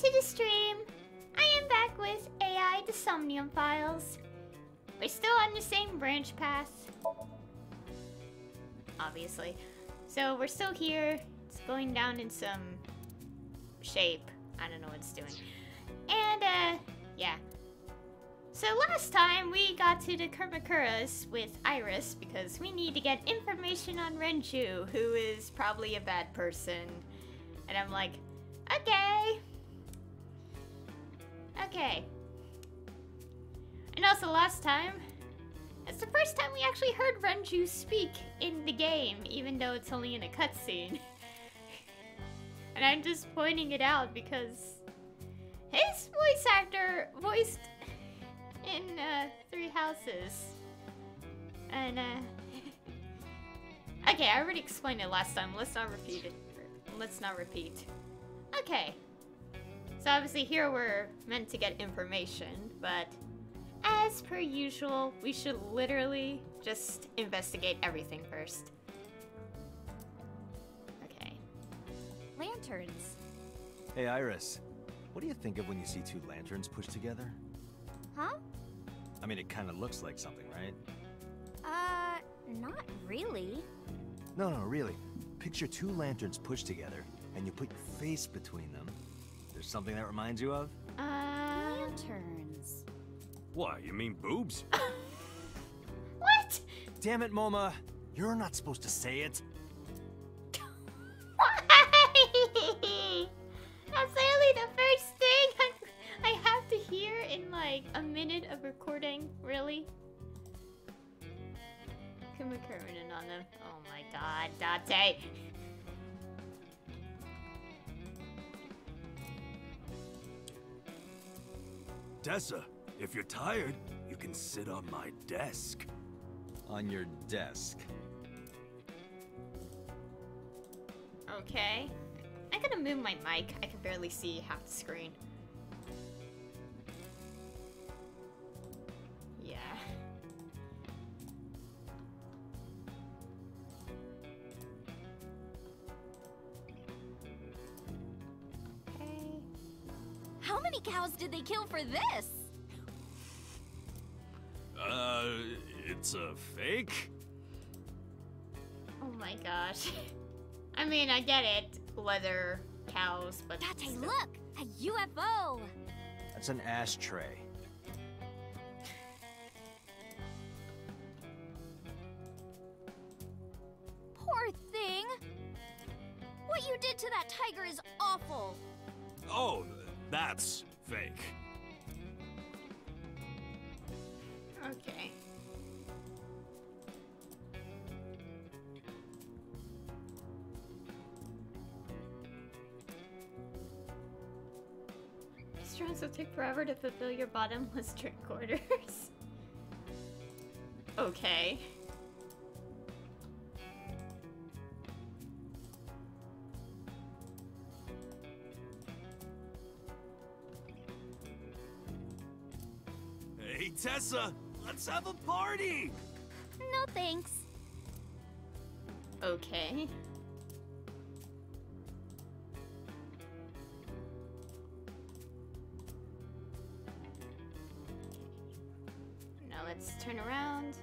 to the stream. I am back with AI the Somnium files. We're still on the same branch path. Obviously. So we're still here. It's going down in some shape. I don't know what it's doing. And, yeah. So last time we got to the Kurmakuras with Iris because we need to get information on Renju, who is probably a bad person. And I'm like, okay. Okay. And also last time, it's the first time we actually heard Renju speak in the game, even though it's only in a cutscene. And I'm just pointing it out because his voice actor voiced in Three Houses. And okay, I already explained it last time. Let's not repeat it. Let's not repeat. Okay. So obviously here we're meant to get information, but as per usual, we should literally just investigate everything first. Okay. Lanterns. Hey Iris, what do you think of when you see two lanterns pushed together? Huh? I mean, it kind of looks like something, right? Not really. No, really. Picture two lanterns pushed together, and you put your face between them. There's something that reminds you of? Lanterns. What, you mean boobs? What? Damn it, Moma! You're not supposed to say it. Why? That's literally the first thing I have to hear in like a minute of recording. Really? Kumakurin on them. Oh my god, Date. Tessa, if you're tired, you can sit on my desk. On your desk. Okay. I gotta move my mic. I can barely see half the screen. Yeah. Okay. How many cows did they kill for this? It's a fake? Oh my gosh. I mean, I get it. Leather, cows, but... Date, look! A UFO! That's an ashtray. Poor thing! What you did to that tiger is awful! Oh, that's fake. Okay. Restaurants will take forever to fulfill your bottomless drink orders. Okay. Hey, Tessa, let's have a party! No thanks. Okay. Now let's turn around. Is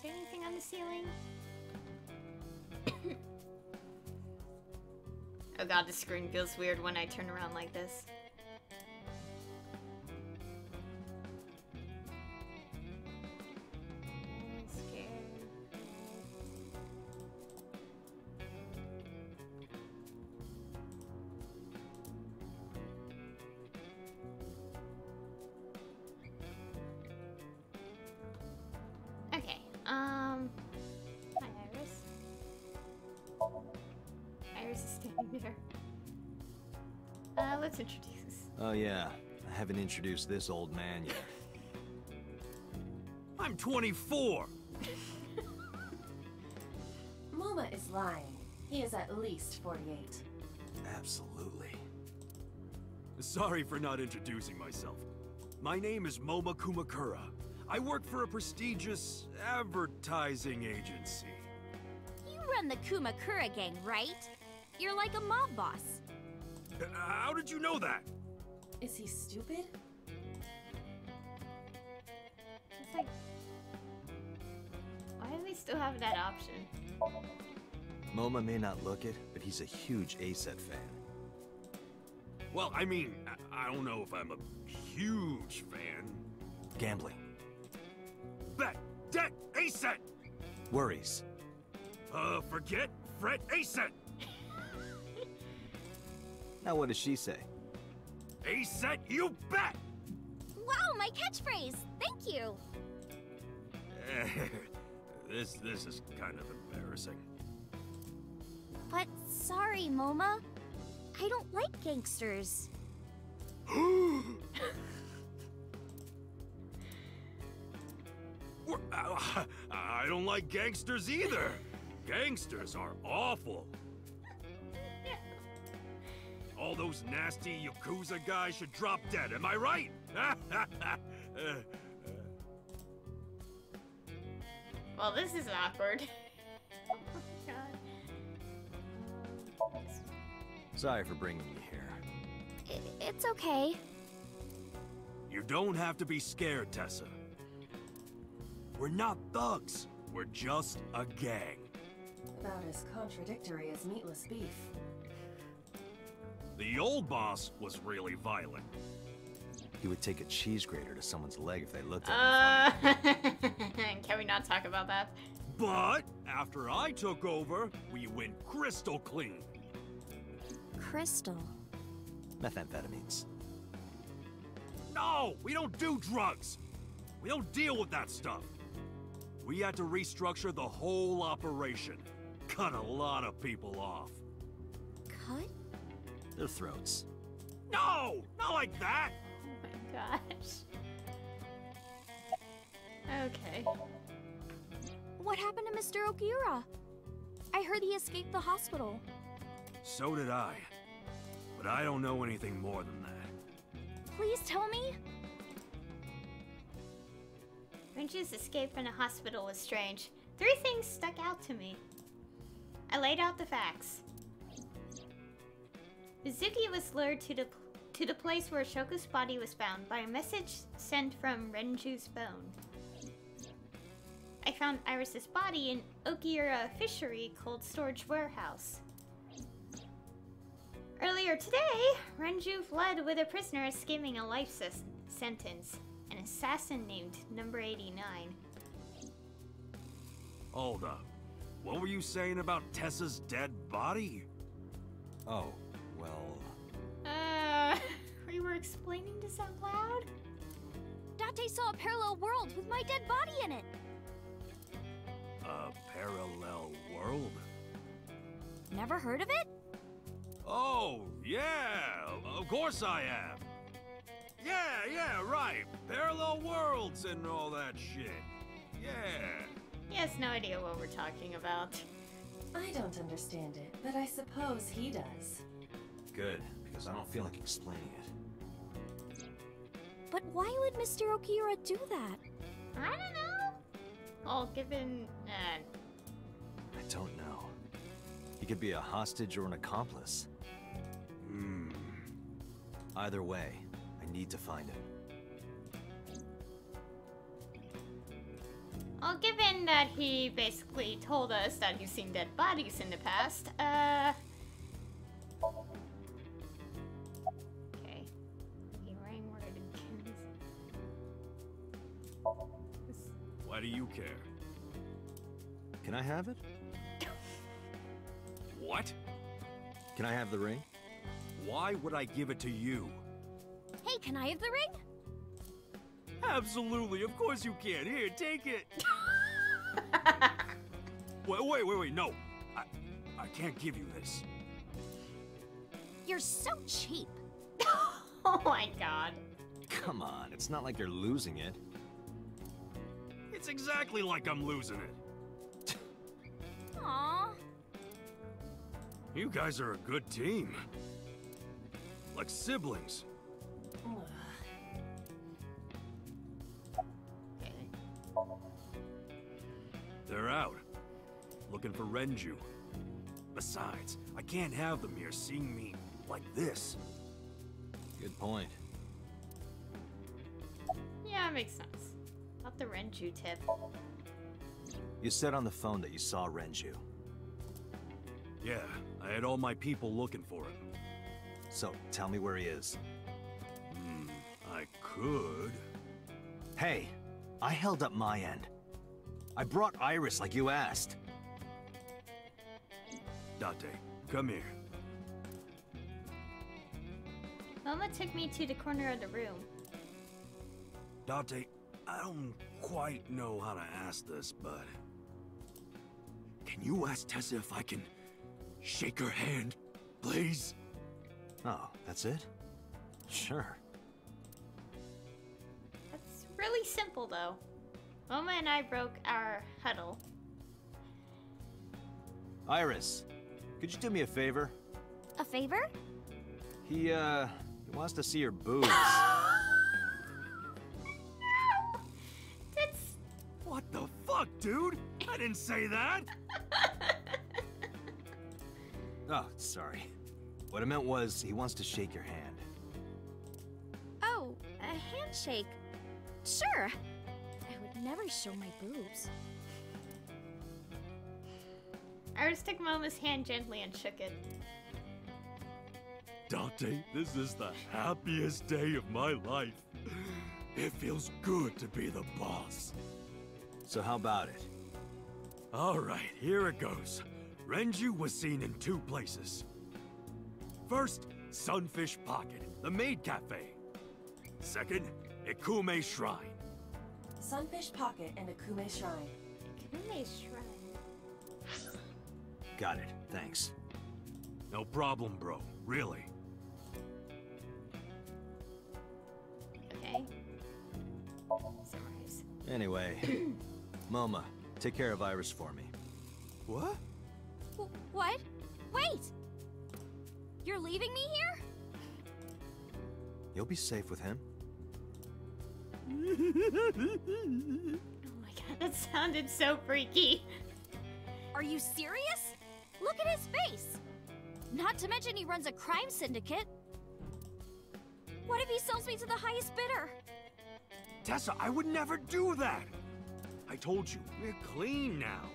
there anything on the ceiling? Oh god, the screen feels weird when I turn around like this. Okay, hi Iris. Iris is standing there. Let's introduce. Oh yeah, I haven't introduced this old man yet. I'm 24! Moma is lying. He is at least 48. Absolutely. Sorry for not introducing myself. My name is Moma Kumakura. I work for a prestigious advertising agency. You run the Kumakura gang, right? You're like a mob boss. How did you know that? Is he stupid? It's like, why do we still have that option? MoMA may not look it, but he's a huge ASET fan. Well, I mean, I don't know if I'm a huge fan. Gambling. Bet, debt, ASET! Worries. Forget, fret, ASET! Now what does she say? ASET, you bet! Wow, my catchphrase! Thank you! This is kind of embarrassing. But sorry, Moma. I don't like gangsters. I don't like gangsters either. Gangsters are awful. All those nasty Yakuza guys should drop dead, am I right? Well, this is awkward. Oh my god. Sorry for bringing you here. It's okay. You don't have to be scared, Tessa. We're not thugs. We're just a gang. About as contradictory as meatless beef. The old boss was really violent. He would take a cheese grater to someone's leg if they looked at him. Can we not talk about that? But after I took over, we went crystal clean. Crystal. Methamphetamines. No, we don't do drugs. We don't deal with that stuff. We had to restructure the whole operation. Cut a lot of people off. Cut? Their throats. No, not like that. Oh my gosh. Okay. What happened to Mr. Okiura? I heard he escaped the hospital. So did I. But I don't know anything more than that. Please tell me? Renju's escape from the hospital was strange. 3 things stuck out to me. I laid out the facts. Mizuki was lured to the place where Shoko's body was found by a message sent from Renju's phone. I found Iris's body in Okiura Fishery Cold Storage Warehouse. Earlier today, Renju fled with a prisoner escaping a life sentence, an assassin named Number 89. Hold up. What were you saying about Tessa's dead body? Oh, well... We were explaining this out loud? Date saw a parallel world with my dead body in it. A parallel world? Never heard of it? Oh, yeah, of course I have. Yeah, right. Parallel worlds and all that shit. Yeah. He has no idea what we're talking about. I don't understand it, but I suppose he does. Good, because I don't feel like explaining it. But why would Mr. Okiura do that? I don't know. Well, given... I don't know. He could be a hostage or an accomplice. Either way, I need to find him. Well, given that he basically told us that he's seen dead bodies in the past, okay. He rang word again. Why do you care? Can I have it? What? Can I have the ring? Why would I give it to you? Hey, can I have the ring? Absolutely, of course you can. Here, take it. Wait, no. I can't give you this. You're so cheap. Oh my god. Come on, it's not like you're losing it. It's exactly like I'm losing it. Aww. You guys are a good team. Like siblings. They're out. Looking for Renju. Besides, I can't have them here seeing me like this. Good point. Yeah, makes sense. About the Renju tip. You said on the phone that you saw Renju. Yeah, I had all my people looking for him. So, tell me where he is. I could. Hey, I held up my end. I brought Iris like you asked. Date, come here. Mama took me to the corner of the room. Date, I don't quite know how to ask this, but... Can you ask Tessa if I can shake her hand, please? Oh, that's it? Sure. That's really simple, though. Mama and I broke our huddle. Iris, could you do me a favor? A favor? He wants to see your boobs. That's... What the fuck, dude? I didn't say that! Oh, sorry. What I meant was, he wants to shake your hand. Oh, a handshake. Sure. I would never show my boobs. Iris took Mama's hand gently and shook it. Date, this is the happiest day of my life. It feels good to be the boss. So how about it? All right, here it goes. Renju was seen in 2 places. First, Sunfish Pocket, the maid cafe. Second, Ikume Shrine. Sunfish Pocket and Akume Shrine. Kume Shrine. Got it, thanks. No problem, bro. Really. Okay. Summarize. Anyway, Moma, take care of Iris for me. What? What? Wait! You're leaving me here? You'll be safe with him. Oh my god, that sounded so freaky. Are you serious? Look at his face! Not to mention he runs a crime syndicate. What if he sells me to the highest bidder? Tessa, I would never do that! I told you, we're clean now.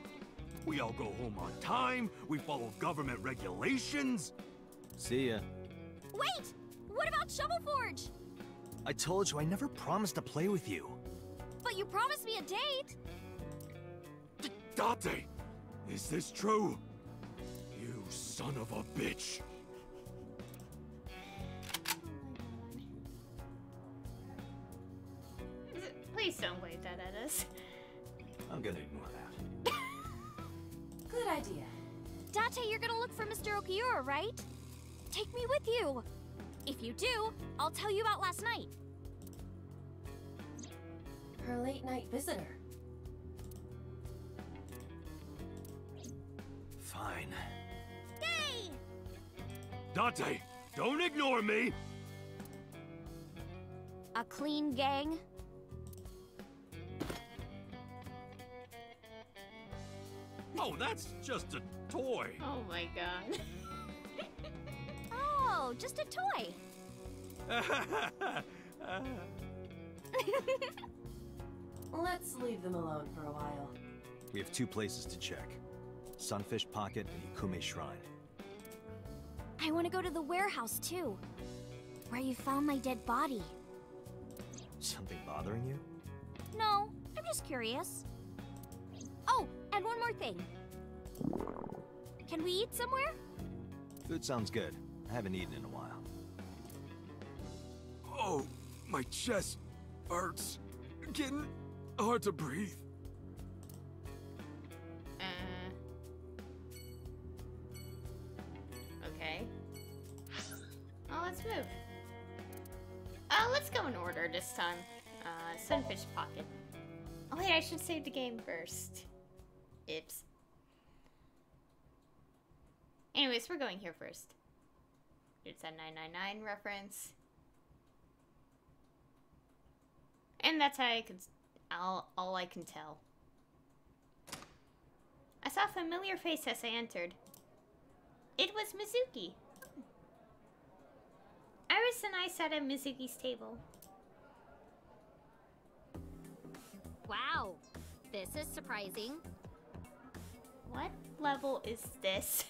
We all go home on time, we follow government regulations. See ya. Wait! What about Shovel Forge? I told you I never promised to play with you. But you promised me a date! Date, is this true? You son of a bitch. Please don't wave that at us. I'm gonna ignore that. Good idea. Date, you're gonna look for Mr. Okiura, right? Take me with you! If you do, I'll tell you about last night. Her late night visitor. Fine. Yay! Date, don't ignore me! A clean gang? Oh, that's just a toy. Oh my god. Oh, just a toy. Let's leave them alone for a while. We have 2 places to check. Sunfish Pocket and Ikume Shrine. I want to go to the warehouse too, where you found my dead body. Something bothering you? No, I'm just curious. Oh, and one more thing. Can we eat somewhere? Food sounds good. I haven't eaten in a while. Oh, my chest hurts. Getting hard to breathe. Okay. Oh, let's move. Let's go in order this time. Sunfish Pocket. Oh wait, I should save the game first. Oops. Anyways, we're going here first. It's a 999 reference. And that's how I could, all I can tell. I saw a familiar face as I entered. It was Mizuki. Iris and I sat at Mizuki's table. Wow, this is surprising. What level is this?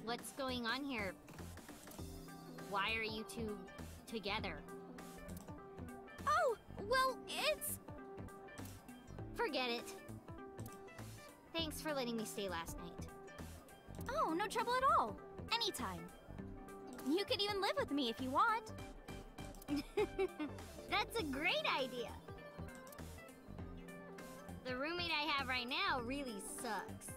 What's going on here? Why are you two together? Oh, well, it's... Forget it. Thanks for letting me stay last night. Oh, no trouble at all. Anytime. You could even live with me if you want. That's a great idea. The roommate I have right now really sucks.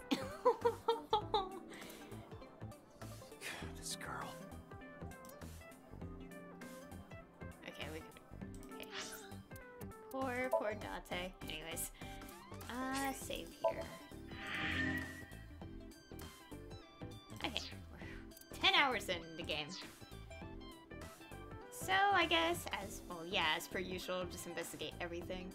This girl. Okay, okay. Poor Date. Anyways. Save here. Okay. We're 10 hours in the game. So, I guess, as per usual, just investigate everything.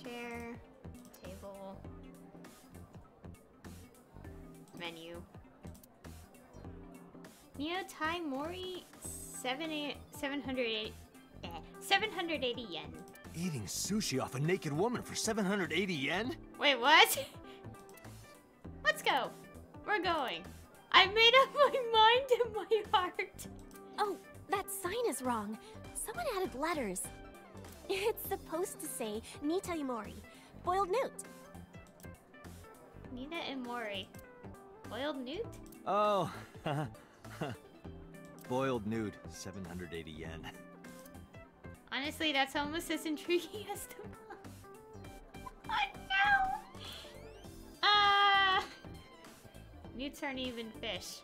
Chair, table, menu. Neo Tai Mori, 780 yen. Eating sushi off a naked woman for 780 yen? Wait, what? Let's go. We're going. I made up my mind and my heart. Oh, that sign is wrong. Someone added letters. It's supposed to say Nita Imori, boiled newt. Nina and Mori. Boiled newt? Oh, boiled nude, 780 yen. Honestly, that's almost as intriguing as the book. Oh no! Newts aren't even fish.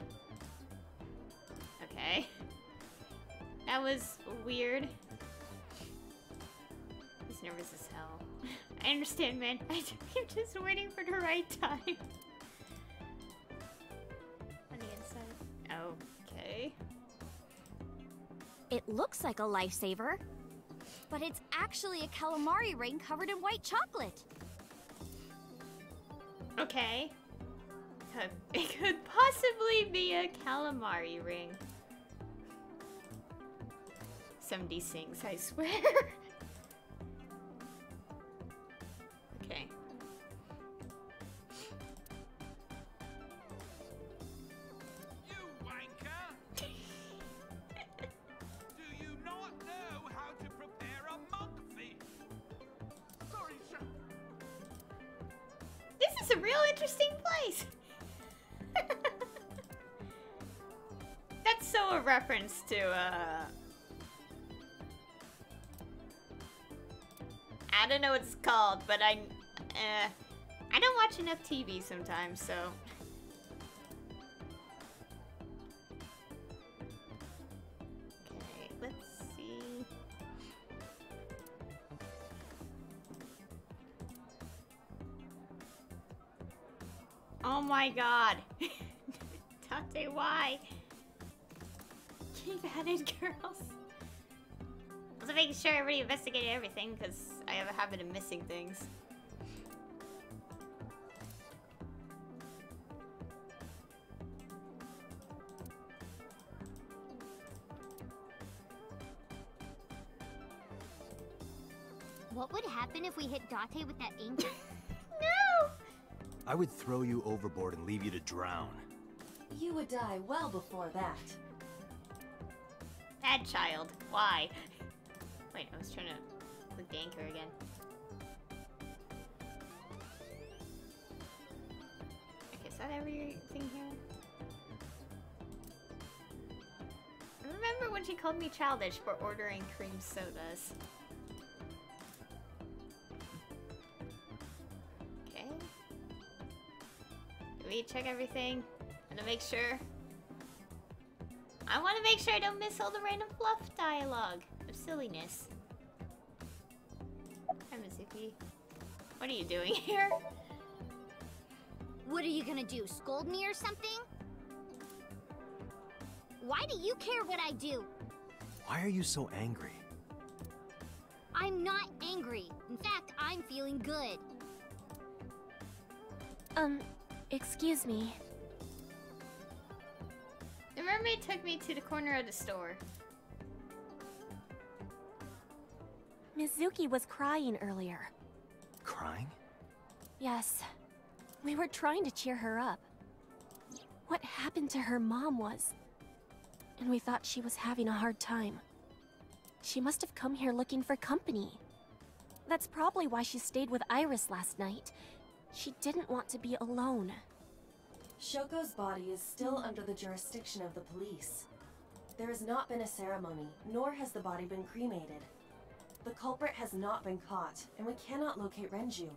Okay. That was weird. He's nervous as hell. I understand, man. I'm just waiting for the right time. On the inside. Okay. It looks like a lifesaver. But it's actually a calamari ring covered in white chocolate. Okay. It could possibly be a calamari ring. Somebody sings, I swear. Okay. You wanker! Do you not know how to prepare a monkfish? Sorry, chef. This is a real interesting place. That's so a reference to, I don't know what it's called, but I don't watch enough TV sometimes, so. Okay, let's see. Oh my god. Tate, why? Keep at it, girls. I was making sure everybody investigated everything, because I have a habit of missing things. What would happen if we hit Date with that ink? No! I would throw you overboard and leave you to drown. You would die well before that. Bad child. Why? Wait, I was trying to click the anchor again. Okay, is that everything here? I remember when she called me childish for ordering cream sodas. Okay. Did we check everything? And to make sure. I want to make sure I don't miss all the random fluff dialogue of silliness. Hi, Mizuki. What are you doing here? What are you gonna do, scold me or something? Why do you care what I do? Why are you so angry? I'm not angry. In fact, I'm feeling good. Excuse me. The mermaid took me to the corner of the store. Mizuki was crying earlier. Crying? Yes. We were trying to cheer her up. What happened to her mom was... And we thought she was having a hard time. She must have come here looking for company. That's probably why she stayed with Iris last night. She didn't want to be alone. Shoko's body is still under the jurisdiction of the police. There has not been a ceremony, nor has the body been cremated. The culprit has not been caught, and we cannot locate Renju.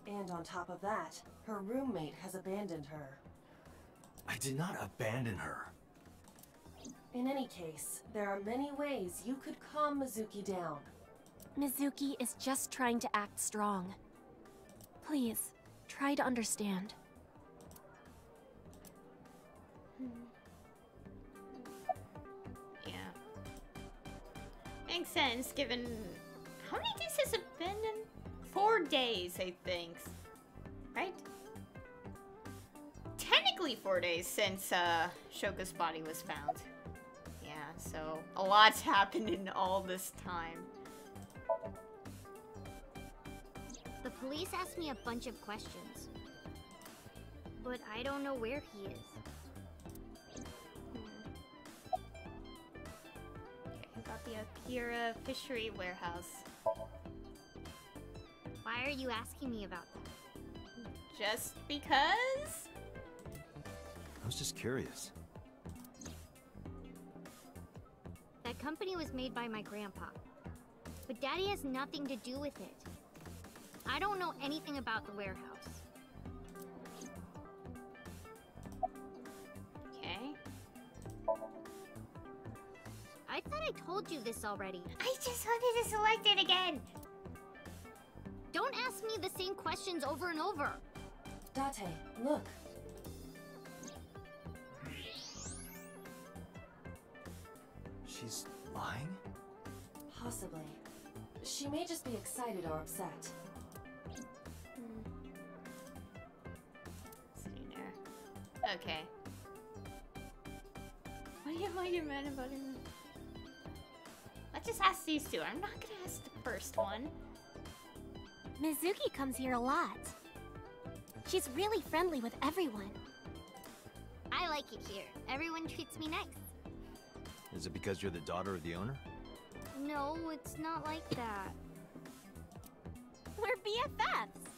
And on top of that, her roommate has abandoned her. I did not abandon her. In any case, there are many ways you could calm Mizuki down. Mizuki is just trying to act strong. Please, try to understand. Yeah. Makes sense, given... How many days has it been in? 4 days, I think. Right? Technically 4 days since Shoko's body was found. Yeah, so a lot's happened in all this time. The police asked me a bunch of questions. But I don't know where he is. Okay, about the Akira Fishery Warehouse. Why are you asking me about that? Just because? I was just curious. That company was made by my grandpa. But Daddy has nothing to do with it. I don't know anything about the warehouse. Okay. I thought I told you this already. I just wanted to select it again! Don't ask me the same questions over and over. Date, look. She's lying? Possibly. She may just be excited or upset. Sitting there. Okay. Why are you mad about it? Let's just ask these two. I'm not gonna ask the first one. Mizuki comes here a lot. She's really friendly with everyone. I like it here. Everyone treats me nice. Is it because you're the daughter of the owner? No, it's not like that. We're BFFs.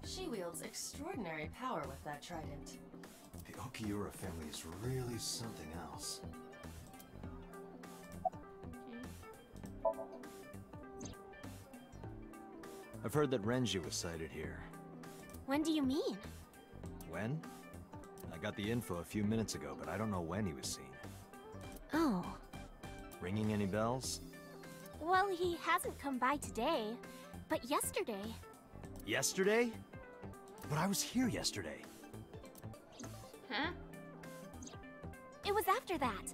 She wields extraordinary power with that trident. The Okiura family is really something else. I've heard that Renji was sighted here. When do you mean? When? I got the info a few minutes ago, but I don't know when he was seen. Oh. Ringing any bells? Well, he hasn't come by today, but yesterday. Yesterday? But I was here yesterday. Huh? It was after that.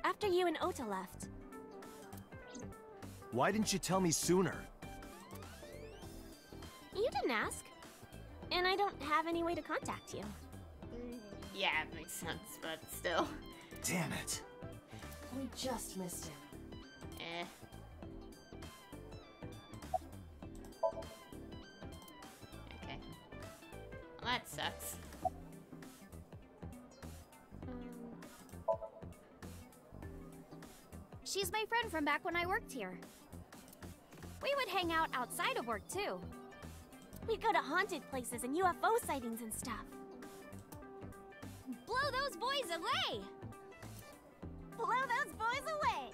After you and Ota left. Why didn't you tell me sooner? You didn't ask. And I don't have any way to contact you. Yeah, it makes sense, but still. Damn it. We just missed him. Eh. Okay. Well, that sucks. She's my friend from back when I worked here. We would hang out outside of work, too. We'd go to haunted places and UFO sightings and stuff. Blow those boys away! Blow those boys away!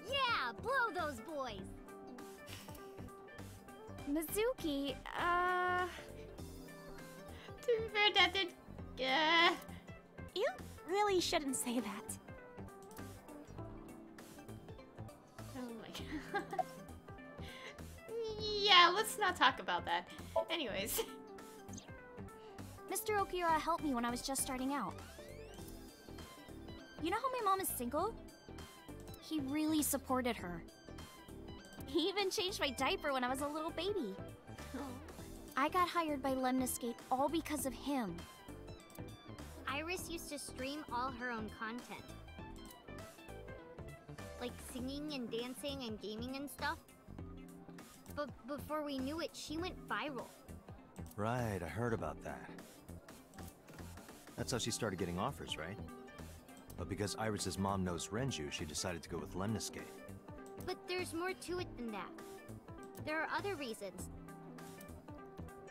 Yeah, blow those boys! Mizuki, To be fair, that did... You really shouldn't say that. Oh my god. Yeah, let's not talk about that. Anyways. Mr. Okiura helped me when I was just starting out. You know how my mom is single? He really supported her. He even changed my diaper when I was a little baby. I got hired by Lemniscate all because of him. Iris used to stream all her own content. Like singing and dancing and gaming and stuff. But before we knew it, she went viral. Right, I heard about that. That's how she started getting offers, right? But because Iris's mom knows Renju, she decided to go with Lemniscate. But there's more to it than that. There are other reasons.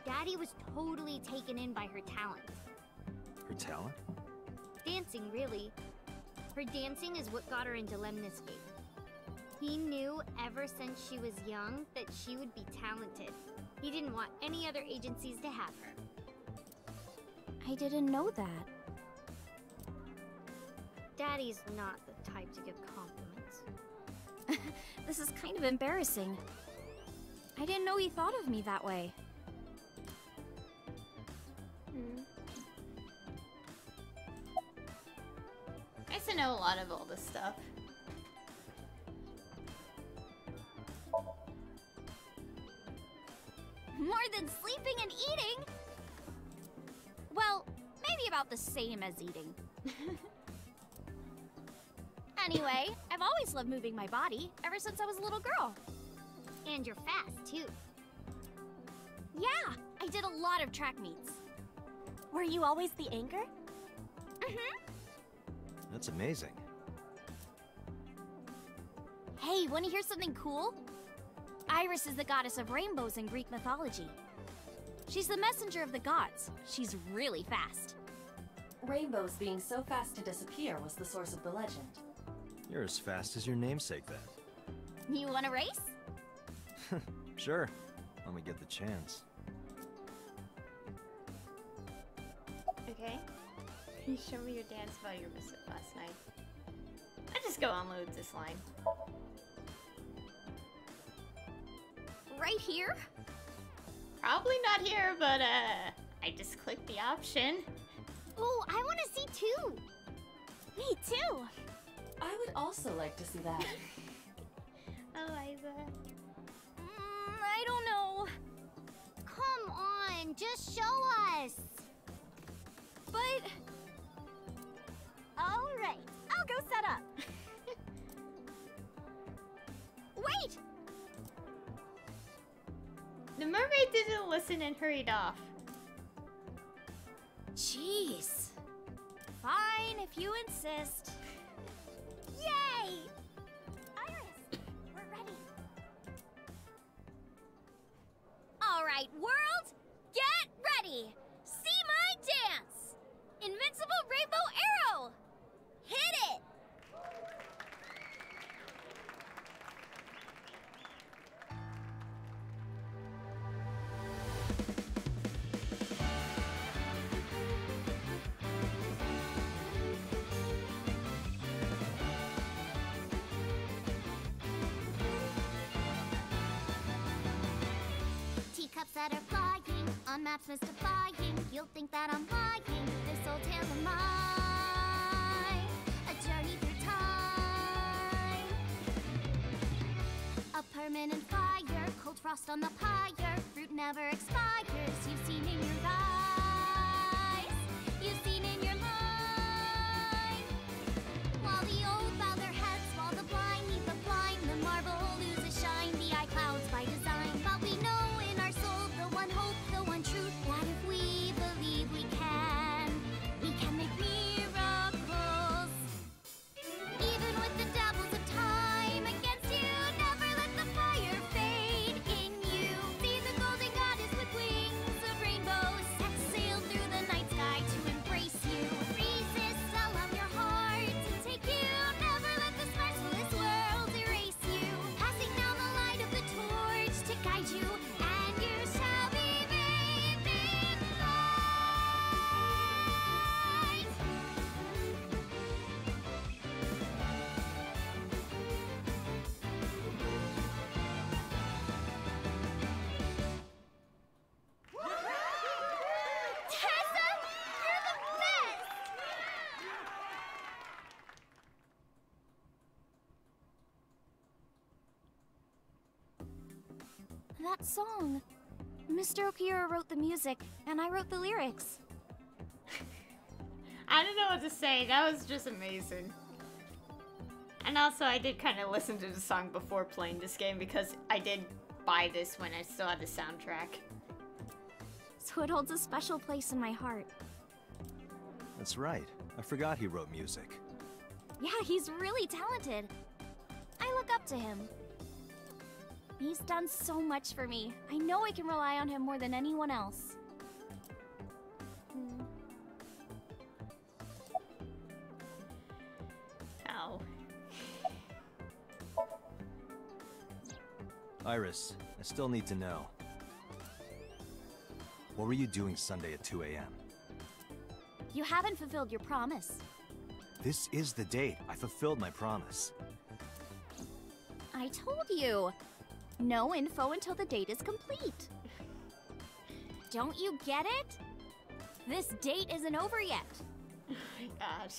Daddy was totally taken in by her talent. Her talent? Dancing, really. Her dancing is what got her into Lemniscate. He knew ever since she was young that she would be talented. He didn't want any other agencies to have her. I didn't know that. Daddy's not the type to give compliments. This is kind of embarrassing. I didn't know he thought of me that way. Nice to know a lot of all this stuff. More than sleeping and eating? Well, maybe about the same as eating. Anyway, I've always loved moving my body, ever since I was a little girl. And you're fast, too. Yeah, I did a lot of track meets. Were you always the anchor? That's amazing. Hey, wanna hear something cool? Iris is the goddess of rainbows in Greek mythology. She's the messenger of the gods. She's really fast. Rainbows being so fast to disappear was the source of the legend. You're as fast as your namesake, then. You wanna race? Sure, when we get the chance. Okay. Can you show me your dance while you were last night? I just go unload this line. Right here? Probably not here, but I just clicked the option. Oh, I want to see too. Me too. I would also like to see that. Eliza. I don't know. Come on, just show us. But... Alright, I'll go set up. Wait! The mermaid didn't listen and hurried off. Jeez. Fine, if you insist. Yay! Iris, we're ready. Alright, world, get ready! See my dance! Invincible Rainbow Arrow! Hit it! Teacups that are flying, on maps mystifying. You'll think that I'm lying, this old tale of mine. A journey through time. A permanent fire, cold frost on the pyre. Fruit never expires, you've seen in your eyes. You've seen in your mind. While the old bow their heads, while the blind meet the blind, the marble loses shine, the eye clouds by design. But we know in our soul the one hope, the one truth, that if we believe we can make miracles. Even with the devils of time against you, never let the fire fade in you. See the golden goddess with wings of rainbows, set sail through the night sky to embrace you. Resist, allow your heart to take you. Never let this merciless world erase you. Passing down the light of the torch to guide you, and you shall be bathed in light. Tessa, you're the best! That song. Mr. Okiura wrote the music, and I wrote the lyrics. I don't know what to say. That was just amazing. And also, I did kind of listen to the song before playing this game because I did buy this when I still had the soundtrack. So it holds a special place in my heart. That's right. I forgot he wrote music. Yeah, he's really talented. I look up to him. He's done so much for me. I know I can rely on him more than anyone else. Ow. Iris, I still need to know. What were you doing Sunday at 2 a.m.? You haven't fulfilled your promise. This is the date. I fulfilled my promise. I told you. No info until the date is complete. Don't you get it? This date isn't over yet. Oh my gosh.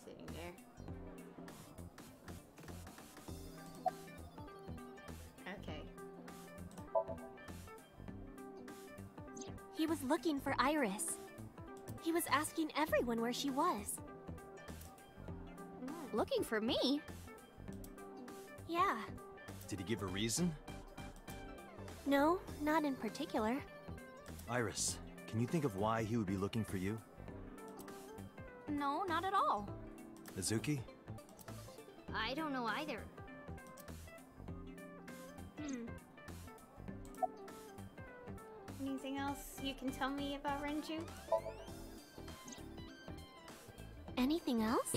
Sitting there. Okay. He was looking for Iris. He was asking everyone where she was. Looking for me? Yeah. Did he give a reason? No, not in particular. Iris, can you think of why he would be looking for you? No, not at all. Mizuki? I don't know either. Anything else you can tell me about Renju? Anything else?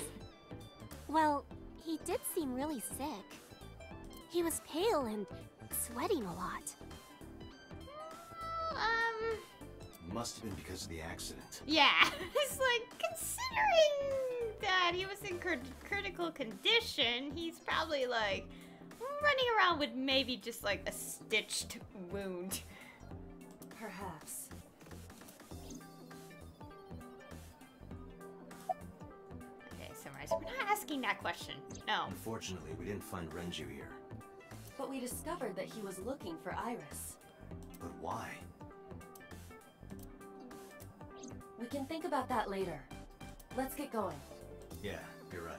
Well, he did seem really sick. He was pale and sweating a lot. Must have been because of the accident. Yeah. It's like, considering that he was in critical condition, he's probably like running around with maybe just like a stitched wound. Perhaps. Okay, Sunrise, we're not asking that question. No. Unfortunately, we didn't find Renju here. But we discovered that he was looking for Iris. But why? We can think about that later. Let's get going. Yeah, you're right.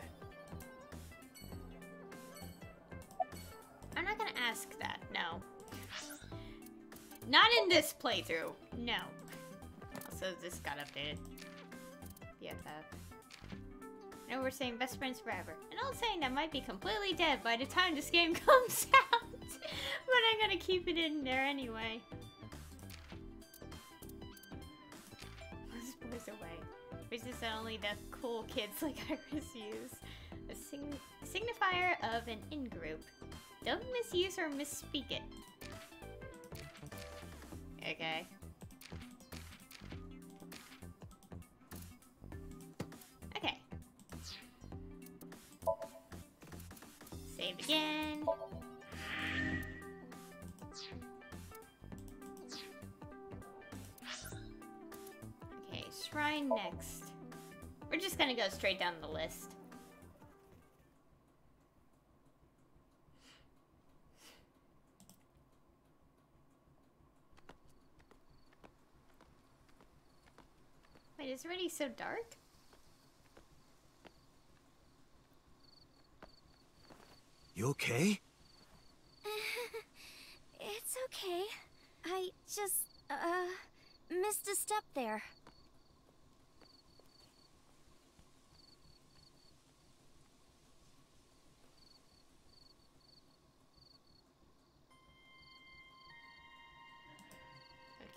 I'm not gonna ask that, no. Not in this playthrough, no. Also, this got updated. BFF. I know we're saying best friends forever. And I'm saying that might be completely dead by the time this game comes out. But I'm gonna keep it in there anyway. Let's boys away. Which is only the cool kids like Iris use. A signifier of an in-group. Don't misuse or misspeak it. Okay. Okay. Save again. Okay, shrine next. We're just gonna go straight down the list. Wait, it's already so dark? You okay? It's okay. I just, missed a step there.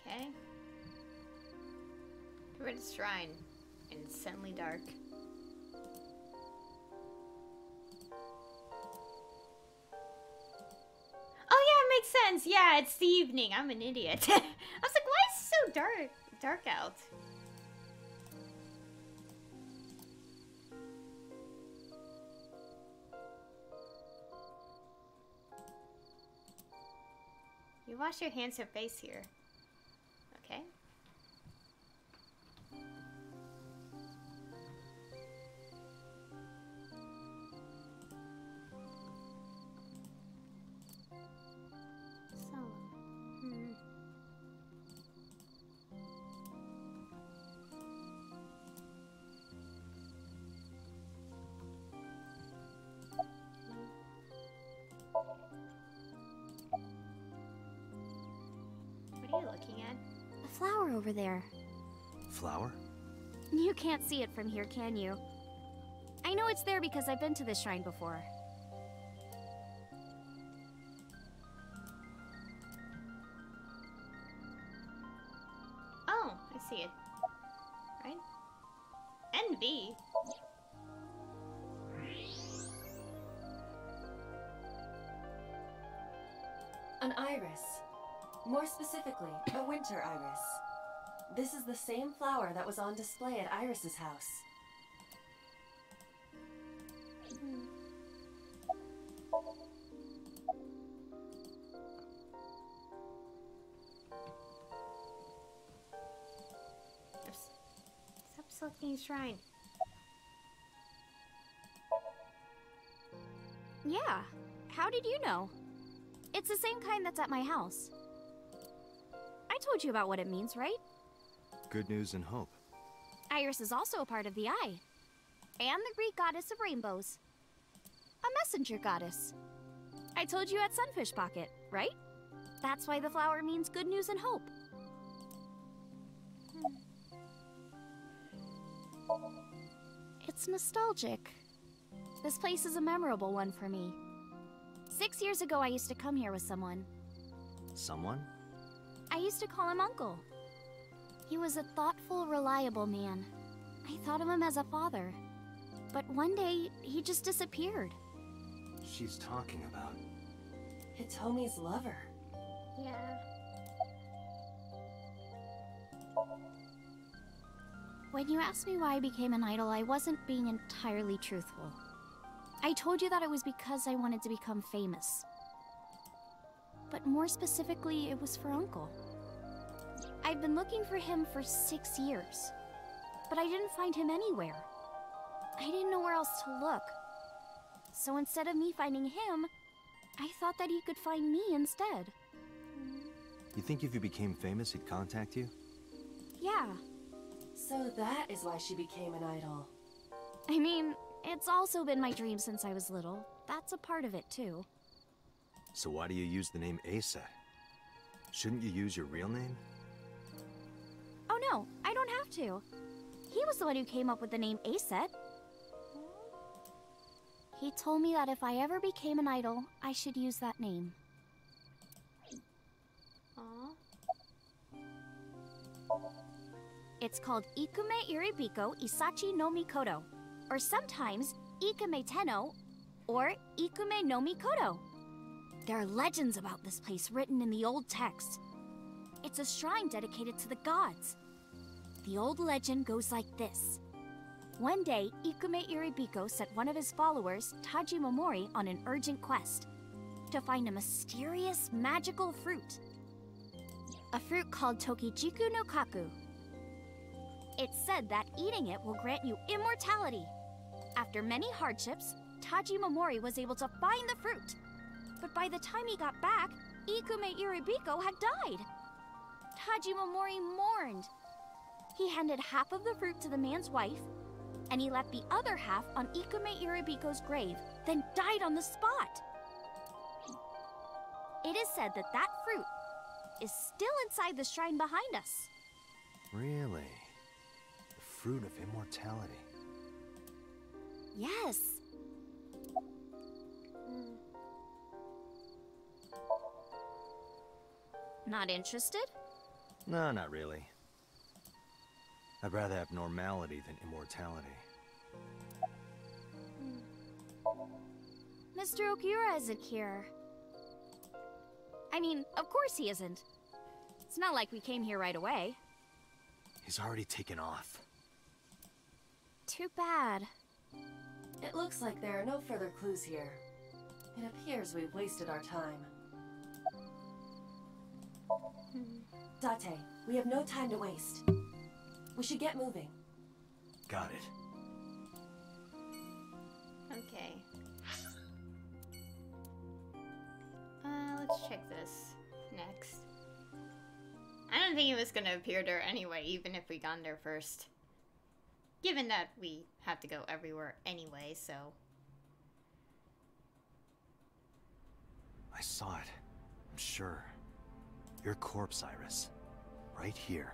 Okay. We're at a shrine, and it's suddenly dark. Oh yeah, it makes sense. Yeah, it's the evening. I'm an idiot. I was like, why is it so dark out? You wash your hands or face here. Okay. flower over there. Flower? You can't see it from here, can you? I know it's there because I've been to this shrine before. Oh, I see it. Right? And B. An iris. More specifically, a winter iris. This is the same flower that was on display at Iris's house. Stop selecting shrine. Yeah. How did you know? It's the same kind that's at my house. I told you about what it means, right? Good news and hope. Iris is also a part of the eye. And the Greek goddess of rainbows. A messenger goddess. I told you at Sunfish Pocket, right? That's why the flower means good news and hope. It's nostalgic. This place is a memorable one for me. 6 years ago, I used to come here with someone. Someone? I used to call him Uncle. He was a thoughtful, reliable man. I thought of him as a father. But one day, he just disappeared. She's talking about... Hitomi's lover. Yeah. When you asked me why I became an idol, I wasn't being entirely truthful. I told you that it was because I wanted to become famous. But more specifically, it was for Uncle. I've been looking for him for 6 years, but I didn't find him anywhere. I didn't know where else to look. So instead of me finding him, I thought that he could find me instead. You think if you became famous, he'd contact you? Yeah. So that is why she became an idol. I mean, it's also been my dream since I was little. That's a part of it, too. So why do you use the name Aset? Shouldn't you use your real name? Oh no, I don't have to. He was the one who came up with the name Aset. He told me that if I ever became an idol, I should use that name. Aw. It's called Ikume Iribiko Isachi no Mikoto, or sometimes Ikume Tenno, or Ikume no Mikoto. There are legends about this place written in the old text. It's a shrine dedicated to the gods. The old legend goes like this. One day, Ikume Iribiko sent one of his followers, Taji Momori, on an urgent quest to find a mysterious, magical fruit. A fruit called Tokijiku no Kaku. It's said that eating it will grant you immortality. After many hardships, Taji Momori was able to find the fruit. But by the time he got back, Ikume Iribiko had died. Taji Momori mourned. He handed half of the fruit to the man's wife, and he left the other half on Ikume Iribiko's grave, then died on the spot. It is said that that fruit is still inside the shrine behind us. Really? The fruit of immortality. Yes. Not interested? No, not really. I'd rather have normality than immortality. Mr. Okura isn't here. I mean, of course he isn't. It's not like we came here right away. He's already taken off. Too bad. It looks like there are no further clues here. It appears we've wasted our time. Date, we have no time to waste. We should get moving. Got it. Okay. Let's check this next. I don't think it was gonna appear there anyway, even if we got there first. Given that we have to go everywhere anyway, so... I saw it. I'm sure. Your corpse, Iris. right here.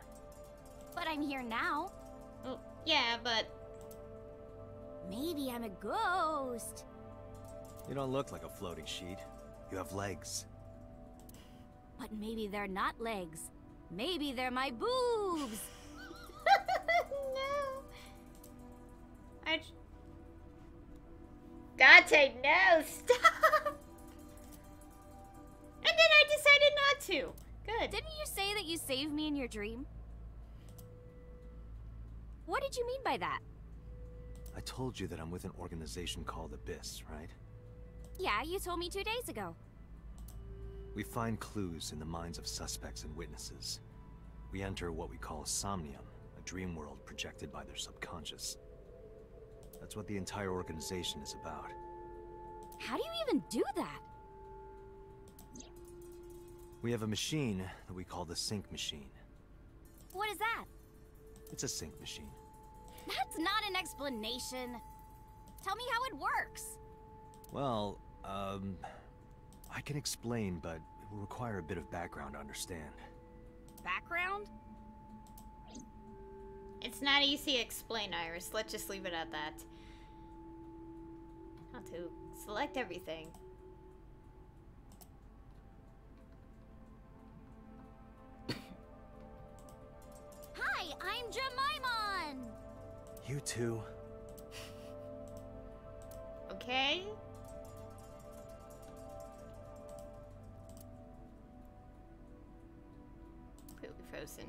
But I'm here now. Well, yeah, but Maybe I'm a ghost. You don't look like a floating sheet. You have legs. But maybe they're not legs. Maybe they're my boobs. no. Dante, no, stop! And then I decided not to. Good. Didn't you say that you saved me in your dream? What did you mean by that? I told you that I'm with an organization called Abyss, right? Yeah, you told me 2 days ago. We find clues in the minds of suspects and witnesses. We enter what we call Somnium, a dream world projected by their subconscious. That's what the entire organization is about. How do you even do that? We have a machine that we call the Psync machine. What is that? It's a sync machine. That's not an explanation. Tell me how it works. Well, I can explain, but it will require a bit of background to understand. Background? It's not easy to explain, Iris. Let's just leave it at that. How to select everything. Hi, I'm Jemimon! You too. Okay? Completely frozen.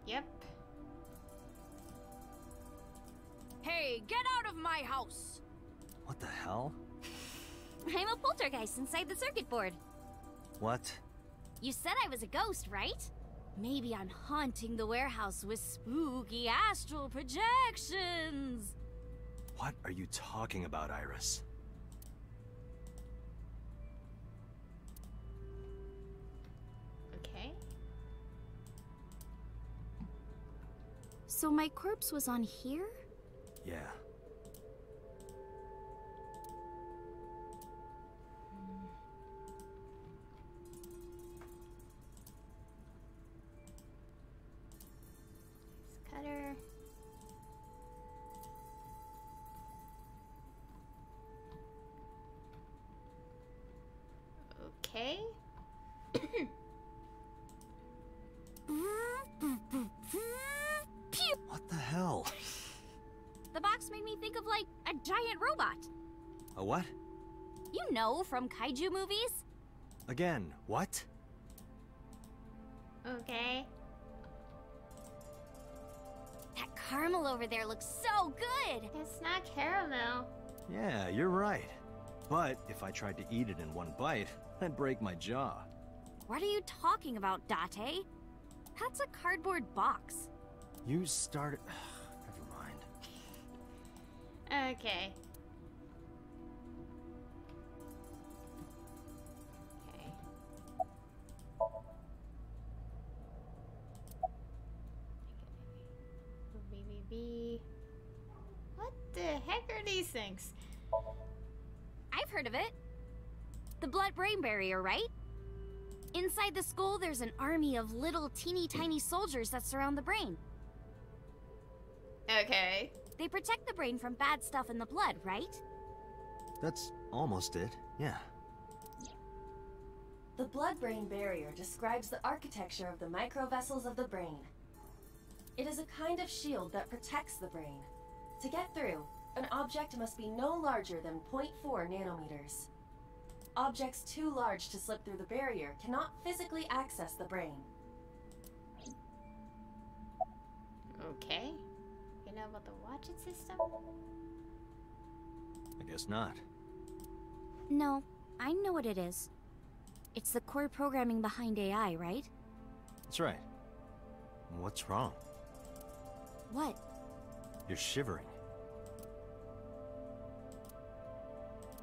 Yep. Hey, get out of my house! What the hell? I'm a poltergeist inside the circuit board. What? You said I was a ghost, right? Maybe I'm haunting the warehouse with spooky astral projections. What are you talking about, Iris? Okay. So my corpse was on here? Yeah. Cutter. Okay. What the hell? The box made me think of, like, a giant robot. A what? You know, from kaiju movies? Again, what? Okay. That caramel over there looks so good! It's not caramel. Yeah, you're right. But if I tried to eat it in one bite, I'd break my jaw. What are you talking about, Date? That's a cardboard box. You started... Never mind. Okay. Okay. BBB. What the heck are these things? I've heard of it. The blood-brain barrier, right? Inside the skull, there's an army of little teeny tiny soldiers that surround the brain. Okay. They protect the brain from bad stuff in the blood, right? That's almost it, yeah. The blood-brain barrier describes the architecture of the microvessels of the brain. It is a kind of shield that protects the brain. To get through, an object must be no larger than 0.4 nanometers. Objects too large to slip through the barrier cannot physically access the brain. Okay. You know about the watch it system? I guess not. No, I know what it is. It's the core programming behind AI, right? That's right. What's wrong? What? You're shivering.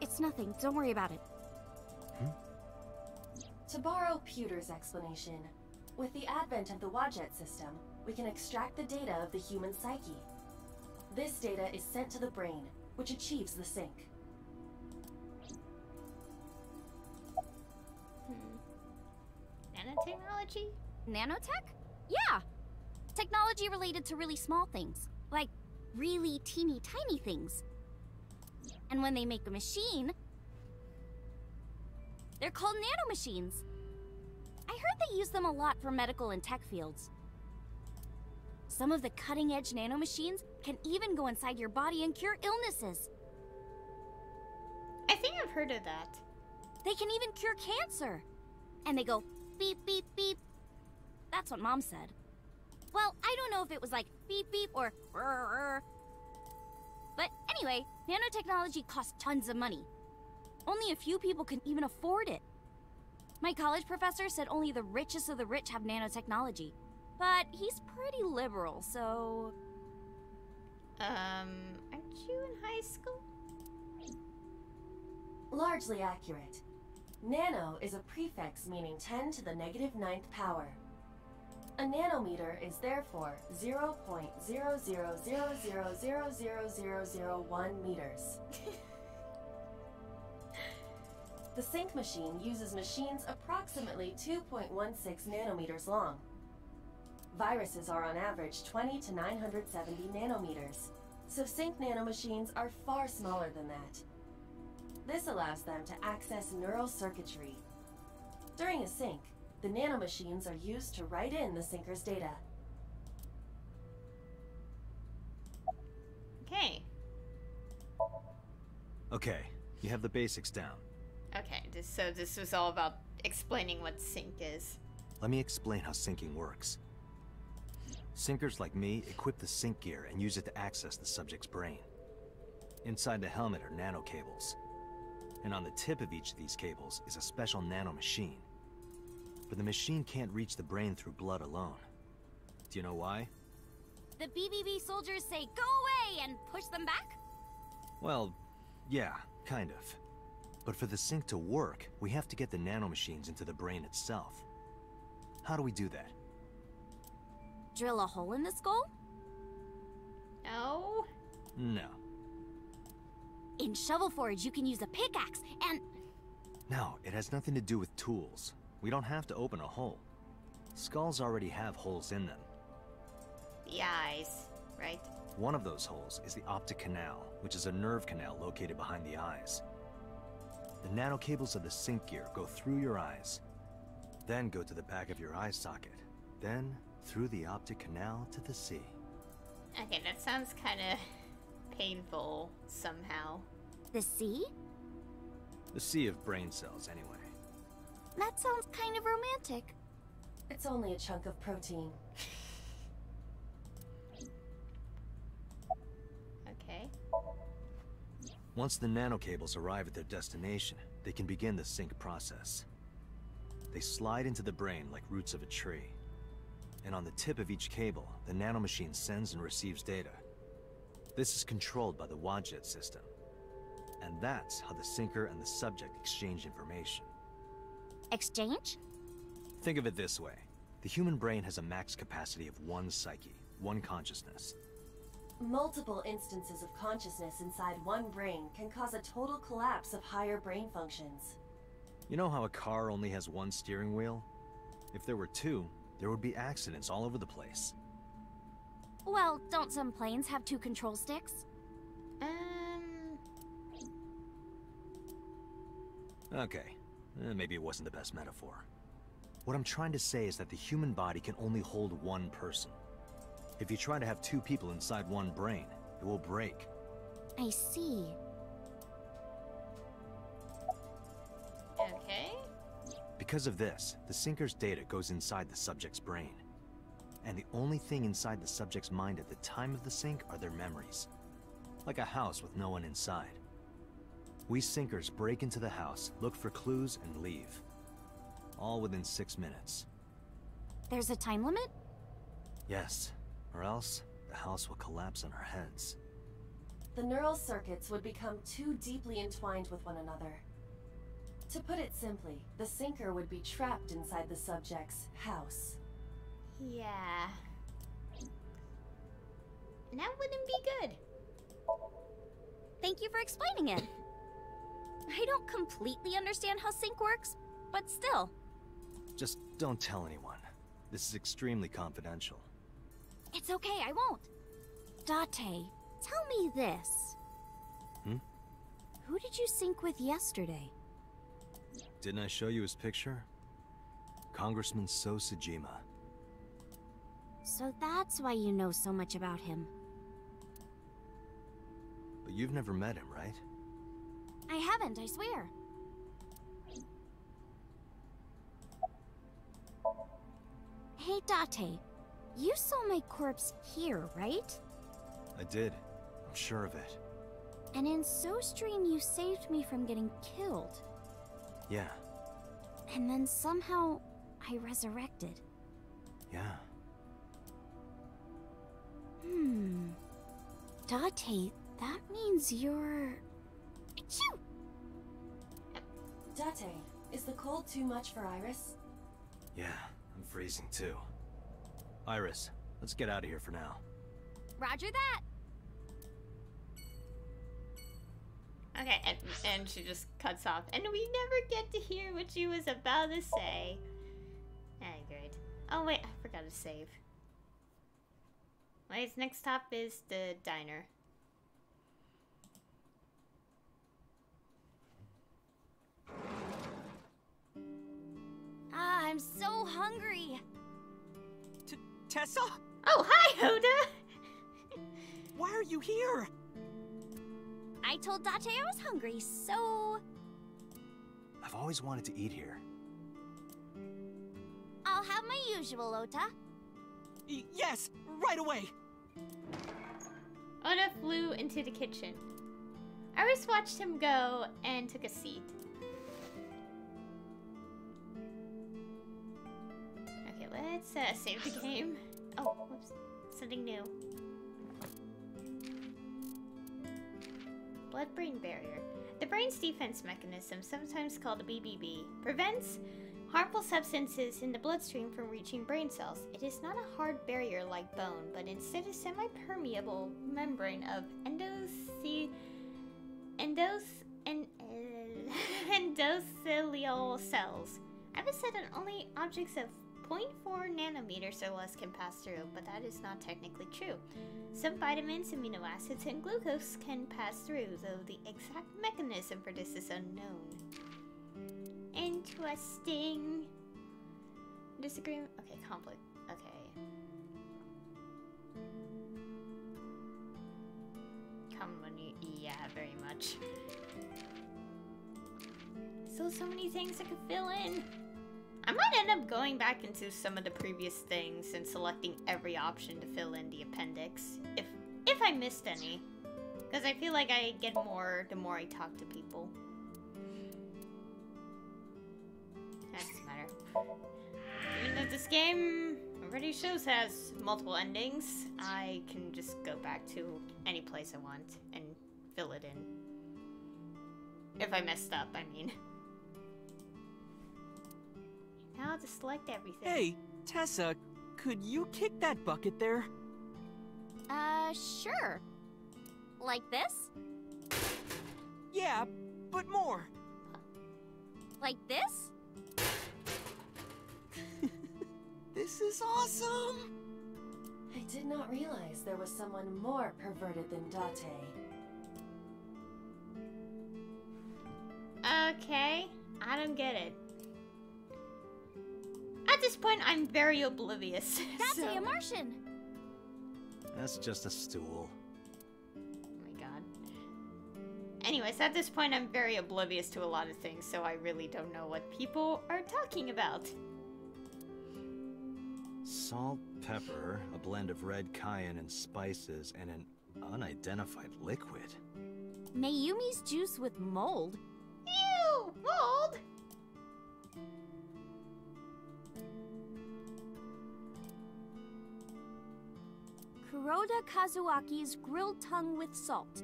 It's nothing. Don't worry about it. To borrow Pewter's explanation, with the advent of the Wadjet system, we can extract the data of the human psyche. This data is sent to the brain, which achieves the sync. Nanotechnology? Nanotech? Yeah! Technology related to really small things. Like, really teeny tiny things. And when they make a machine, they're called nanomachines. I heard they use them a lot for medical and tech fields. Some of the cutting-edge nanomachines can even go inside your body and cure illnesses. I think I've heard of that. They can even cure cancer. And they go beep, beep, beep. That's what Mom said. Well, I don't know if it was like beep, beep or rrr. But anyway, nanotechnology costs tons of money. Only a few people can even afford it. My college professor said only the richest of the rich have nanotechnology. But he's pretty liberal, so... Aren't you in high school? Largely accurate. Nano is a prefix meaning 10 to the negative 9th power. A nanometer is therefore 0.0000000001 meters. The Psync machine uses machines approximately 2.16 nanometers long. Viruses are on average 20 to 970 nanometers, so Psync nanomachines are far smaller than that. This allows them to access neural circuitry. During a sync, the nanomachines are used to write in the syncer's data. Okay. Okay, you have the basics down. Okay, so this was all about explaining what Psync is. Let me explain how syncing works. Syncers like me equip the sync gear and use it to access the subject's brain. Inside the helmet are nanocables. And on the tip of each of these cables is a special nanomachine. But the machine can't reach the brain through blood alone. Do you know why? The BBB soldiers say go away and push them back? Well, yeah, kind of. But for the sync to work, we have to get the nanomachines into the brain itself. How do we do that? Drill a hole in the skull? No. No. In Shovel Forge, you can use a pickaxe and... No, it has nothing to do with tools. We don't have to open a hole. Skulls already have holes in them. The eyes, right? One of those holes is the optic canal, which is a nerve canal located behind the eyes. The nanocables of the sync gear go through your eyes, then go to the back of your eye socket, then through the optic canal to the sea. Okay, that sounds kind of painful somehow. The sea? The sea of brain cells, anyway. That sounds kind of romantic. It's only a chunk of protein. Okay. Once the nanocables arrive at their destination, they can begin the sync process. They slide into the brain like roots of a tree. And on the tip of each cable, the nanomachine sends and receives data. This is controlled by the Wadjet system. And that's how the syncer and the subject exchange information. Exchange? Think of it this way. The human brain has a max capacity of one psyche, one consciousness. Multiple instances of consciousness inside one brain can cause a total collapse of higher brain functions. You know how a car only has one steering wheel? If there were two, there would be accidents all over the place. Well, don't some planes have 2 control sticks? Okay, maybe it wasn't the best metaphor. What I'm trying to say is that the human body can only hold one person. If you try to have 2 people inside one brain, it will break. I see. Okay. Because of this, the syncer's data goes inside the subject's brain. And the only thing inside the subject's mind at the time of the sync are their memories. Like a house with no one inside. We syncers break into the house, look for clues, and leave. All within 6 minutes. There's a time limit? Yes, or else the house will collapse on our heads. The neural circuits would become too deeply entwined with one another. To put it simply, the syncer would be trapped inside the subject's house. Yeah. And that wouldn't be good. Thank you for explaining it. I don't completely understand how Psync works, but still. Just don't tell anyone. This is extremely confidential. It's okay, I won't. Date, tell me this. Hmm? Who did you sync with yesterday? Didn't I show you his picture? Congressman So Sejima. So that's why you know so much about him. But you've never met him, right? I haven't, I swear. Hey, Date, you saw my corpse here, right? I did. I'm sure of it. And in SoStream, you saved me from getting killed. Yeah. And then somehow, I resurrected. Yeah. Date, that means you're... Achoo! Date, is the cold too much for Iris? Yeah, I'm freezing too. Iris, let's get out of here for now. Roger that! Okay, and she just cuts off. And we never get to hear what she was about to say. Great. Oh wait, I forgot to save. Wait, next stop is the diner. I'm so hungry. Tessa? Oh, hi, Hoda! Why are you here? I told Date I was hungry, so... I've always wanted to eat here. I'll have my usual, Ota. Yes, right away. Oda flew into the kitchen. Iris watched him go and took a seat. Okay, let's save the game. Oh, whoops. Something new. Blood-brain barrier. The brain's defense mechanism, sometimes called a BBB, prevents harmful substances in the bloodstream from reaching brain cells. It is not a hard barrier like bone, but instead a semi-permeable membrane of endothelial cells. I've said that only objects of 0.4 nanometers or less can pass through, but that is not technically true. Some vitamins, amino acids, and glucose can pass through, though the exact mechanism for this is unknown. Interesting. Disagreement? Okay, conflict. Okay. Company. Yeah, very much. Still so many things I could fill in. I might end up going back into some of the previous things and selecting every option to fill in the appendix. If I missed any. Because I feel like I get more the more I talk to people. That doesn't matter. Even though this game already shows has multiple endings, I can just go back to any place I want and fill it in. If I messed up, I mean. Now I'll just select everything. Hey, Tessa, could you kick that bucket there? Sure. Like this? Yeah, but more. Like this? This is awesome! I did not realize there was someone more perverted than Date. Okay, I don't get it. At this point, I'm very oblivious. That's so... a Martian! That's just a stool. Oh my god. Anyways, at this point, I'm very oblivious to a lot of things, so I really don't know what people are talking about. Salt, pepper, a blend of red cayenne and spices, and an unidentified liquid. Mayumi's juice with mold? Ew! Mold! Kuroda Kazuaki's grilled tongue with salt.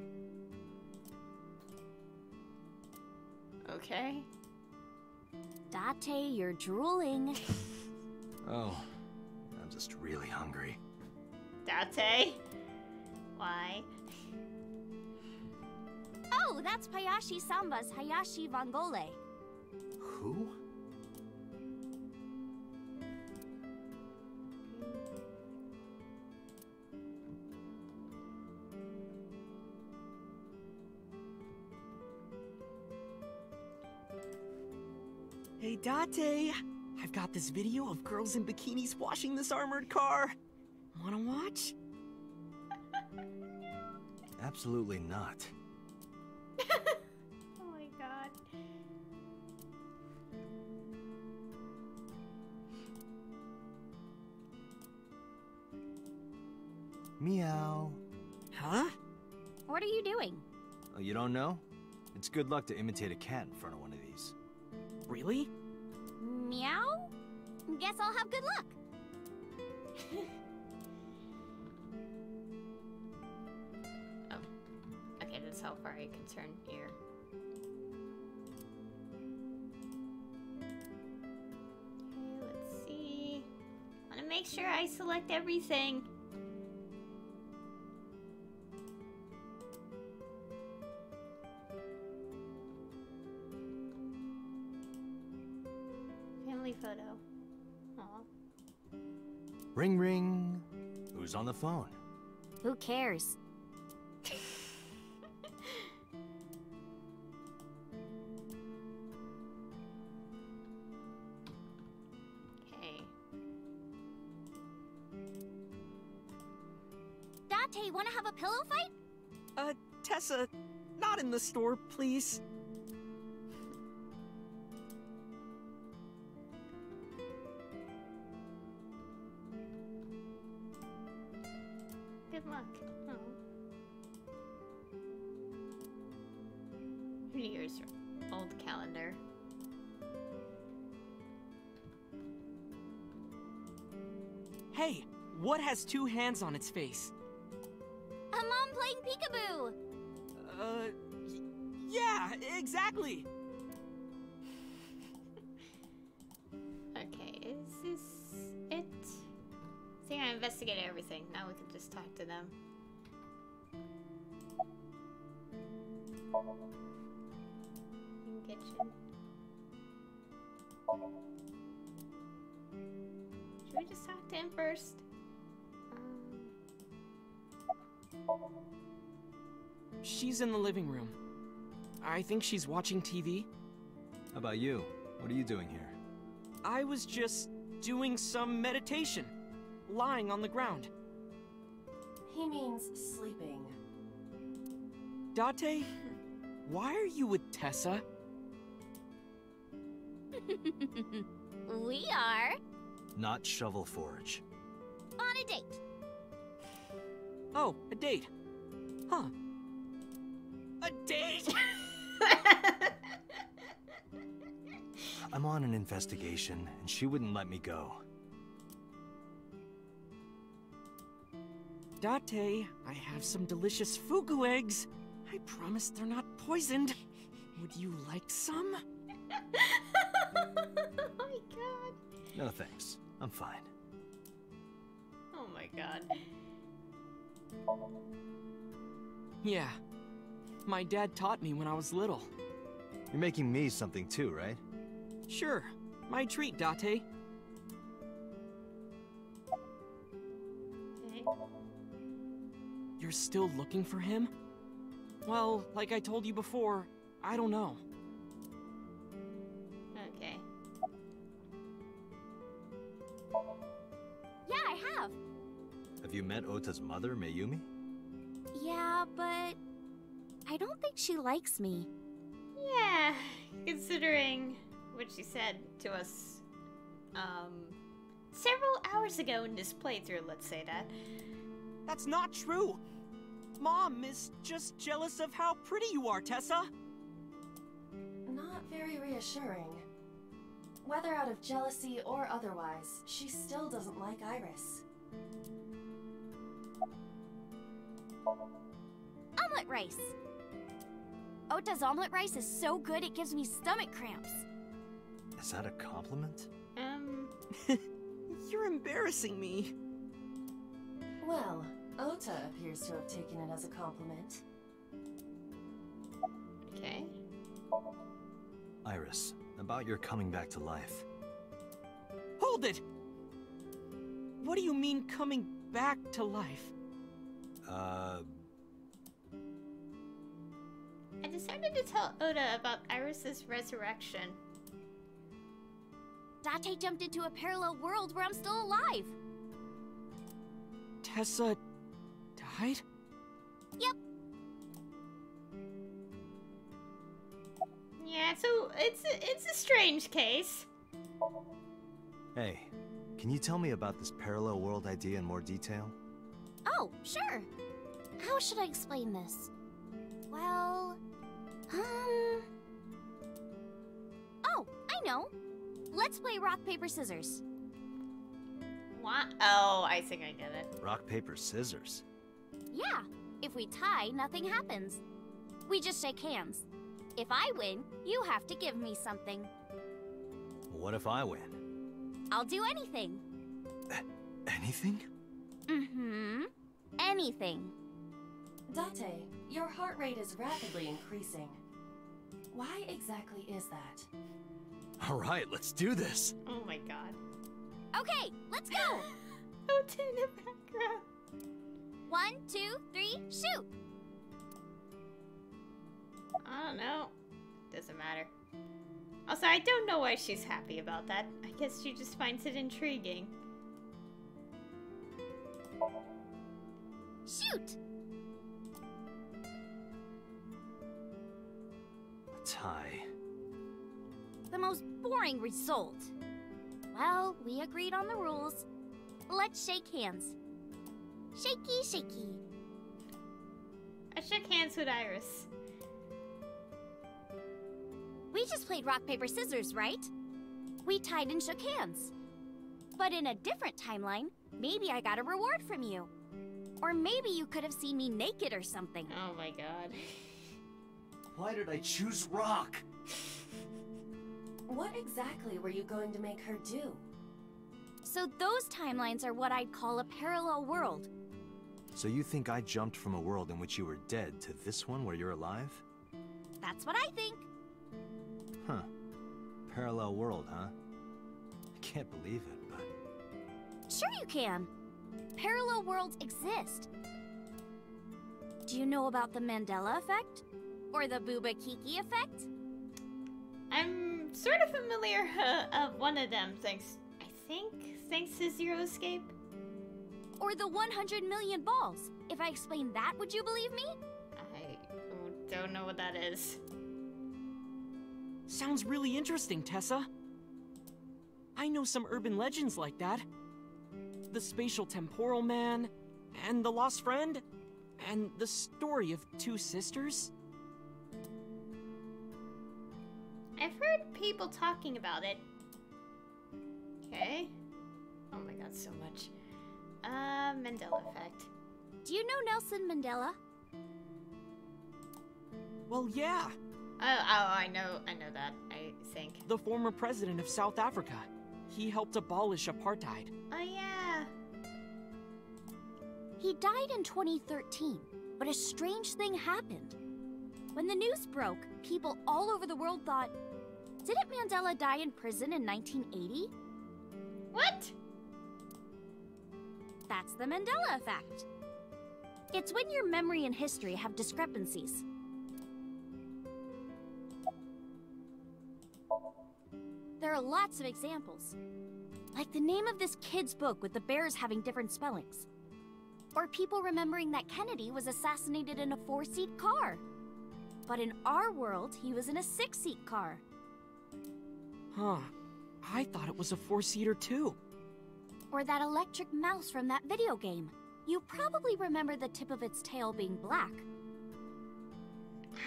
Okay. Date, you're drooling. Oh, I'm just really hungry. Date? Why? Oh, that's Payashi Samba's Hayashi Vangole. Who? Hey, Date! I've got this video of girls in bikinis washing this armored car. Wanna watch? Absolutely not. Oh my god. Meow. Huh? What are you doing? Oh, you don't know? It's good luck to imitate a cat in front of one of these. Really? Meow? Guess I'll have good luck. Oh. Okay, that's how far I can turn here. Okay, let's see. I want to make sure I select everything. Family photo. Aw. Ring ring. Who's on the phone? Who cares? Okay. Date, wanna have a pillow fight? Tessa, not in the store, please. Good luck. Oh. Here's old calendar. Hey, what has two hands on its face? A mom playing peekaboo! Yeah, exactly! Okay, is this it? I think I investigated everything. Now we can just talk to them. In kitchen. Should we just talk to him first? She's in the living room. I think she's watching TV. How about you? What are you doing here? I was just doing some meditation, lying on the ground. He means sleeping. Date, why are you with Tessa? We are Not Shovel Forge. on a date. Oh, a date. Huh. A date? I'm on an investigation, and she wouldn't let me go. Date, I have some delicious fugu eggs. I promise they're not poisoned. Would you like some? Oh my god. No thanks. I'm fine. Oh my god. Yeah. My dad taught me when I was little. You're making me something too, right? Sure. My treat, Date. Okay. You're still looking for him? Well, like I told you before, I don't know. Okay. Yeah, I have. Have you met Ota's mother, Mayumi? Yeah, but I don't think she likes me. Yeah, considering what she said to us, several hours ago in this playthrough, let's say that. That's not true! Mom is just jealous of how pretty you are, Tessa! Not very reassuring. Whether out of jealousy or otherwise, she still doesn't like Iris. Omelet rice. Ota's omelet rice is so good it gives me stomach cramps. Is that a compliment? You're embarrassing me. Well, Ota appears to have taken it as a compliment. Okay. Iris, about your coming back to life. Hold it! What do you mean coming back to life? I decided to tell Oda about Iris's resurrection. Sate jumped into a parallel world where I'm still alive. Tessa died? Yep. Yeah, so it's a strange case. Hey, can you tell me about this parallel world idea in more detail? Oh, sure. How should I explain this? Well, Oh, I know. Let's play rock, paper, scissors. What? Oh, I think I get it. Rock, paper, scissors. Yeah, if we tie, nothing happens. We just shake hands. If I win, you have to give me something. What if I win? I'll do anything. Anything? Mm-hmm. Anything. Date, your heart rate is rapidly increasing. Why exactly is that? All right, let's do this. Oh my god. Okay, let's go. Oh, to the background. 1, 2, 3, shoot. I don't know. Doesn't matter. Also, I don't know why she's happy about that. I guess she just finds it intriguing. Shoot. A tie. The most boring result. Well, we agreed on the rules. Let's shake hands. Shaky, shaky. I shook hands with Iris. We just played rock, paper, scissors, right? We tied and shook hands. But in a different timeline, maybe I got a reward from you. Or maybe you could have seen me naked or something. Oh my god. Why did I choose rock? What exactly were you going to make her do? So those timelines are what I'd call a parallel world. So you think I jumped from a world in which you were dead to this one where you're alive? That's what I think. Huh. Parallel world, huh? I can't believe it, but... Sure you can. Parallel worlds exist. Do you know about the Mandela effect? Or the Booba Kiki effect? I'm sort of familiar of one of them, thanks to Zero Escape. Or the 100 million balls. If I explained that, would you believe me? I don't know what that is. Sounds really interesting, Tessa. I know some urban legends like that. The spatial temporal man, and the lost friend, and the story of two sisters. I've heard people talking about it. Okay. Oh my god, so much. Mandela effect. Do you know Nelson Mandela? Well, yeah. Oh, I know that, I think. The former president of South Africa. He helped abolish apartheid. Oh yeah. He died in 2013, but a strange thing happened. When the news broke, people all over the world thought, didn't Mandela die in prison in 1980? What? That's the Mandela effect. It's when your memory and history have discrepancies. There are lots of examples. Like the name of this kid's book with the bears having different spellings. Or people remembering that Kennedy was assassinated in a 4-seat car. But in our world, he was in a 6-seat car. Huh. I thought it was a 4-seater too. Or that electric mouse from that video game. You probably remember the tip of its tail being black.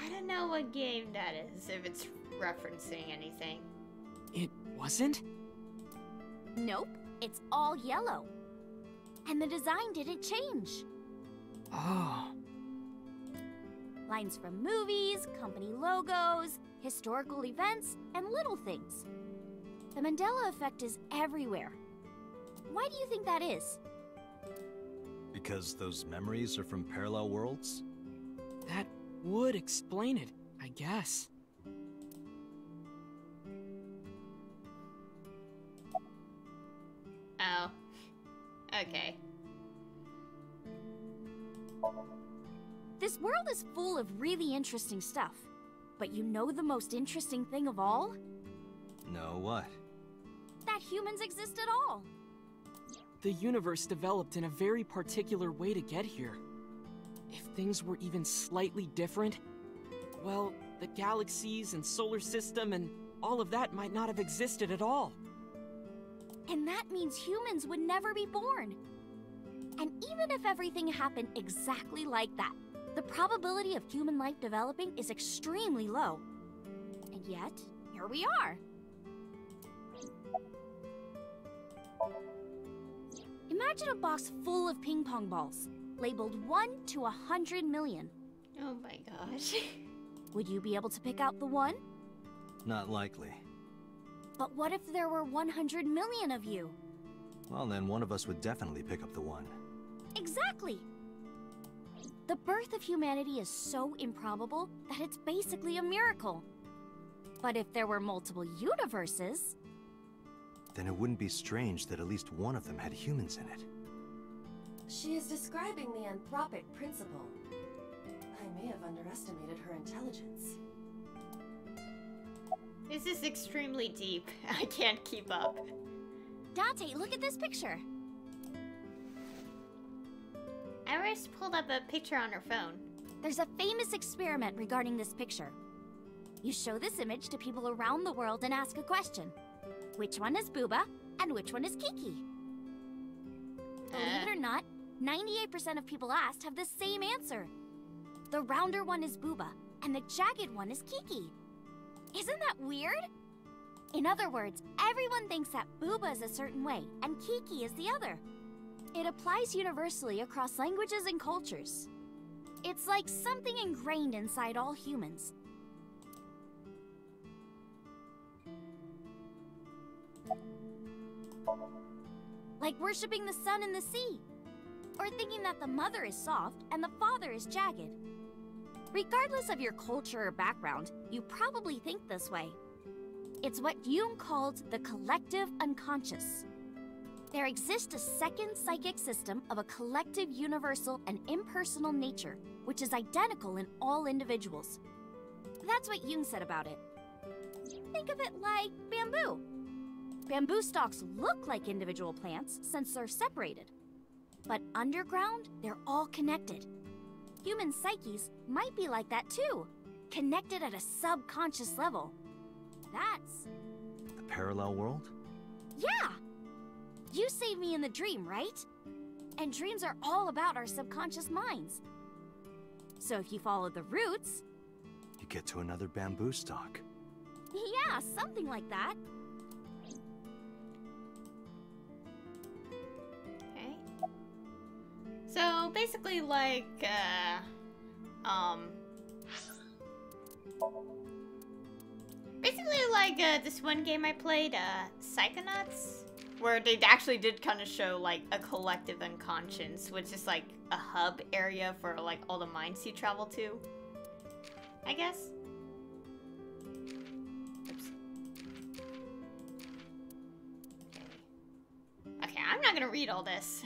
I don't know what game that is, if it's referencing anything. It wasn't? Nope, it's all yellow. And the design didn't change. Oh. Lines from movies, company logos, historical events, and little things. The Mandela effect is everywhere. Why do you think that is? Because those memories are from parallel worlds? That would explain it, I guess. Oh. Okay. This world is full of really interesting stuff. But you know the most interesting thing of all? No, what? that humans exist at all. The universe developed in a very particular way to get here. If things were even slightly different, well, the galaxies and solar system and all of that might not have existed at all. And that means humans would never be born. And even if everything happened exactly like that, the probability of human life developing is extremely low. And yet, here we are. Imagine a box full of ping pong balls, labeled 1 to 100 million. Oh my gosh. Would you be able to pick out the one? Not likely. But what if there were 100 million of you? Well, then one of us would definitely pick up the one. Exactly! The birth of humanity is so improbable that it's basically a miracle. But if there were multiple universes... Then it wouldn't be strange that at least one of them had humans in it. She is describing the anthropic principle. I may have underestimated her intelligence. This is extremely deep. I can't keep up. Dante, look at this picture. Iris pulled up a picture on her phone. There's a famous experiment regarding this picture. You show this image to people around the world and ask a question. Which one is Booba and which one is Kiki? Believe it or not, 98% of people asked have the same answer. The rounder one is Booba and the jagged one is Kiki. Isn't that weird? In other words, everyone thinks that Booba is a certain way and Kiki is the other. It applies universally across languages and cultures. It's like something ingrained inside all humans. Like worshipping the sun and the sea. Or thinking that the mother is soft and the father is jagged. Regardless of your culture or background, you probably think this way. It's what Jung called the collective unconscious. There exists a second psychic system of a collective, universal, and impersonal nature, which is identical in all individuals. That's what Jung said about it. Think of it like bamboo. Bamboo stalks look like individual plants since they're separated. But underground, they're all connected. Human psyches might be like that too, connected at a subconscious level. That's... The parallel world? Yeah! You saved me in the dream, right? And dreams are all about our subconscious minds. So if you follow the roots... You get to another bamboo stalk. Yeah, something like that. Okay. So basically like, this one game I played, Psychonauts, where they actually did kind of show like a collective unconscious, which is like a hub area for like all the minds you travel to, I guess. Oops. Okay, I'm not gonna read all this.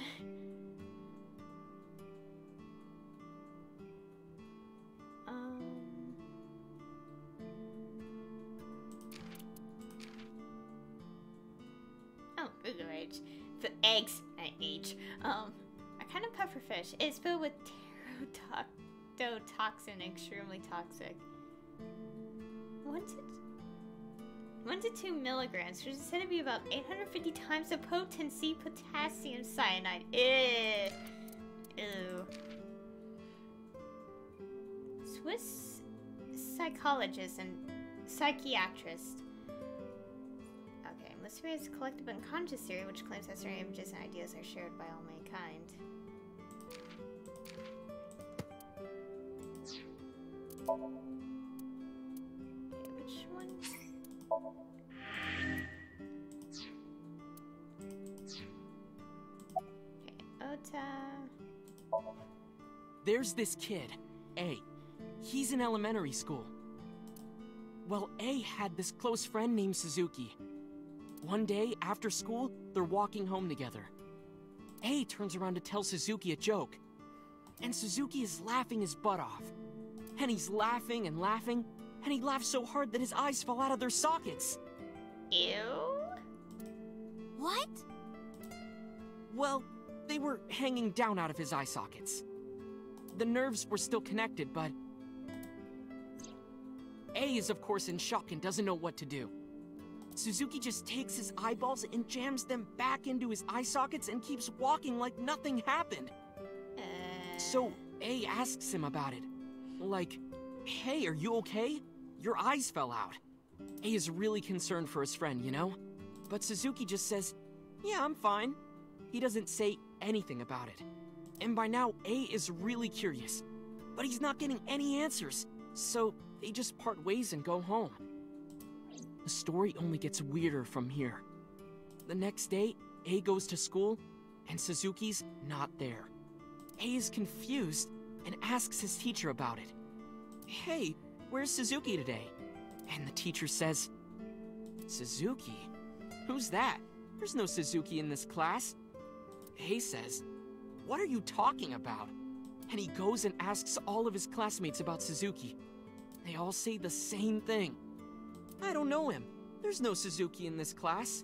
Oh, Google Age. Eggs at age. A kind of pufferfish is filled with pterotoxin, extremely toxic. 1 to 2 milligrams, which is said to be about 850 times the potency potassium cyanide. Ew. Ew. Swiss psychologist and psychiatrist. Okay, Mysterious collective unconscious theory, which claims that certain images and ideas are shared by all mankind. Okay, which one? Okay, Ota. There's this kid, A. He's in elementary school. Well, A had this close friend named Suzuki. One day, after school, they're walking home together. A turns around to tell Suzuki a joke. And Suzuki is laughing his butt off. And he's laughing and laughing, and he laughs so hard that his eyes fall out of their sockets. Ew. Well, they were hanging down out of his eye sockets. The nerves were still connected, but... A is of course in shock and doesn't know what to do. Suzuki just takes his eyeballs and jams them back into his eye sockets and keeps walking like nothing happened. So A asks him about it. Like, hey, are you okay? Your eyes fell out. A is really concerned for his friend, you know? But Suzuki just says, yeah, I'm fine. He doesn't say anything about it. And by now, A is really curious. But he's not getting any answers, so they just part ways and go home. The story only gets weirder from here. The next day, A goes to school, and Suzuki's not there. A is confused and asks his teacher about it. Hey, where's Suzuki today? And the teacher says, Suzuki? Who's that? There's no Suzuki in this class. A says, what are you talking about? And he goes and asks all of his classmates about Suzuki. They all say the same thing. I don't know him. There's no Suzuki in this class.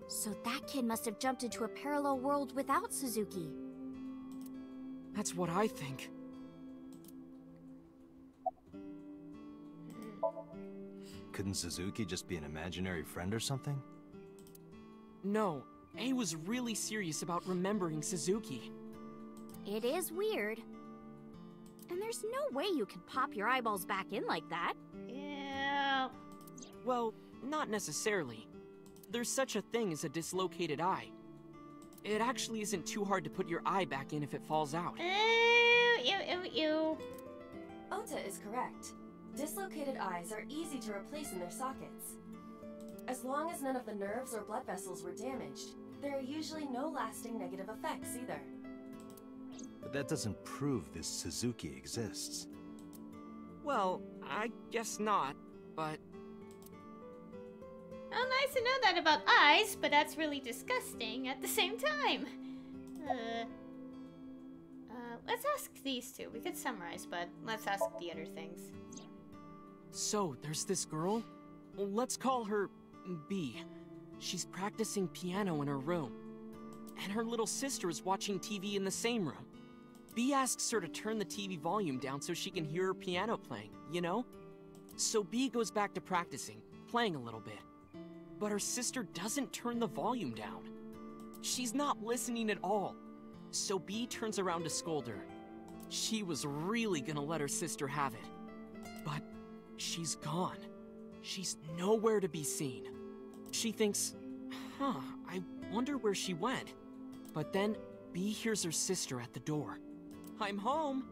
So that kid must have jumped into a parallel world without Suzuki. That's what I think. Couldn't Suzuki just be an imaginary friend or something? No, A was really serious about remembering Suzuki. It is weird. And there's no way you can pop your eyeballs back in like that. Yeah. Well, not necessarily. There's such a thing as a dislocated eye. It actually isn't too hard to put your eye back in if it falls out. Ew. Ota is correct. Dislocated eyes are easy to replace in their sockets. As long as none of the nerves or blood vessels were damaged, there are usually no lasting negative effects either. But that doesn't prove this Suzuki exists. Well, I guess not, but... Well, nice to know that about eyes, but that's really disgusting at the same time. Let's ask these two. We could summarize, but let's ask the other things. So, there's this girl? Let's call her B. She's practicing piano in her room. And her little sister is watching TV in the same room. B asks her to turn the TV volume down so she can hear her piano playing, you know? So B goes back to practicing, playing a little bit. But her sister doesn't turn the volume down. She's not listening at all. So B turns around to scold her. She was really gonna let her sister have it. But she's gone. She's nowhere to be seen. She thinks, I wonder where she went. But then B hears her sister at the door. I'm home.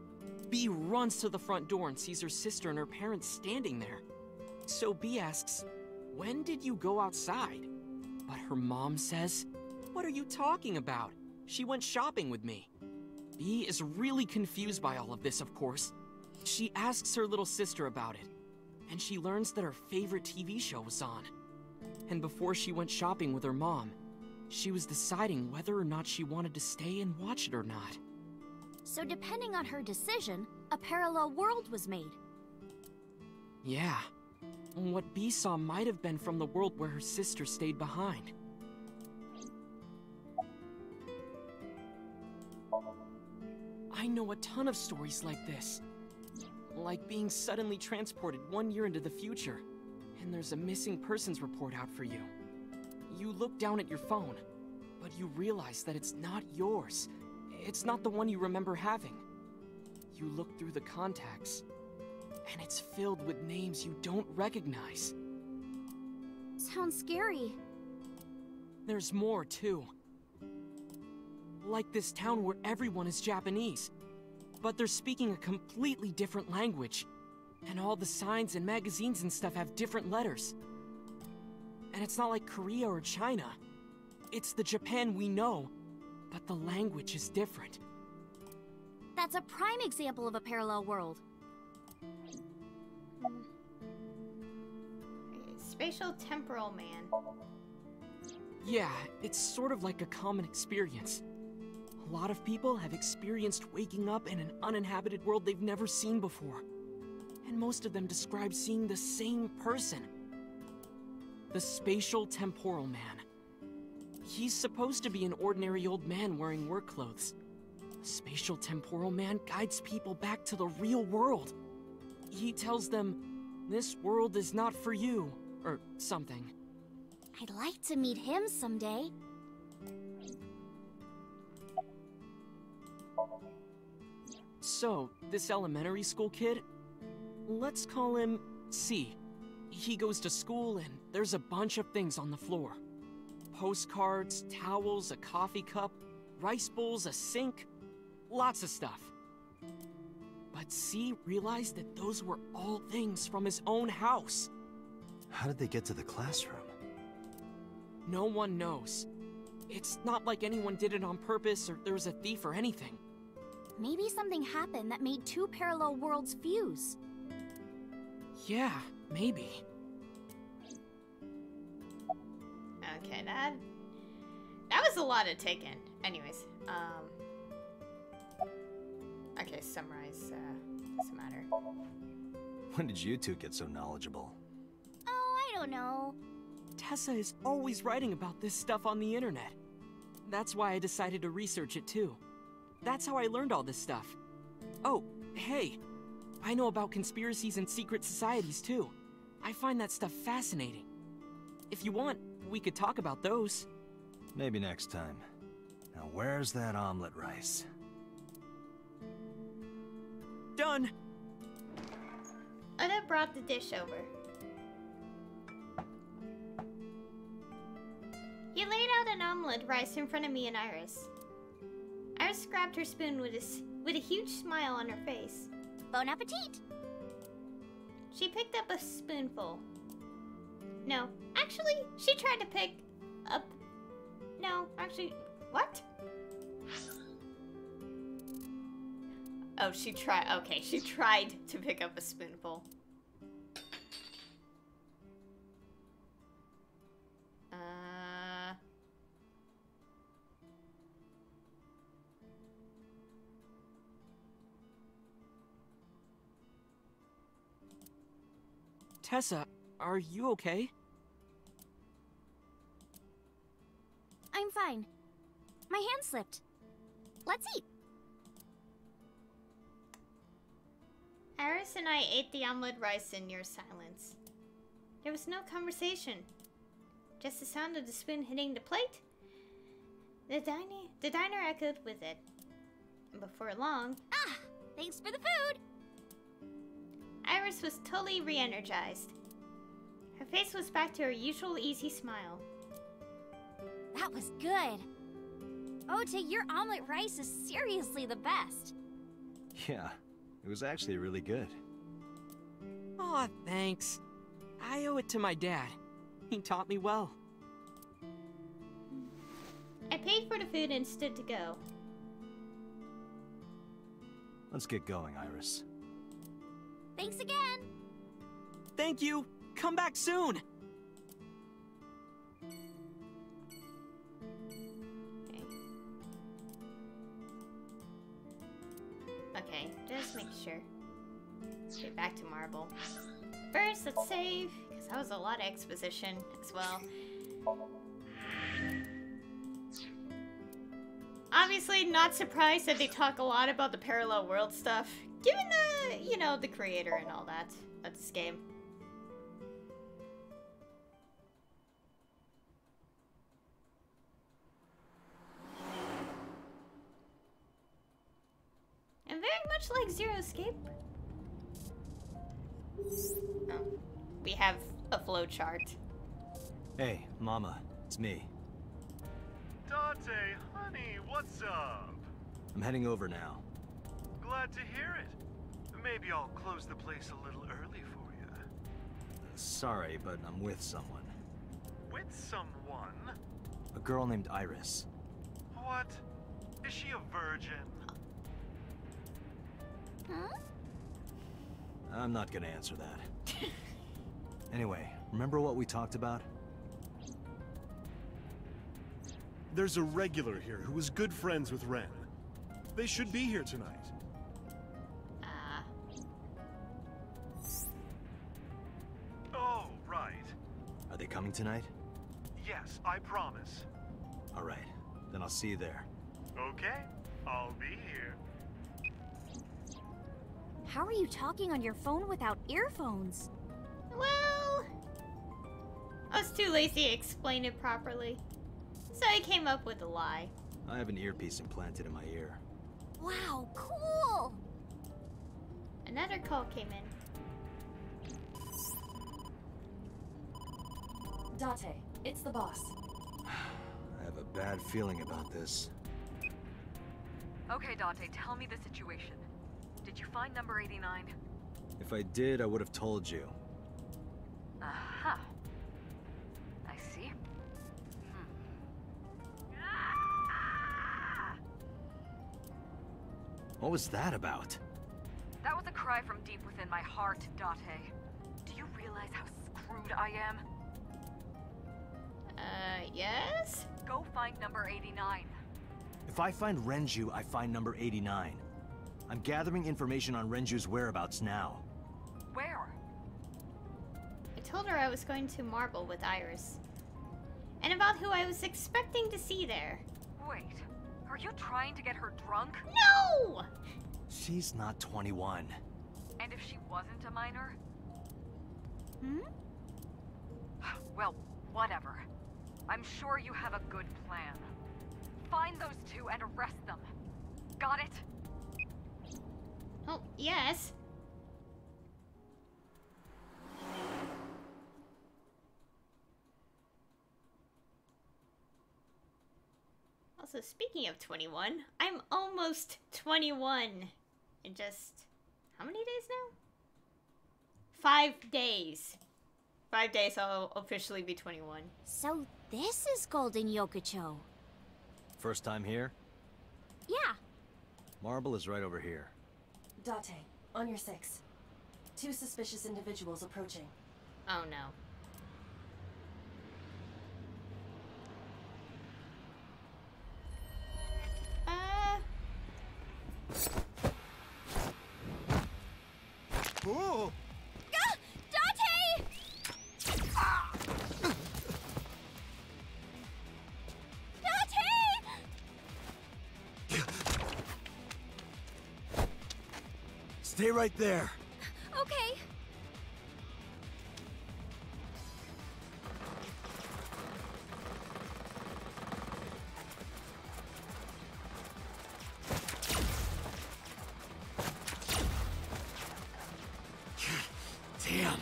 B runs to the front door and sees her sister and her parents standing there. So B asks, when did you go outside? But her mom says, what are you talking about? She went shopping with me. B is really confused by all of this, of course. She asks her little sister about it, and she learns that her favorite TV show was on. And before she went shopping with her mom, she was deciding whether or not she wanted to stay and watch it or not. So depending on her decision, a parallel world was made. Yeah. What B saw might have been from the world where her sister stayed behind. I know a ton of stories like this. Like being suddenly transported 1 year into the future, and there's a missing persons report out for you. You look down at your phone, but you realize that it's not yours. It's not the one you remember having. You look through the contacts, and it's filled with names you don't recognize. Sounds scary. There's more, too. Like this town where everyone is Japanese, but they're speaking a completely different language. And all the signs and magazines and stuff have different letters. And it's not like Korea or China. It's the Japan we know, but the language is different. That's a prime example of a parallel world. Spatial temporal man. Yeah, it's sort of like a common experience. A lot of people have experienced waking up in an uninhabited world they've never seen before. And most of them describe seeing the same person. The spatial temporal man. He's supposed to be an ordinary old man wearing work clothes. The spatial temporal man guides people back to the real world. He tells them, this world is not for you, or something. I'd like to meet him someday. So, this elementary school kid, let's call him C. He goes to school and there's a bunch of things on the floor. Postcards, towels, a coffee cup, rice bowls, a sink, lots of stuff. But C realized that those were all things from his own house. How did they get to the classroom? No one knows. It's not like anyone did it on purpose or there was a thief or anything. Maybe something happened that made two parallel worlds fuse. Yeah, maybe. Okay, that was a lot to take in. Anyways, okay, summarize, doesn't matter. When did you two get so knowledgeable? Oh, I don't know. Tessa is always writing about this stuff on the internet. That's why I decided to research it too. That's how I learned all this stuff. Oh, hey, I know about conspiracies and secret societies too. I find that stuff fascinating. If you want, we could talk about those. Maybe next time. Now where's that omelet rice? Done! Oda brought the dish over. He laid out an omelet rice in front of me and Iris. Iris grabbed her spoon with a huge smile on her face. Bon appetit! She picked up a spoonful. No, actually, she tried to pick up... No, actually, what? Oh, she tried... Okay, she tried to pick up a spoonful. Tessa, are you okay? I'm fine. My hand slipped. Let's eat. Iris and I ate the omelet rice in near silence. There was no conversation. Just the sound of the spoon hitting the plate. The diner echoed with it. And before long... Ah! Thanks for the food! Iris was totally re-energized. Her face was back to her usual easy smile. That was good. Ota, your omelet rice is seriously the best. Yeah, it was actually really good. Aw, thanks. I owe it to my dad. He taught me well. I paid for the food and stood to go. Let's get going, Iris. Thanks again. Thank you. Come back soon. Okay, just make sure. Let's get back to Marble. First, let's save, because that was a lot of exposition as well. Obviously, not surprised that they talk a lot about the parallel world stuff, given the, you know, the creator and all that of this game. And very much like Zero Escape. Oh, we have a flowchart. Hey, Mama, it's me. Dante, honey, what's up? I'm heading over now. Glad to hear it. Maybe I'll close the place a little early for you. Sorry, but I'm with someone. With someone? A girl named Iris. What? Is she a virgin? Huh? I'm not gonna answer that. Anyway, remember what we talked about? There's a regular here who was good friends with Ren. They should be here tonight. Oh, right. Are they coming tonight? Yes, I promise. Alright, then I'll see you there. Okay, I'll be here. How are you talking on your phone without earphones? Well, I was too lazy to explain it properly. So I came up with a lie. I have an earpiece implanted in my ear. Wow, cool! Another call came in. Date, it's the boss. I have a bad feeling about this. Okay, Date, tell me the situation. Did you find number 89? If I did, I would have told you. Aha. I see. What was that about? That was a cry from deep within my heart, Date. Do you realize how screwed I am? Yes? Go find number 89. If I find Renju, I find number 89. I'm gathering information on Renju's whereabouts now. Where? I told her I was going to Marble with Iris. And about who I was expecting to see there. Wait, are you trying to get her drunk? No! She's not 21. And if she wasn't a minor? Hmm? Well, whatever. I'm sure you have a good plan. Find those two and arrest them. Got it? Oh, yes. Also, speaking of 21, I'm almost 21 in just... how many days now? 5 days. 5 days I'll officially be 21. So this is Golden Yokocho. First time here? Yeah. Marble is right over here. Date, on your 6. 2 suspicious individuals approaching. Oh no. Oh! Date! Date! Stay right there. Okay. Damn.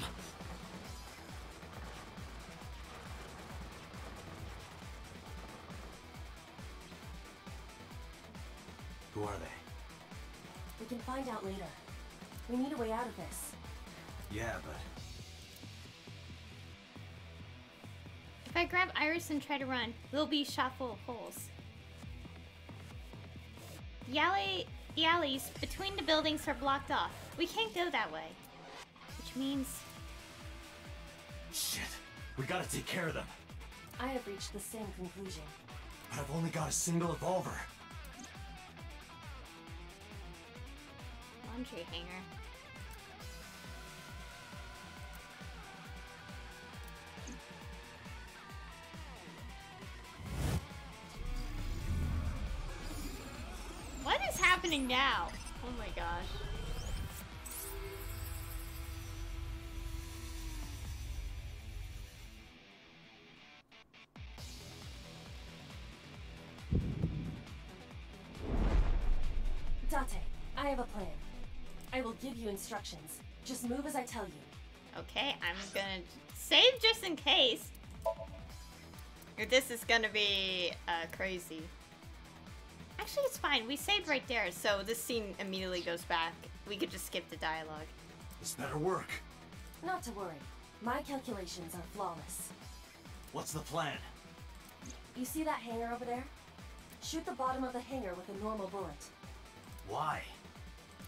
Who are they? We can find out later. We need a way out of this. Yeah, but... If I grab Iris and try to run, we'll be shot full of holes. The alleys between the buildings are blocked off. We can't go that way. Which means... Shit. We gotta take care of them. I have reached the same conclusion. But I've only got a single revolver. laundry hanger. What is happening now? Oh my gosh. Date, I have a plan. I will give you instructions. Just move as I tell you. Okay, I'm gonna save just in case. Or this is gonna be crazy. Actually, it's fine. We saved right there, so this scene immediately goes back. We could just skip the dialogue. This better work. Not to worry. My calculations are flawless. What's the plan? You see that hangar over there? Shoot the bottom of the hangar with a normal bullet. Why?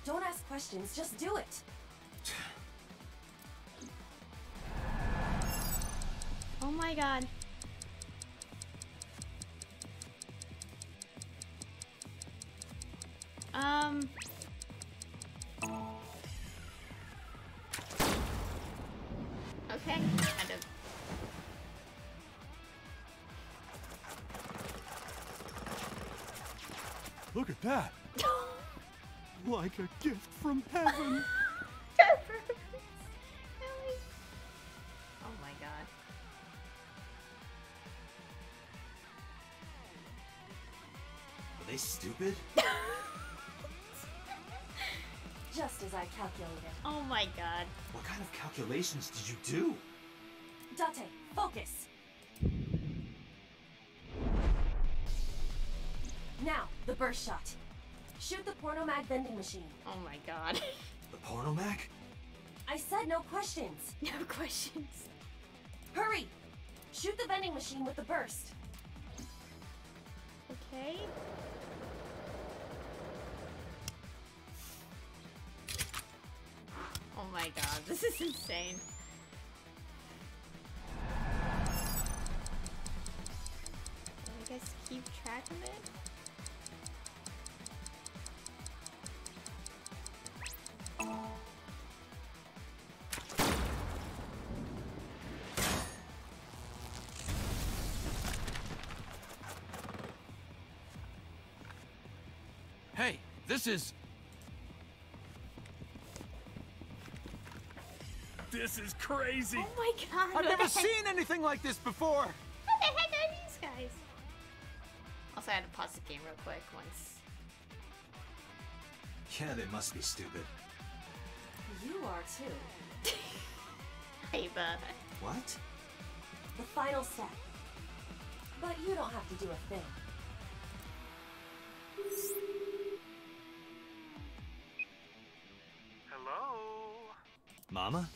Don't ask questions, just do it. Oh my god. Okay, kind of. Look at that. Like a gift from heaven. Oh my god. Are they stupid? Just as I calculated. Oh my god. What kind of calculations did you do? Date, focus. Now, the burst shot. Shoot the pornomag vending machine. Oh my god. The pornomag? I said no questions. No questions. Hurry! Shoot the vending machine with the burst. Okay. Oh my god, this is insane. I guess keep track of it. Hey, this is... This is crazy. Oh my god. I've never seen anything like this before! What the heck are these guys? Also, I had to pause the game real quick once. Yeah, they must be stupid. You are too. Hey, bud. What? The final step. But you don't have to do a thing. Hello? Mama?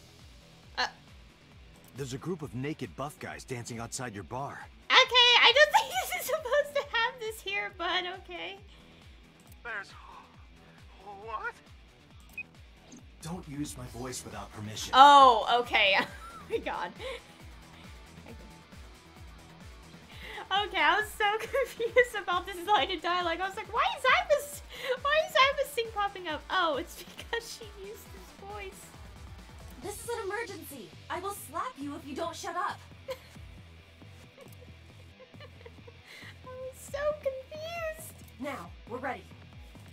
There's a group of naked buff guys dancing outside your bar. Okay, I don't think this is supposed to have this here, but okay. There's... What? Don't use my voice without permission. Oh, okay. Oh my god. Okay, I was so confused about this line of dialogue. I was like, why is Imus thing popping up? Oh, it's because she used his voice. This is an emergency. I will slap you if you don't shut up. I was so confused. Now, we're ready.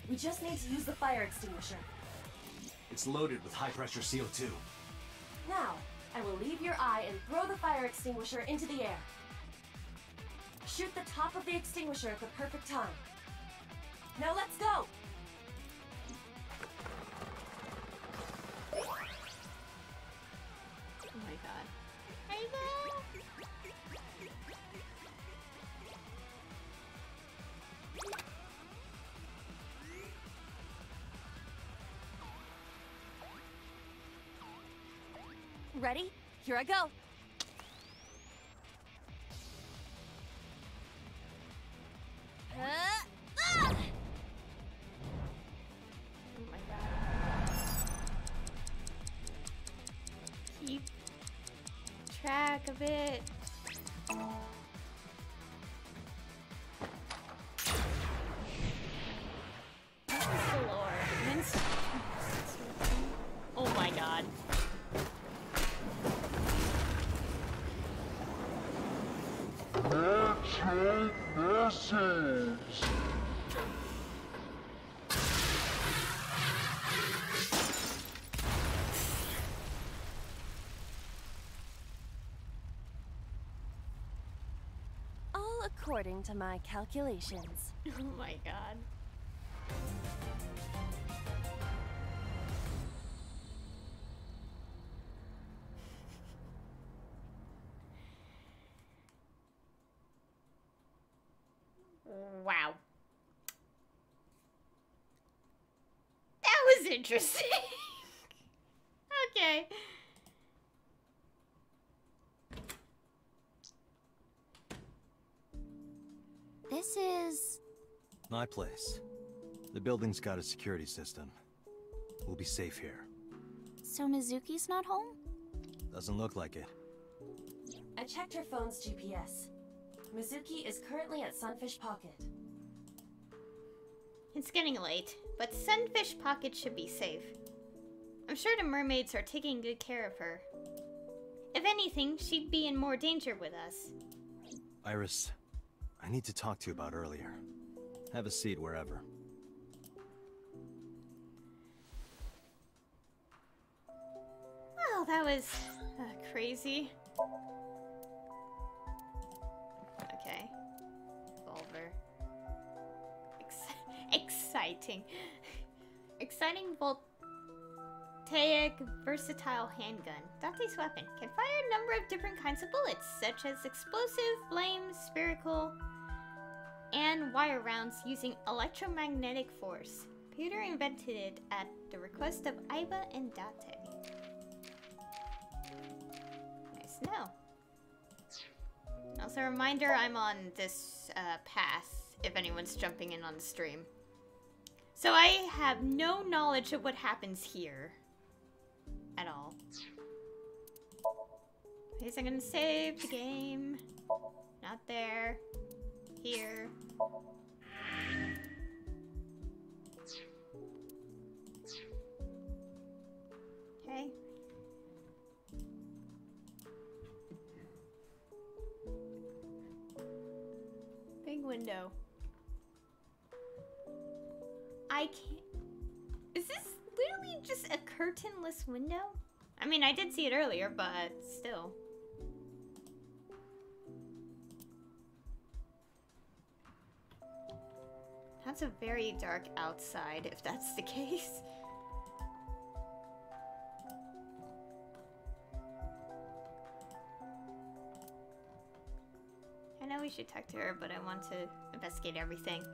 We just need to use the fire extinguisher. It's loaded with high-pressure CO2. Now, I will leave your eye and throw the fire extinguisher into the air. Shoot the top of the extinguisher at the perfect time. Now let's go! Oh my god. Hey there! Ready? Here I go. Oh my god. Keep track of it. This is galore. Oh my god. All according to my calculations. Oh my god. Wow. That was interesting. Okay. This is... My place. The building's got a security system. We'll be safe here. So Mizuki's not home? Doesn't look like it. I checked her phone's GPS. Mizuki is currently at Sunfish Pocket. It's getting late, but Sunfish Pocket should be safe. I'm sure the mermaids are taking good care of her. If anything, she'd be in more danger with us. Iris, I need to talk to you about earlier. Have a seat wherever. that was crazy. Okay. Revolver. Exciting. Exciting voltaic versatile handgun. Dante's weapon can fire a number of different kinds of bullets, such as explosive, flame, spherical, and wire rounds using electromagnetic force. Peter invented it at the request of Iva and Date. Nice to know. Also a reminder, I'm on this path if anyone's jumping in on the stream. So I have no knowledge of what happens here at all. Okay, so I'm gonna save the game. Not there. Here. Okay. Big window. I can't... Is this literally just a curtainless window? I mean, I did see it earlier, but still. That's a very dark outside, if that's the case. I know we should talk to her, but I want to investigate everything.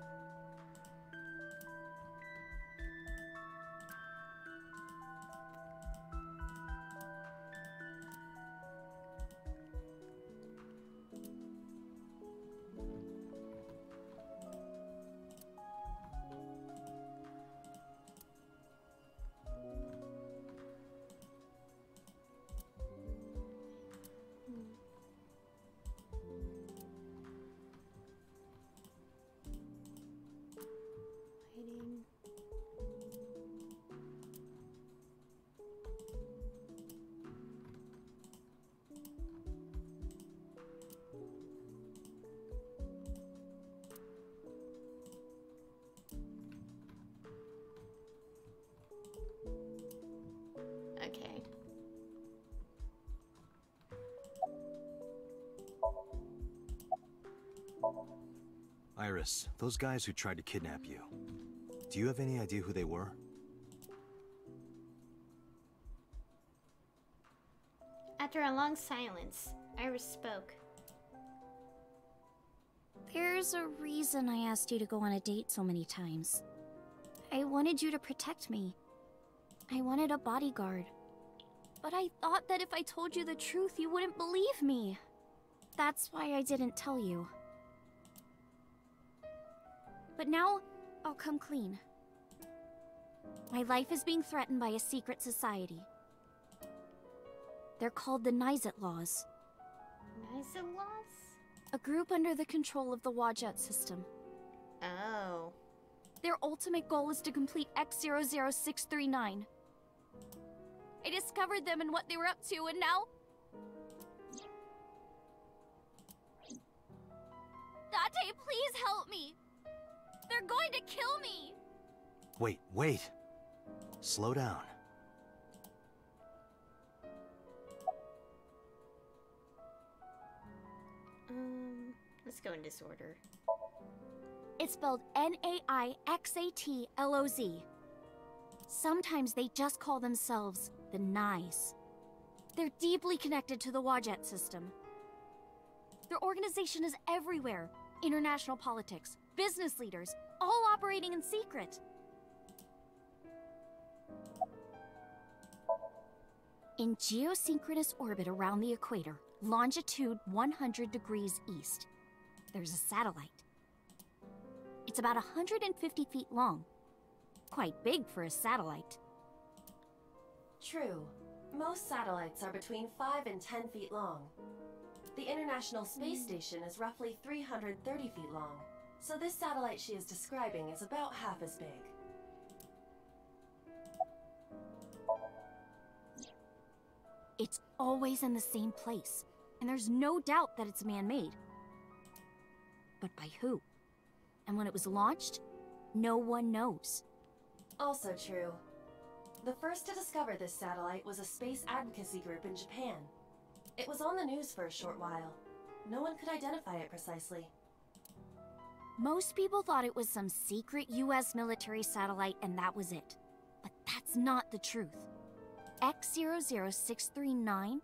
Okay. Iris, those guys who tried to kidnap you, do you have any idea who they were? After a long silence, Iris spoke. There's a reason I asked you to go on a date so many times. I wanted you to protect me. I wanted a bodyguard. But I thought that if I told you the truth, you wouldn't believe me. That's why I didn't tell you. But now, I'll come clean. My life is being threatened by a secret society. They're called the Nizet Laws. Nizet Laws? A group under the control of the Wadjet system. Oh. Their ultimate goal is to complete X00639. I discovered them and what they were up to, and now... Date, please help me! They're going to kill me! Wait. Slow down. Let's go in disorder. It's spelled Naixatloz. Sometimes they just call themselves the Nyes. They're deeply connected to the Wadjet system. Their organization is everywhere. International politics, business leaders, all operating in secret. In geosynchronous orbit around the equator, longitude 100 degrees east, there's a satellite. It's about 150 feet long. Quite big for a satellite. True. Most satellites are between 5 and 10 feet long. The International Space Station is roughly 330 feet long, so this satellite she is describing is about half as big. It's always in the same place, and there's no doubt that it's man-made. But by who? And when it was launched, no one knows. Also true. The first to discover this satellite was a space advocacy group in Japan. It was on the news for a short while. No one could identify it precisely. Most people thought it was some secret US military satellite and that was it. But that's not the truth. X00639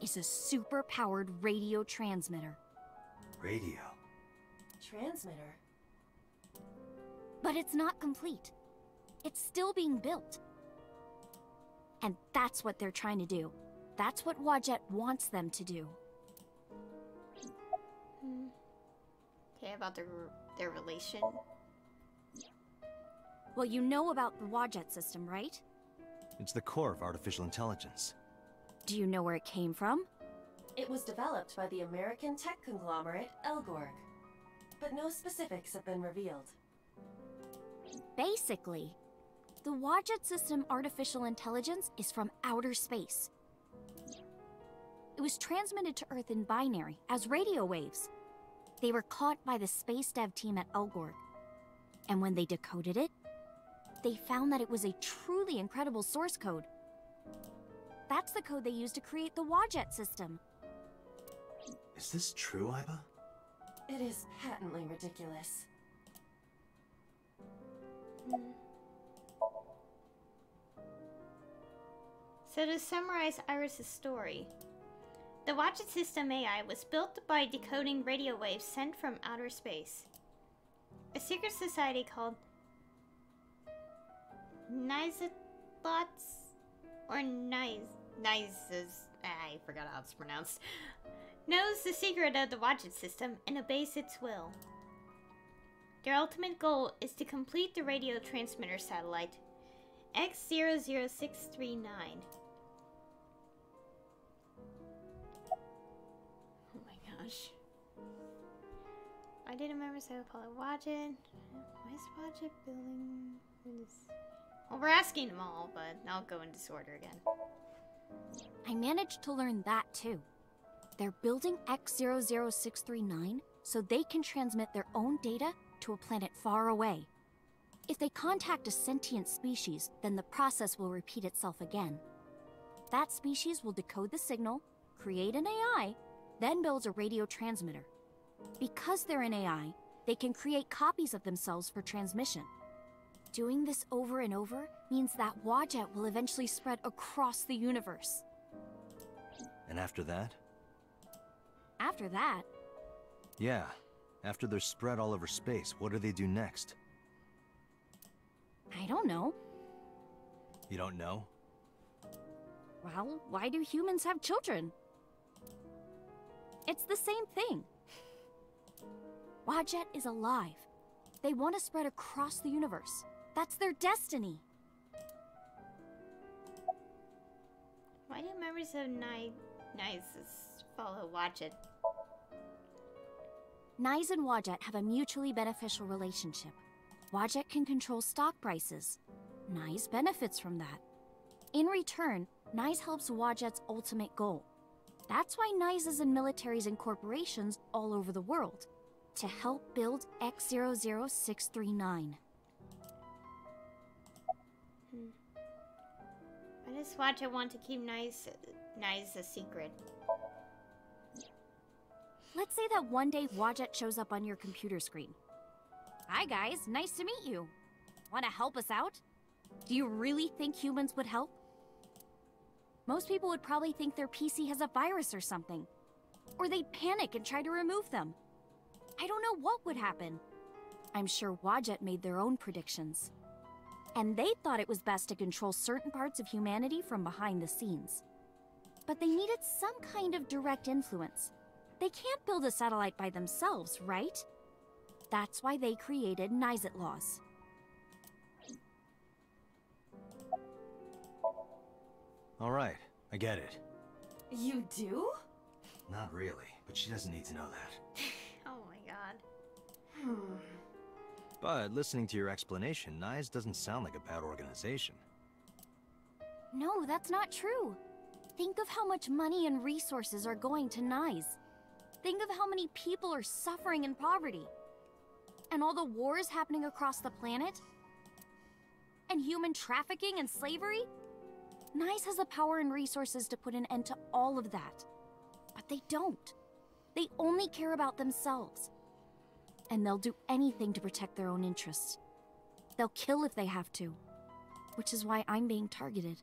is a super-powered radio transmitter. Radio? Transmitter? But it's not complete. It's still being built. And that's what they're trying to do. That's what Wadjet wants them to do. Okay, about their relation. Well, you know about the Wadjet system, right? It's the core of artificial intelligence. Do you know where it came from? It was developed by the American tech conglomerate Elgorg. But no specifics have been revealed. Basically, the Wadjet system artificial intelligence is from outer space. It was transmitted to Earth in binary, as radio waves. They were caught by the space dev team at Elgorg. And when they decoded it, they found that it was a truly incredible source code. That's the code they used to create the Wadjet system. Is this true, Iba? It is patently ridiculous. So to summarize Iris' story, the Wadjet system AI was built by decoding radio waves sent from outer space. A secret society called Nizatbots or Nizes, I forgot how it's pronounced, knows the secret of the Wadjet system and obeys its will. Their ultimate goal is to complete the radio transmitter satellite X00639. Oh my gosh. I didn't remember, so Apollo Wadjet. Why is Wadjet building this? Well, we're asking them all, but I'll go in disorder again. I managed to learn that too. They're building X00639 so they can transmit their own data to a planet far away. If they contact a sentient species, then the process will repeat itself again. That species will decode the signal, create an AI, then builds a radio transmitter. Because they're an AI, they can create copies of themselves for transmission. Doing this over and over means that Wadjet will eventually spread across the universe. And after that? After that, Yeah. After they're spread all over space, what do they do next? I don't know. You don't know? Well, why do humans have children? It's the same thing. Wadjet is alive. They want to spread across the universe. That's their destiny. Why do members of Nizes follow Wadjet? Nyes and Wadjet have a mutually beneficial relationship. Wadjet can control stock prices. Nyes benefits from that. In return, Nyes helps Wadjet's ultimate goal. That's why Nyes is in militaries and corporations all over the world, to help build X00639. Why does Wadjet want to keep Nyes a secret? Let's say that one day Wadjet shows up on your computer screen. Hi guys, nice to meet you. Want to help us out? Do you really think humans would help? Most people would probably think their PC has a virus or something. Or they'd panic and try to remove them. I don't know what would happen. I'm sure Wadjet made their own predictions. And they thought it was best to control certain parts of humanity from behind the scenes. But they needed some kind of direct influence. They can't build a satellite by themselves, right? That's why they created Nyset laws. All right, I get it. You do? Not really, but she doesn't need to know that. Oh my god. But listening to your explanation, Nyes doesn't sound like a bad organization. No, that's not true. Think of how much money and resources are going to Nyes. Think of how many people are suffering in poverty. And all the wars happening across the planet. and human trafficking and slavery? Nyes has the power and resources to put an end to all of that. But they don't. They only care about themselves. And they'll do anything to protect their own interests. They'll kill if they have to. Which is why I'm being targeted.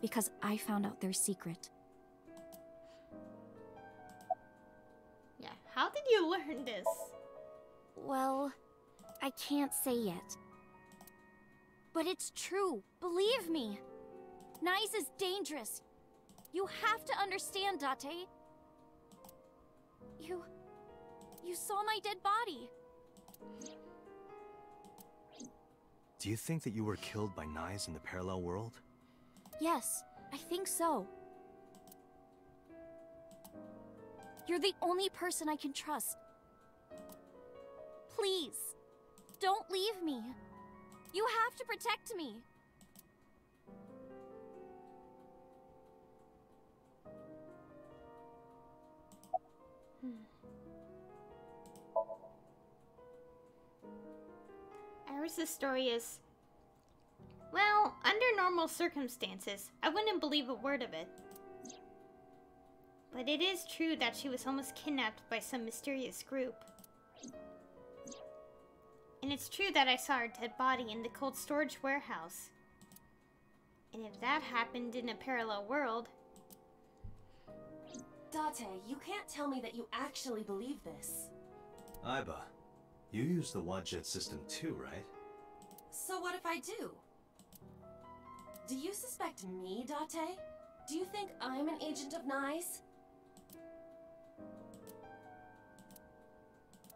Because I found out their secret. Yeah, how did you learn this? Well, I can't say yet. But it's true, believe me. Nyes is dangerous. You have to understand, Date. You saw my dead body. Do you think that you were killed by Nyes in the parallel world? Yes, I think so. You're the only person I can trust. Please, don't leave me. You have to protect me. Iris' story is... Well, under normal circumstances, I wouldn't believe a word of it. But it is true that she was almost kidnapped by some mysterious group. And it's true that I saw her dead body in the cold storage warehouse. And if that happened in a parallel world... Date, you can't tell me that you actually believe this. Aiba, you use the Wadjet system too, right? So what if I do? Do you suspect me, Date? Do you think I'm an agent of Nyes?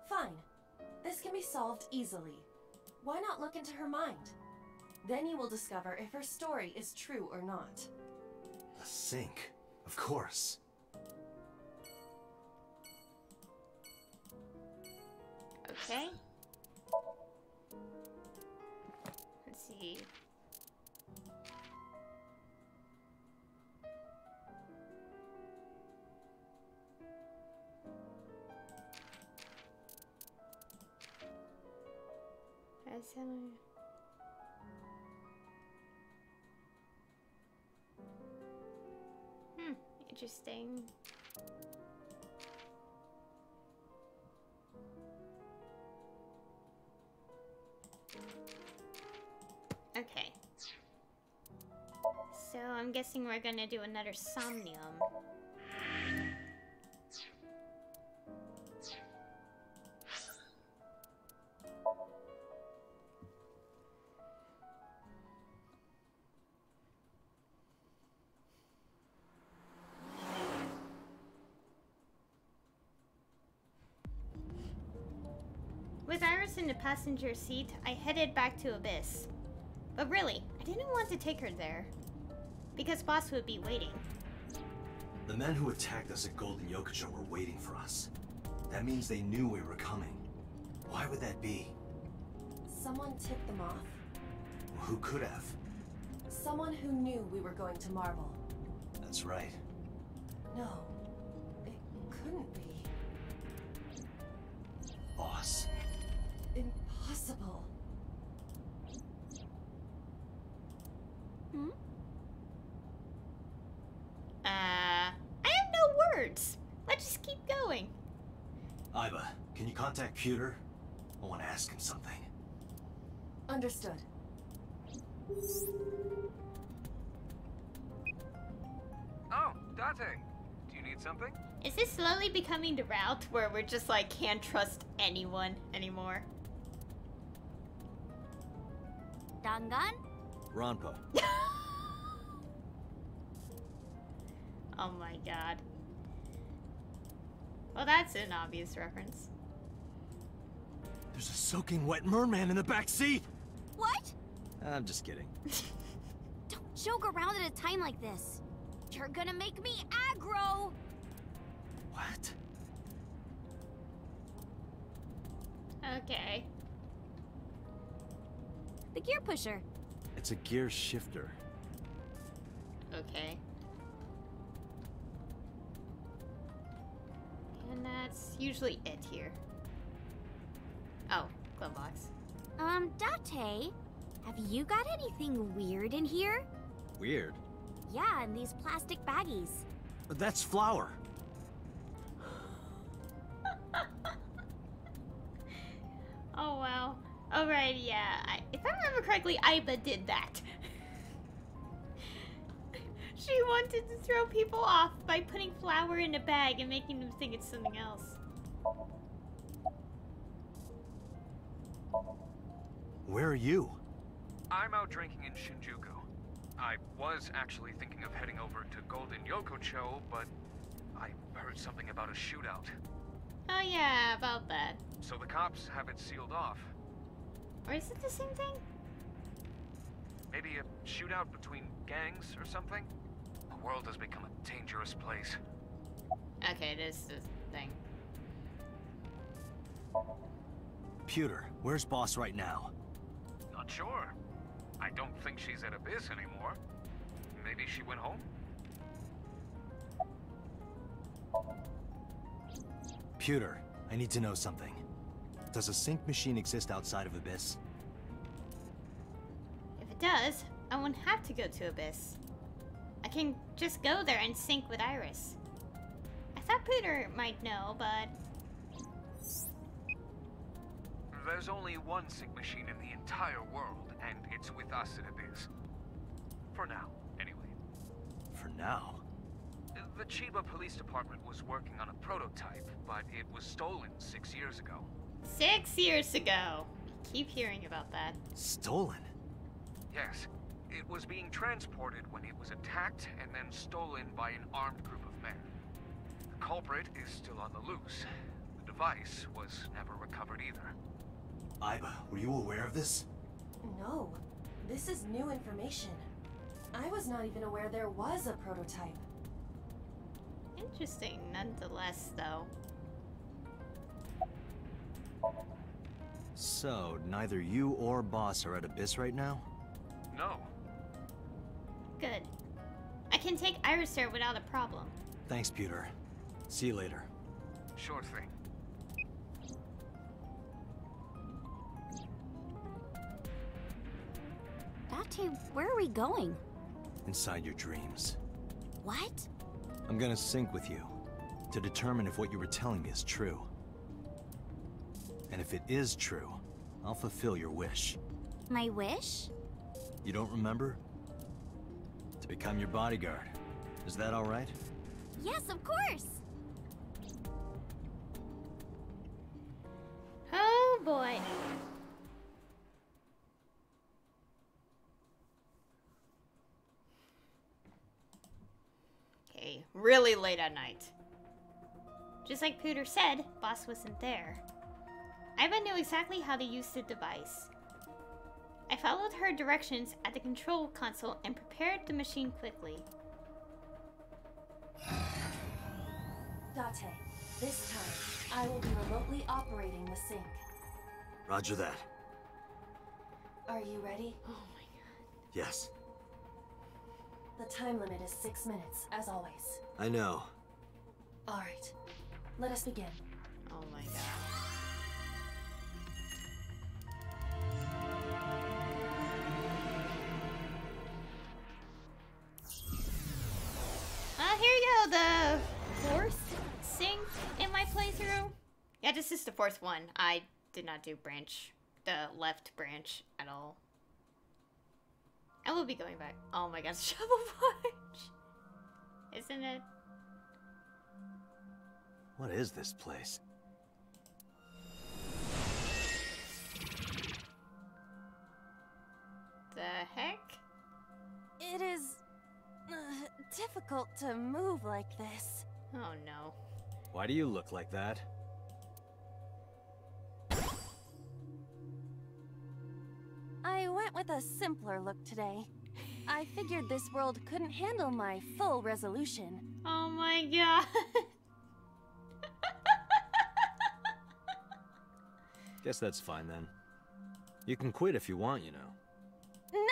Fine. This can be solved easily. Why not look into her mind? Then you will discover if her story is true or not. A Psync, of course. Okay. Let's see. Interesting. Okay. So I'm guessing we're gonna do another Somnium. With Iris in the passenger seat, I headed back to Abyss. But really, I didn't want to take her there. Because Boss would be waiting. The men who attacked us at Golden Yokocho were waiting for us. That means they knew we were coming. Why would that be? Someone tipped them off. Who could have? Someone who knew we were going to Marble. That's right. No, it couldn't be. Boss. Impossible. Hmm? I have no words. Let's just keep going. Aiba, can you contact Pewter? I want to ask him something. Understood. Oh, Date. Do you need something? Is this slowly becoming the route where we're just like can't trust anyone anymore? Dangan? Ronpa. Oh my god. Well, that's an obvious reference. There's a soaking wet merman in the back seat! What? I'm just kidding. Don't joke around at a time like this. You're gonna make me aggro! What? Okay. The gear pusher. It's a gear shifter. Okay. And that's usually it here. Oh, glove box. Date, Have you got anything weird in here? Weird. Yeah, in these plastic baggies. That's flour. Oh wow. Alright, yeah. If I remember correctly, Aiba did that. She wanted to throw people off by putting flour in a bag and making them think it's something else. Where are you? I'm out drinking in Shinjuku. I was actually thinking of heading over to Golden Yokocho, but I heard something about a shootout. Oh yeah, about that. So the cops have it sealed off. Or is it the same thing? Maybe a shootout between gangs or something? The world has become a dangerous place. Okay, it is the thing. Pewter, where's Boss right now? Not sure. I don't think she's at Abyss anymore. Maybe she went home? Pewter, I need to know something. Does a Psync machine exist outside of Abyss? If it does, I won't have to go to Abyss. I can just go there and sync with Iris. I thought Peter might know, but... There's only one Psync machine in the entire world, and it's with us at Abyss. For now, anyway. For now? The Chiba Police Department was working on a prototype, but it was stolen 6 years ago. 6 years ago. I keep hearing about that. Stolen? Yes. It was being transported when it was attacked and then stolen by an armed group of men. The culprit is still on the loose. The device was never recovered either. Aiba, were you aware of this? No. This is new information. I was not even aware there was a prototype. Interesting, nonetheless, though. So, neither you or Boss are at Abyss right now? No. Good. I can take Iris there without a problem. Thanks, Pewter. See you later. Sure thing. Date, where are we going? Inside your dreams. What? I'm gonna sync with you, to determine if what you were telling me is true. And if it is true, I'll fulfill your wish. My wish? You don't remember? To become your bodyguard. Is that alright? Yes, of course! Oh boy. Okay, really late at night. Just like Peter said, Boss wasn't there. Iva knew exactly how to use the device. I followed her directions at the control console and prepared the machine quickly. Date, this time, I will be remotely operating the Psync. Roger that. Are you ready? Oh my god. Yes. The time limit is 6 minutes, as always. I know. Alright, let us begin. Oh my god. Here you go, the fourth Psync in my playthrough. Yeah, this is the fourth one. I did not do the left branch at all. I will be going back. Oh my god, shovel punch! Isn't it? What is this place? The heck? It is difficult to move like this. Oh no. Why do you look like that? I went with a simpler look today. I figured this world couldn't handle my full resolution. Oh my god. Guess that's fine then. You can quit if you want, you know.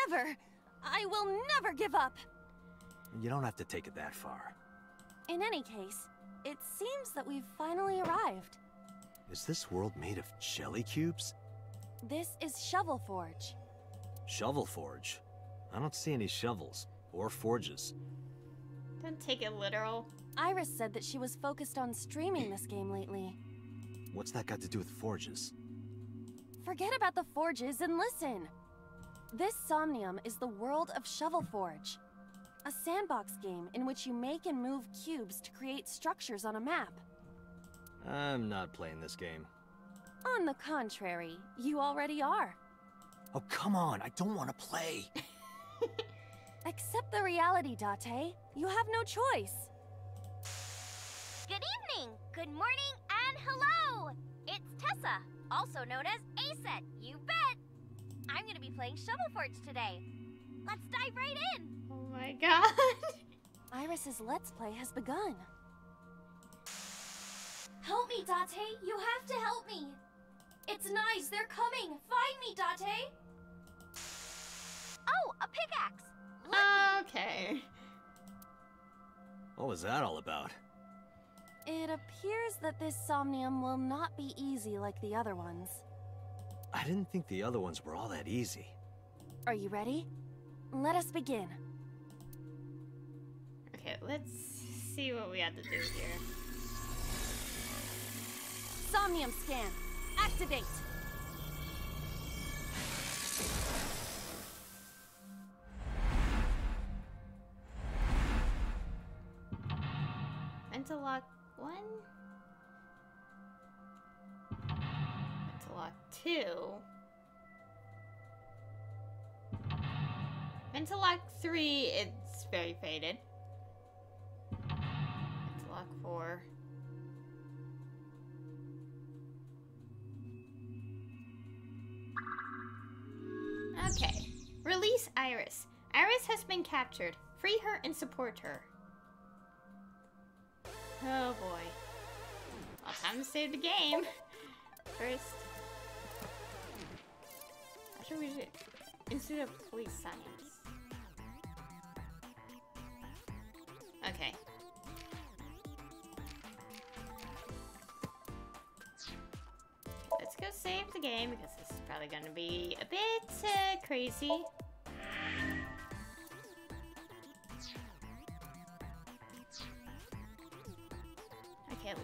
Never! I will never give up! You don't have to take it that far. In any case, it seems that we've finally arrived. Is this world made of jelly cubes? This is Shovel Forge. Shovel forge? I don't see any shovels or forges. Don't take it literal. Iris said that she was focused on streaming this game lately. What's that got to do with forges? Forget about the forges and listen. This Somnium is the world of Shovel Forge, a sandbox game in which you make and move cubes to create structures on a map. I'm not playing this game. On the contrary, you already are. Oh, come on, I don't want to play. Accept the reality, Date. You have no choice. Good evening, good morning, and hello! It's Tessa, also known as Aset, you bet! I'm gonna be playing Shovel Forge today. Let's dive right in! Oh my god. Iris's Let's Play has begun. Help me, Date! You have to help me! It's nice, they're coming! Find me, Date! Oh, a pickaxe! Okay. What was that all about? It appears that this Somnium will not be easy like the other ones. I didn't think the other ones were all that easy. Are you ready? Let us begin. Okay, let's see what we have to do here. Somnium scan. Activate. Interlock 1. Interlock 2. Interlock 3, it's very faded. Interlock 4. Okay. Release Iris. Iris has been captured. Free her and support her. Oh boy. Well, time to save the game. First. How should we do? Instead of police science. Okay. Let's go save the game because this is probably gonna be a bit crazy. Okay,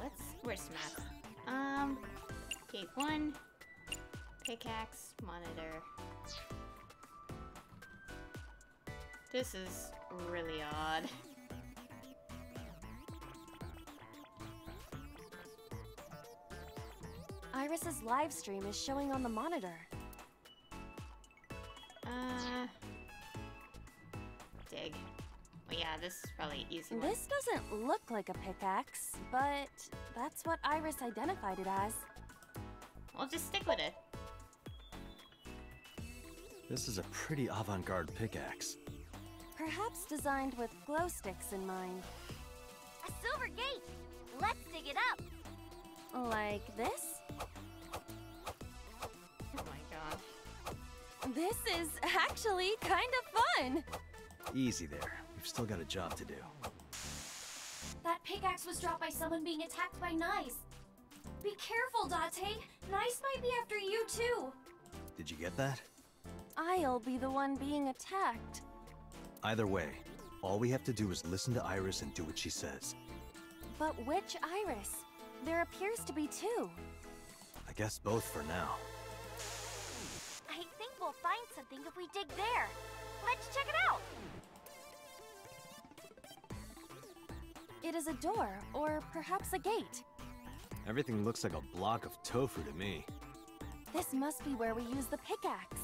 where's the map? Gate 1, pickaxe, monitor. This is really odd. Iris's live stream is showing on the monitor. Dig. Well, yeah, this is probably an easy one. This doesn't look like a pickaxe, but that's what Iris identified it as. We'll just stick with it. This is a pretty avant-garde pickaxe. Perhaps designed with glow sticks in mind. A silver gate! Let's dig it up! Like this? Oh my god. This is actually kind of fun! Easy there. We've still got a job to do. That pickaxe was dropped by someone being attacked by Nice. Be careful, Date. Nice might be after you too. Did you get that? I'll be the one being attacked. Either way, all we have to do is listen to Iris and do what she says. But which Iris? There appears to be two. I guess both for now. I think we'll find something if we dig there. Let's check it out. It is a door, or perhaps a gate. Everything looks like a block of tofu to me. This must be where we use the pickaxe.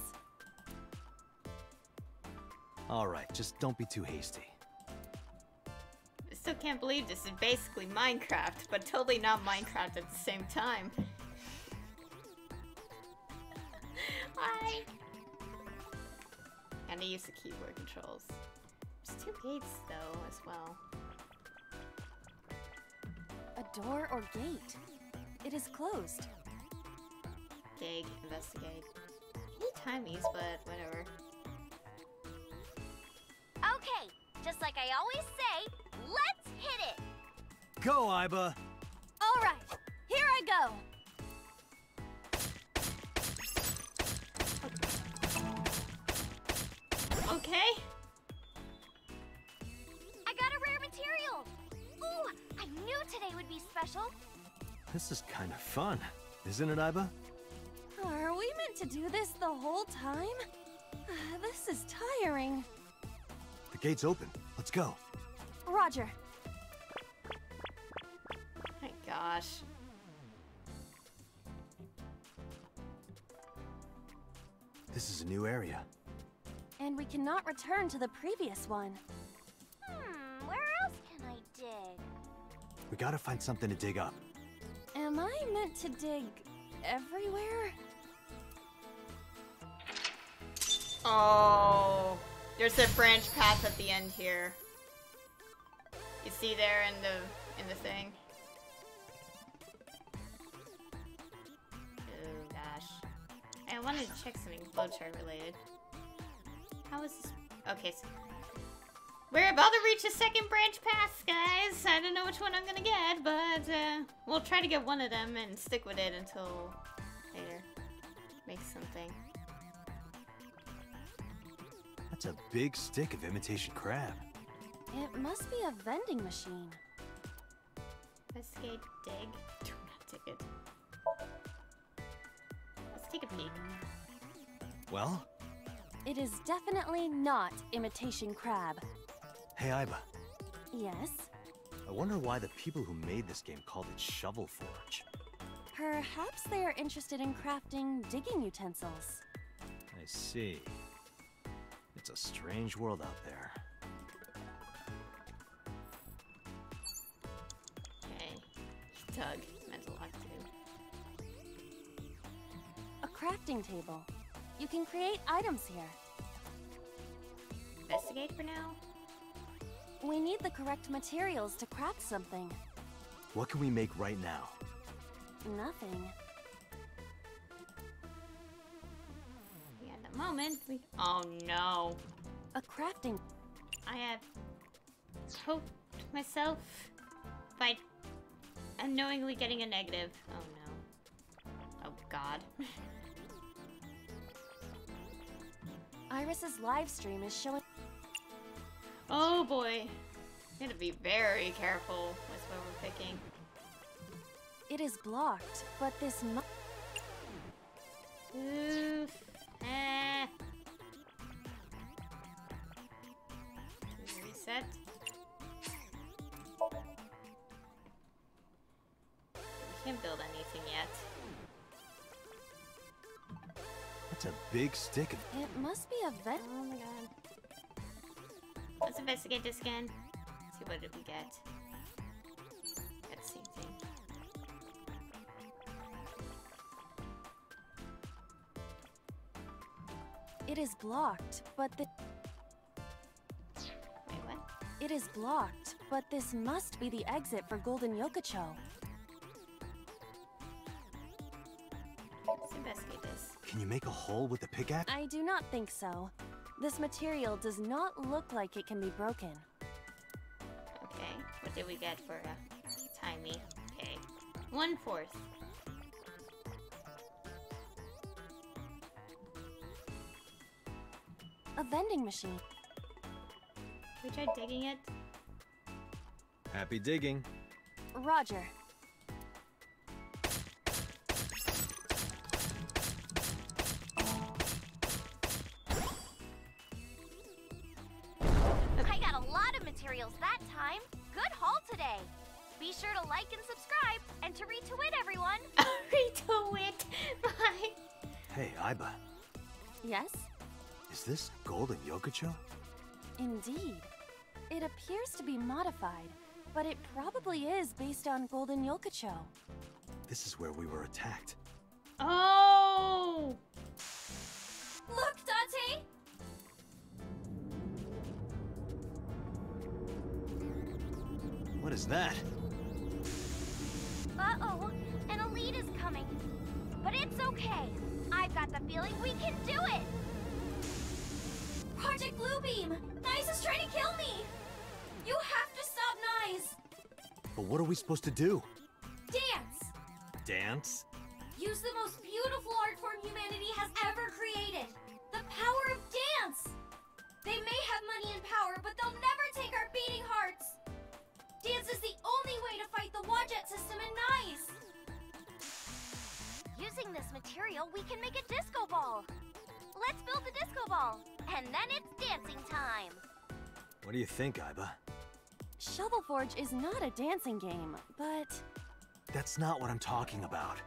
Alright, just don't be too hasty. I still can't believe this is basically Minecraft, but totally not Minecraft at the same time. Hi! And I use the keyboard controls. There's two gates though, as well. A door or gate? It is closed. Dig, investigate. I need timies, but whatever. Okay, just like I always say, let's hit it! Go, Iba! Alright, here I go! special. This is kind of fun, isn't it, Iba? Are we meant to do this the whole time? This is tiring. The gate's open. Let's go. Roger. My gosh. This is a new area. And we cannot return to the previous one. Where else can I dig? We gotta find something to dig up. Am I meant to dig everywhere? Oh, there's a branch path at the end here. You see there in the thing. Oh gosh, I wanted to check something flowchart related. How is this? Okay, so we're about to reach a second branch path, guys. I don't know which one I'm gonna get, but we'll try to get one of them and stick with it until later. Make something. That's a big stick of imitation crab. It must be a vending machine. Investigate, dig. Do not dig it. Let's take a peek. Well? It is definitely not imitation crab. Hey, Iba. Yes? I wonder why the people who made this game called it Shovel Forge. Perhaps they are interested in crafting digging utensils. I see. It's a strange world out there. Okay. Doug. Mental lock too. A crafting table. You can create items here. Investigate for now. We need the correct materials to craft something. What can we make right now? Nothing. Yeah, at the moment, we... Oh no. A crafting... I have hoped myself by unknowingly getting a negative. Oh no. Oh god. Iris's live stream is showing... Oh boy. Gotta be very careful with what we're picking. It is blocked, but this Oof. Reset. We can't build anything yet. That's a big stick of... It must be a vent. Oh my god. Let's investigate this again. See what did we get. That's the same thing. It is blocked, but the... Wait, what? It is blocked, but this must be the exit for Golden Yokocho. Let's investigate this. Can you make a hole with the pickaxe? I do not think so. This material does not look like it can be broken. Okay, what did we get for a timey? Okay, 1/4. A vending machine. We tried digging it. Happy digging. Roger. I got a lot of materials that time. Good haul today. Be sure to like and subscribe, and to retweet everyone. Retweet. Bye. Hey, Iba. Yes? Is this Golden Yokocho? Indeed. It appears to be modified, but it probably is based on Golden Yokocho. This is where we were attacked. Oh! Look, Dante! What is that? Uh-oh, an elite is coming. But it's okay. I've got the feeling we can do it! Project Bluebeam! Nyes is trying to kill me! You have to stop Nyes! But what are we supposed to do? Dance! Dance? Use the most beautiful art form humanity has ever created! The power of dance! They may have money and power, but they'll never take our beating hearts! Dance is the only way to fight the Wadjet system in Nice! Using this material, we can make a disco ball! Let's build the disco ball! And then it's dancing time! What do you think, Iba? Shovel Forge is not a dancing game, but... That's not what I'm talking about.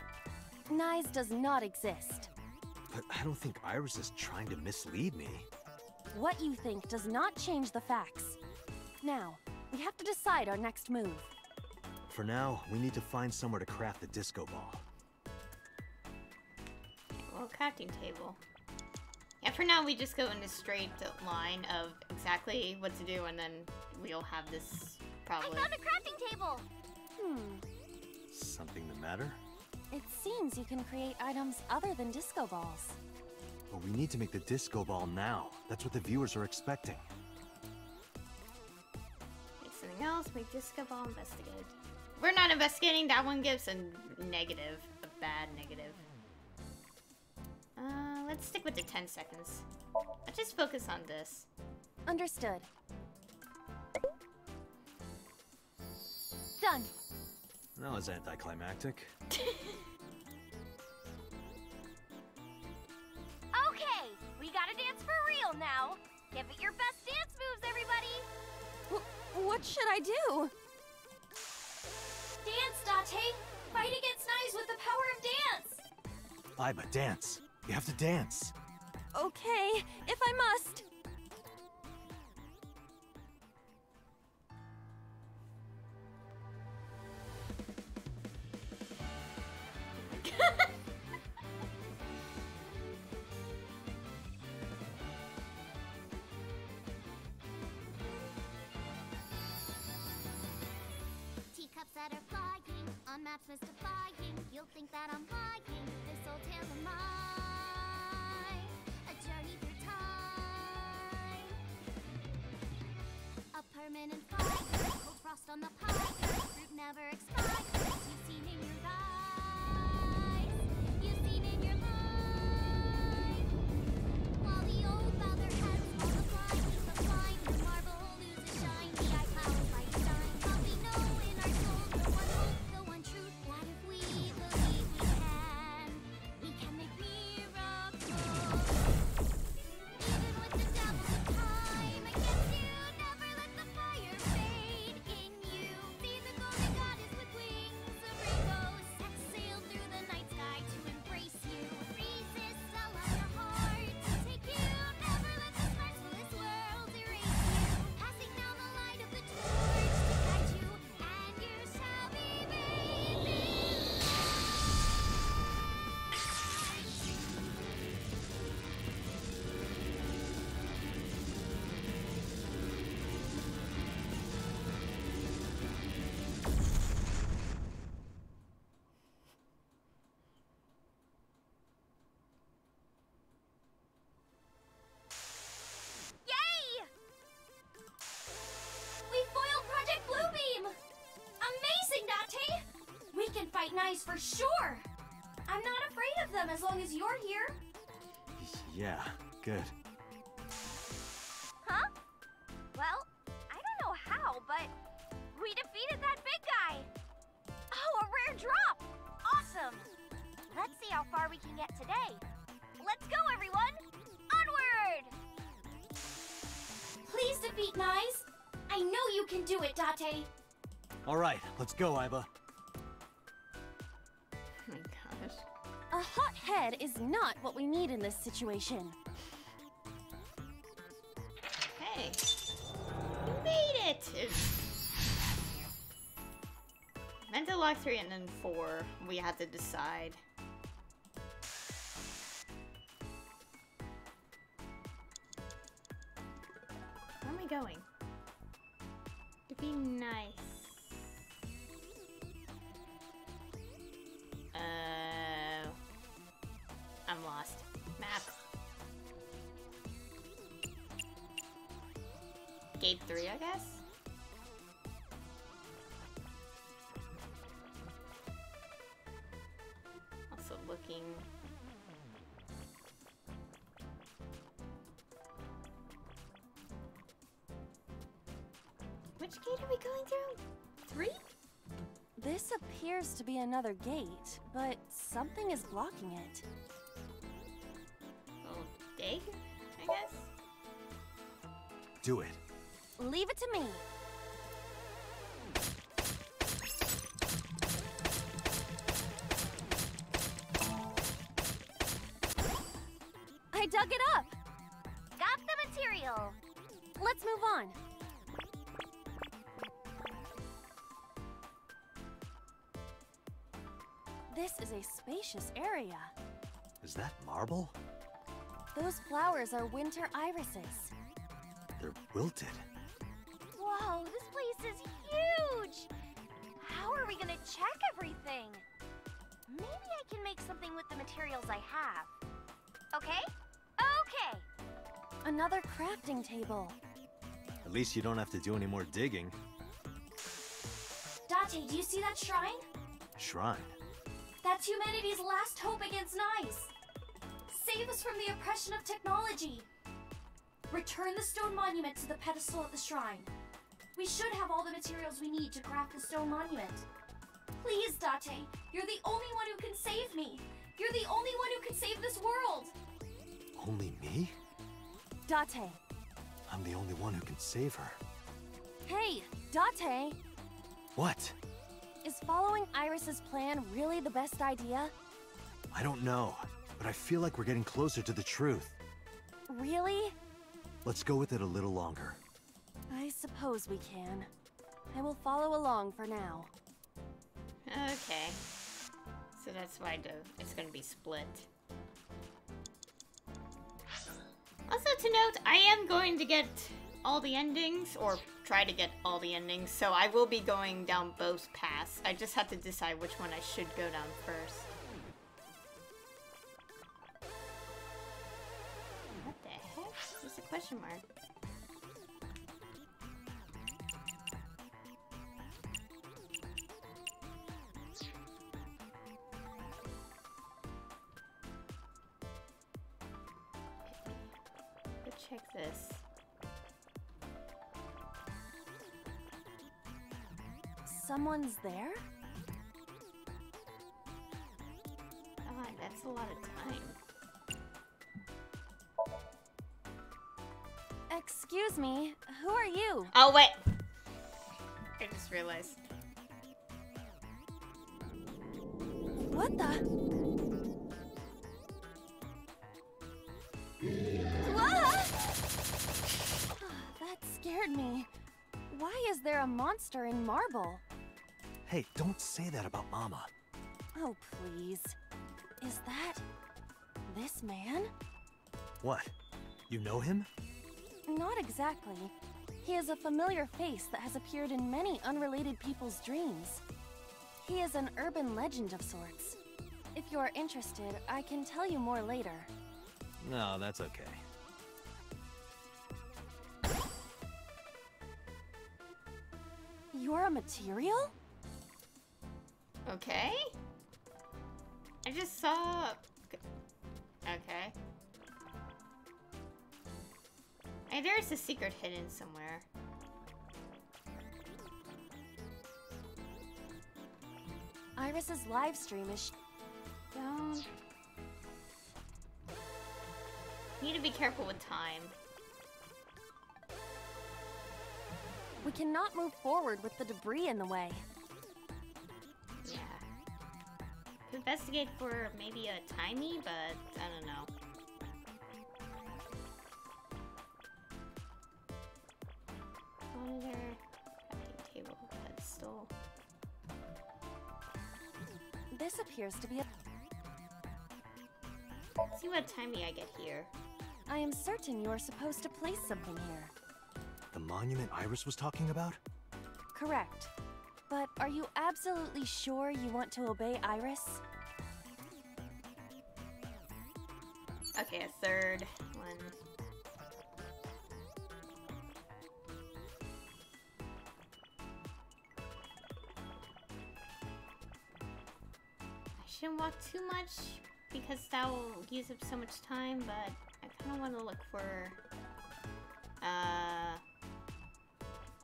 Nice does not exist. But I don't think Iris is trying to mislead me. What you think does not change the facts. Now, we have to decide our next move. For now, we need to find somewhere to craft the disco ball. Okay, well, crafting table. Yeah, for now we just go in a straight line of exactly what to do, and then we'll have this probably. I found a crafting table! Something the matter? It seems you can create items other than disco balls. But we need to make the disco ball now. That's what the viewers are expecting. Make something else, make disco ball, investigate. We're not investigating, that one gives a negative, a bad negative. Let's stick with the 10 seconds. Let's just focus on this. Understood. Done. That was anticlimactic. Okay, we gotta dance for real now. Give it your best dance moves, everybody. What should I do? Dance, Date. Fight against Nice with the power of dance. Iba, dance. You have to dance. Okay, if I must. Teacups that are flying, on maps mystifying. You'll think that I'm lying. This old tale of mine, a journey through time. A permanent fire, cold frost on the pine. Fruit never expires. You've seen in your eyes. You've seen in your life. While the old father has multiplied, keep the flying. The marble loses shine. The eye clouds like shine. But we know in our souls the one hope, the one truth, that if we believe we can make miracles. Even with the devil of time against you, never let the fire fade in you. See the golden goddess with wings of rainbows, set sail through the night sky to embrace you. Resist, allow your heart to take you. Never let the scars of this world erase you. Passing down the light of the torch to guide you, and you shall be made believe. Yay! We foiled Project Bluebeam! Amazing, Date! We can fight Nice for sure! I'm not afraid of them as long as you're here. Yeah, good. Huh? Well, I don't know how, but we defeated that big guy! Oh, a rare drop! Awesome! Let's see how far we can get today. Let's go, everyone! Onward! Please defeat Nice. I know you can do it, Date. All right, let's go, Iba. Oh my gosh. A hot head is not what we need in this situation. Hey. You made it! Meant to lock 3 and then 4. We had to decide. Where am I going? To be nice. I'm lost. Map. Gate 3, I guess? Also looking. Which gate are we going through? debris? This appears to be another gate, but something is blocking it. We'll dig, I guess? Do it. Leave it to me. I dug it up! Got the material! Let's move on. This is a spacious area. Is that marble? Those flowers are winter irises. They're wilted. Whoa, this place is huge! How are we gonna check everything? Maybe I can make something with the materials I have. Okay? Okay! Another crafting table. At least you don't have to do any more digging. Date, do you see that shrine? Shrine? That's humanity's last hope against Nice. Save us from the oppression of technology. Return the stone monument to the pedestal at the shrine. We should have all the materials we need to craft the stone monument. Please, Date, you're the only one who can save me. You're the only one who can save this world. Only me? Date. I'm the only one who can save her. Hey, Date! What? Is following Iris's plan really the best idea? I don't know, but I feel like we're getting closer to the truth. Really? Let's go with it a little longer. I suppose we can. I will follow along for now. Okay. So that's why it's gonna be split. Also to note, I am going to get all the endings, or try to get all the endings, so I will be going down both paths. I just have to decide which one I should go down first. What the heck? There's a question mark. Go check this. Someone's there? God, that's a lot of time. Excuse me, who are you? Oh, wait! I just realized. What the? Ah! That scared me. Why is there a monster in marble? Hey, don't say that about Mama. Oh, please. Is that... this man? What? You know him? Not exactly. He is a familiar face that has appeared in many unrelated people's dreams. He is an urban legend of sorts. If you are interested, I can tell you more later. No, that's okay. You're a material? Okay. I just saw... Okay. Hey, there's a secret hidden somewhere. Iris's live stream is... Don't... Need to be careful with time. We cannot move forward with the debris in the way. Yeah. Could investigate for maybe a timey, but I don't know. Monitor, crafting table, pedestal. This appears to be a... Let's see what timey I get here. I am certain you are supposed to place something here. The monument Iris was talking about? Correct. But are you absolutely sure you want to obey Iris? Okay, a third one. I shouldn't walk too much because that will use up so much time, but I kind of want to look for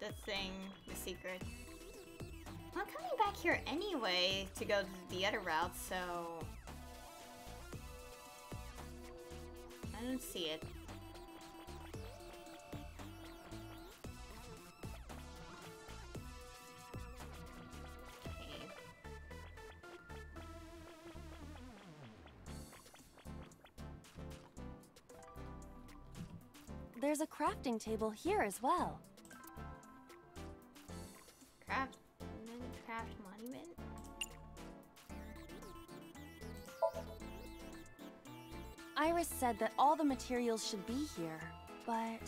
the thing, the secret. I'm coming back here anyway to go the other route, so... I don't see it. Okay. There's a crafting table here as well. Craft monument? Iris said that all the materials should be here, but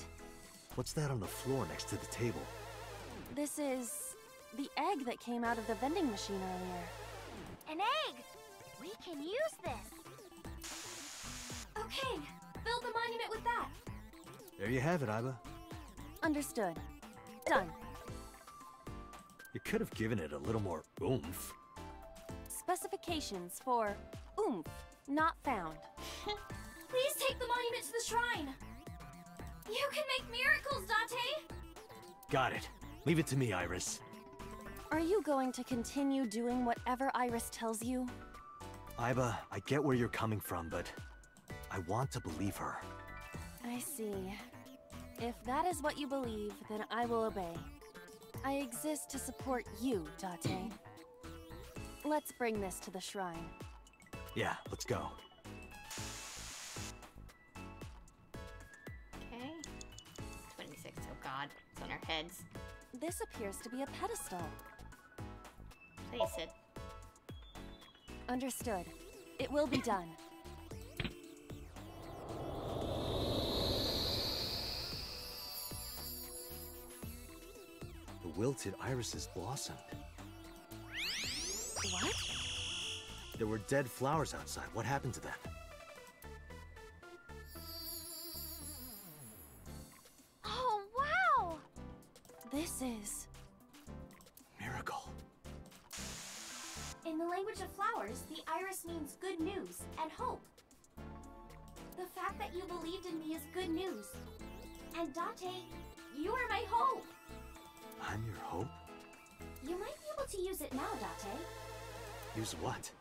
What's that on the floor next to the table? this is the egg that came out of the vending machine earlier. An egg! We can use this! Okay, build the monument with that! There you have it, Iba. Understood. Done. You could have given it a little more oomph. Specifications for oomph not found. Please take the monument to the shrine! You can make miracles, Dante! Got it. Leave it to me, Iris. Are you going to continue doing whatever Iris tells you? Iba, I get where you're coming from, but I want to believe her. I see. If that is what you believe, then I will obey. I exist to support you, Date. Let's bring this to the shrine. Yeah, let's go. Okay. 26, oh god. It's on our heads. This appears to be a pedestal. Place it. Understood. It will be done. The wilted irises blossomed. What? There were dead flowers outside. What happened to them? Oh, wow! This is... Miracle. In the language of flowers, the iris means good news and hope. The fact that you believed in me is good news. And Date, you are my hope! I'm your hope? You might be able to use it now, Date. Use what?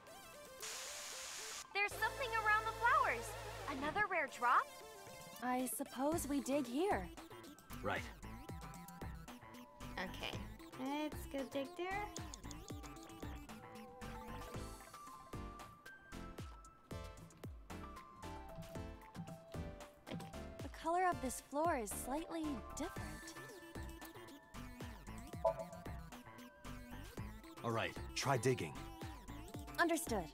There's something around the flowers! Another rare drop? I suppose we dig here. Right. Okay. Let's go dig there. The color of this floor is slightly different. All right, try digging. Understood.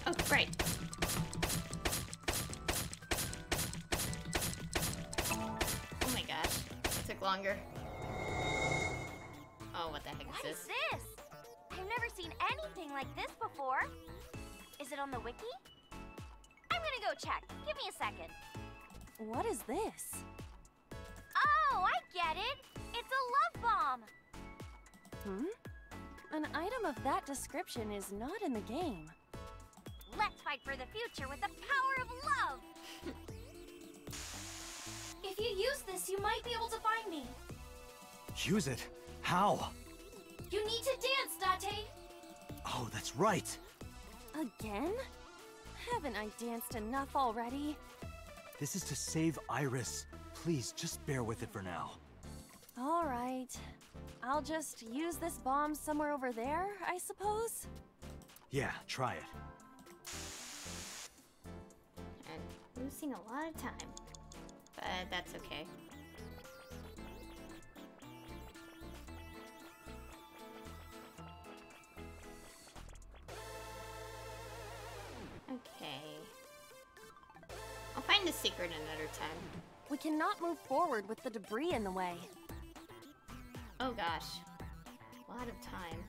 Oh, right. Oh my gosh. It took longer. Oh, what the heck What is is this? this? I've never seen anything like this before. Is it on the wiki? I'm gonna go check. Give me a second. What is this? Oh, I get it! It's a love bomb! Hmm? An item of that description is not in the game. Let's fight for the future with the power of love! If you use this, you might be able to find me. Use it? How? You need to dance, Date! Oh, that's right. Again? Haven't I danced enough already? This is to save Iris. Please, just bear with it for now. All right. I'll just use this bomb somewhere over there, I suppose? Yeah, try it. I'm losing a lot of time. But that's okay. Okay. I'll find the secret another time. We cannot move forward with the debris in the way. Oh gosh. A lot of time.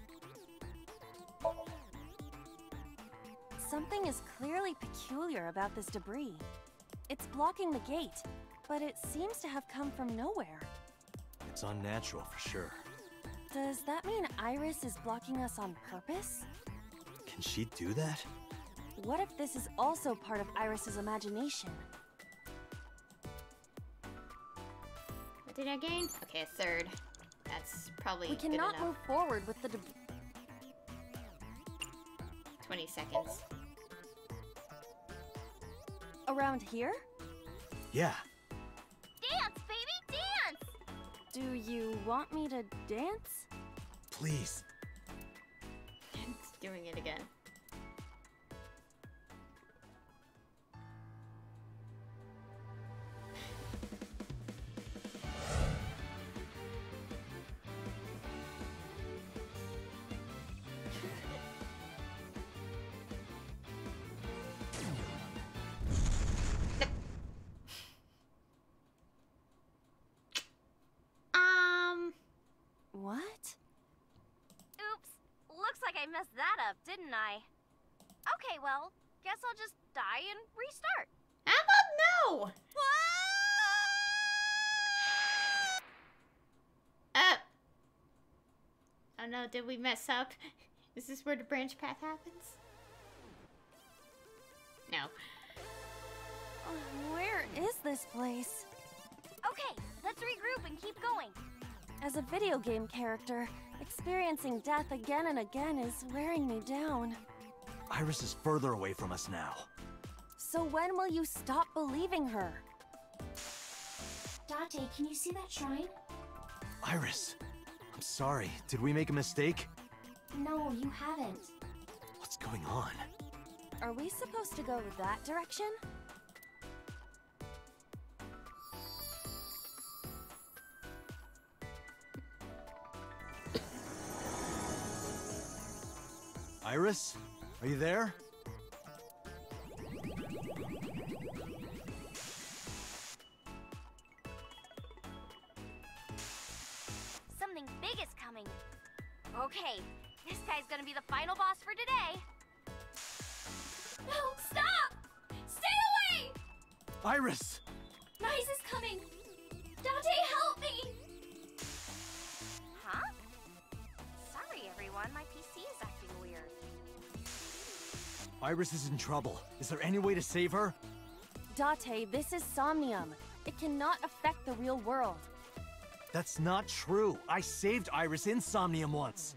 Something is clearly peculiar about this debris. It's blocking the gate, but it seems to have come from nowhere. It's unnatural for sure. Does that mean Iris is blocking us on purpose? Can she do that? What if this is also part of Iris's imagination? What did I gain? Okay, a third. That's probably We good cannot enough. move forward with the 20 seconds. around here? Yeah. Dance, baby, dance! Do you want me to dance? Please. It's doing it again. What? Oops. Looks like I messed that up, didn't I? Okay, well, guess I'll just die and restart. How about no? Oh no, did we mess up? Is this where the branch path happens? No. Where is this place? Okay, let's regroup and keep going. As a video game character, experiencing death again and again is wearing me down. Iris is further away from us now. So when will you stop believing her? Date, can you see that shrine? Iris, I'm sorry. Did we make a mistake? No, you haven't. What's going on? Are we supposed to go that direction? Iris? Are you there? Something big is coming. Okay, this guy's gonna be the final boss for today. No, stop! Stay away! Iris! Nyes is coming! Date, help me! Huh? Sorry, everyone. My PC is acting weird. Iris is in trouble. Is there any way to save her? Date, this is Somnium. It cannot affect the real world. That's not true. I saved Iris in Somnium once.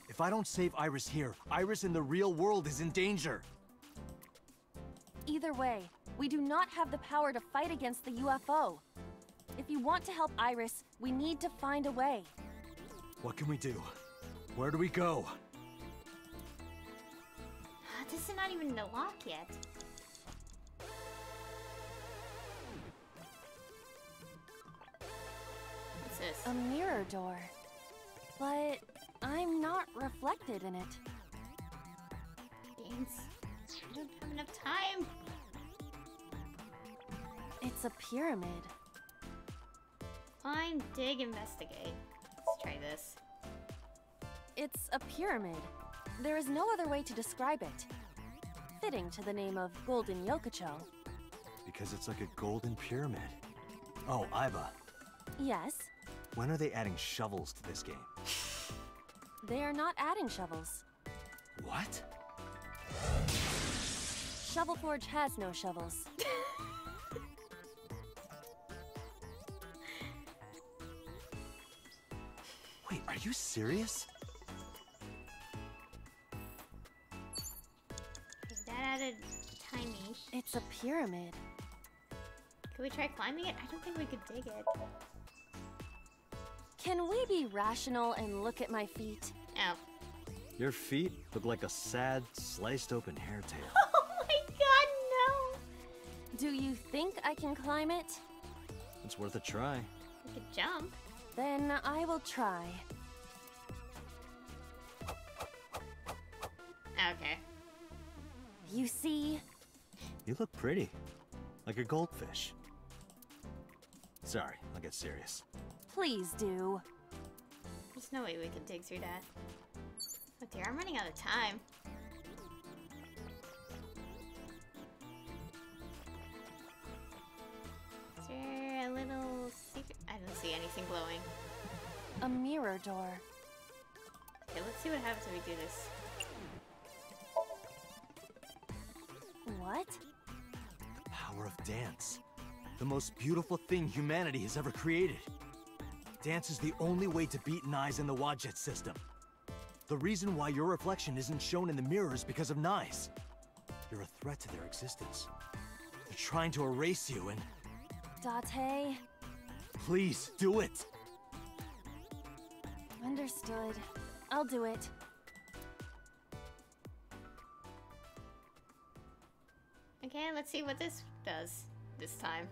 If I don't save Iris here, Iris in the real world is in danger. Either way, we do not have the power to fight against the UFO. If you want to help Iris, we need to find a way. What can we do? Where do we go? This is not even in the lock yet. What's this? A mirror door. But I'm not reflected in it. Games. I don't have enough time. It's a pyramid. Find, dig, investigate. Let's try this. It's a pyramid. There is no other way to describe it. Fitting to the name of Golden Yokocho. Because it's like a golden pyramid. Oh, Iba. Yes, When are they adding shovels to this game? they are not adding shovels. What? Shovel Forge has no shovels. Wait, are you serious? Okay, that added tiny. It's a pyramid. Can we try climbing it? I don't think we could dig it. Can we be rational and look at my feet? Oh. Your feet look like a sad, sliced open hair tail. Oh my god, no! Do you think I can climb it? It's worth a try. We could jump. Then I will try. Okay. You see? You look pretty. Like a goldfish. Sorry, I'll get serious. Please do. There's no way we can dig through that. Oh dear, I'm running out of time. Is there a little secret? I don't see anything glowing. A mirror door. Okay, let's see what happens when we do this. What? Power of dance. The most beautiful thing humanity has ever created. Dance is the only way to beat Nyes in the Wadjet system. The reason why your reflection isn't shown in the mirror is because of Nyes. You're a threat to their existence. They're trying to erase you and... Date. Please, do it! Understood. I'll do it. Okay, let's see what this does this time.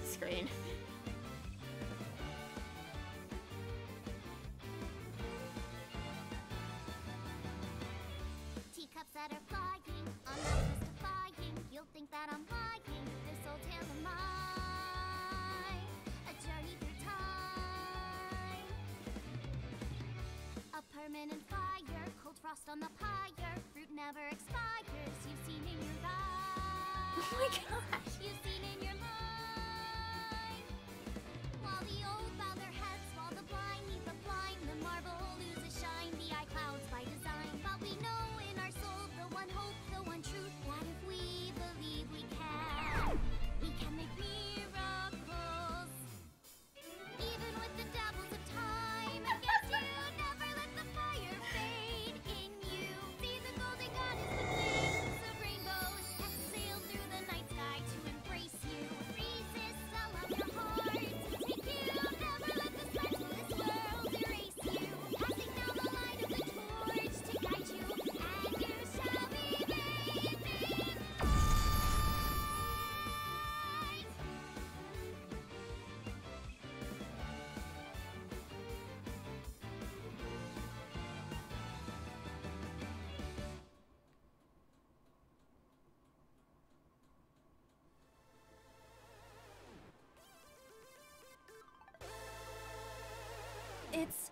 Screen. Teacups that are flying, on the list of buying. You'll think that I'm lying. This old tale of mine, a journey through time. A permanent fire, cold frost on the pyre. Fruit never expires. You've seen in your eyes. Oh my gosh. You've seen in your mind. While the old bow their heads, while the blind meet the blind, the marble loses shine. The eye clouds by design, but we know in our soul the one hope, the one truth, that if we believe we can make miracles. Even with the dabbles of time against you, never let the fire fade in you. See the golden goddess with wings of rainbows has sailed through the night sky to embrace you. Resist all of your heart to take you. Never let the sparks of this world erase you. Passing down the light of the torch to guide you, and you shall be bathed in light. It's...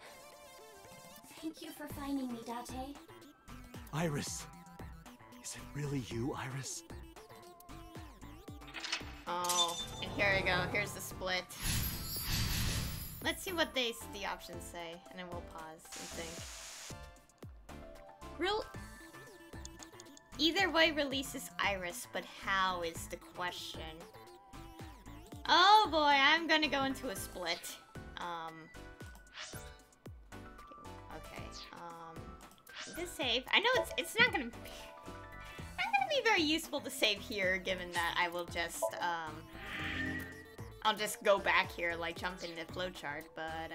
Thank you for finding me, Date. Iris! Is it really you, Iris? Oh, and here we go. Here's the split. Let's see what the options say, and then we'll pause and think. Either way releases Iris, but how is the question? Oh boy, I'm gonna go into a split. Okay. To save. I know it's not gonna be very useful to save here, given that I will just I'll just go back here, like jump in the flowchart. But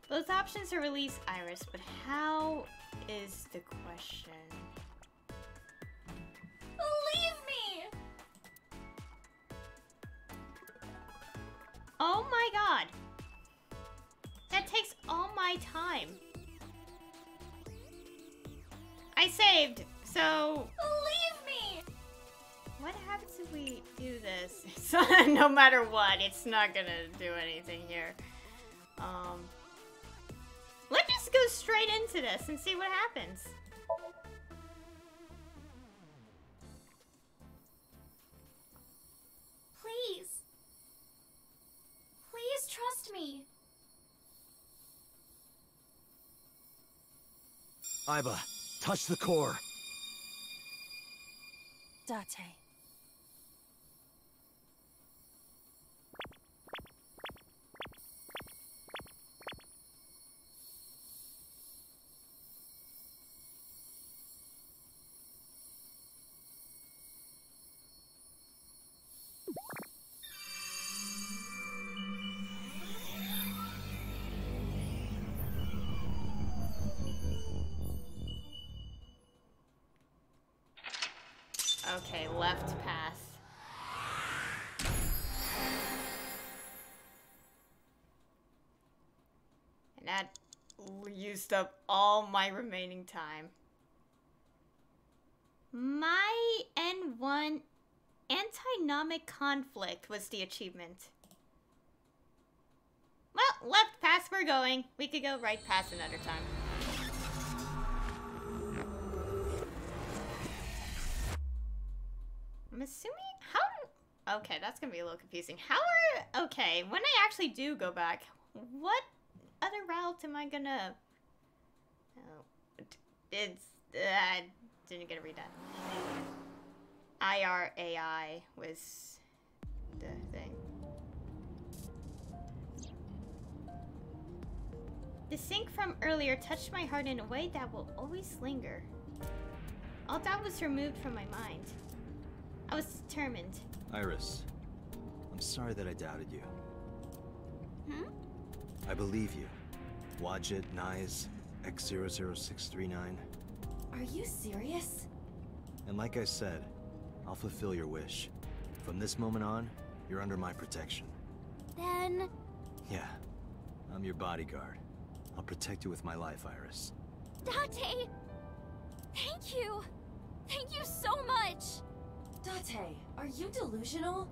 both options are release Iris, but how is the question? Leave me! Oh my god! That takes all my time. I saved, so... Leave me! What happens if we do this? So, no matter what, it's not gonna do anything here. Let's just go straight into this and see what happens. Please. Please trust me. Iba, touch the core. Date. Okay, left path. And that used up all my remaining time. My N1 antinomic conflict was the achievement. Well, left path we're going. We could go right path another time. I'm assuming how... Okay, that's gonna be a little confusing. How are... Okay, when I actually do go back, what other route am I gonna... Oh, it's... I didn't get to read that. IRAI was the thing. The Psync from earlier touched my heart in a way that will always linger. All doubt was removed from my mind. I was determined. Iris, I'm sorry that I doubted you. Hmm? I believe you. Wadjet, Nyes, X00639. Are you serious? And like I said, I'll fulfill your wish. From this moment on, you're under my protection. Then... Yeah, I'm your bodyguard. I'll protect you with my life, Iris. Date! Thank you! Thank you so much! Date, are you delusional?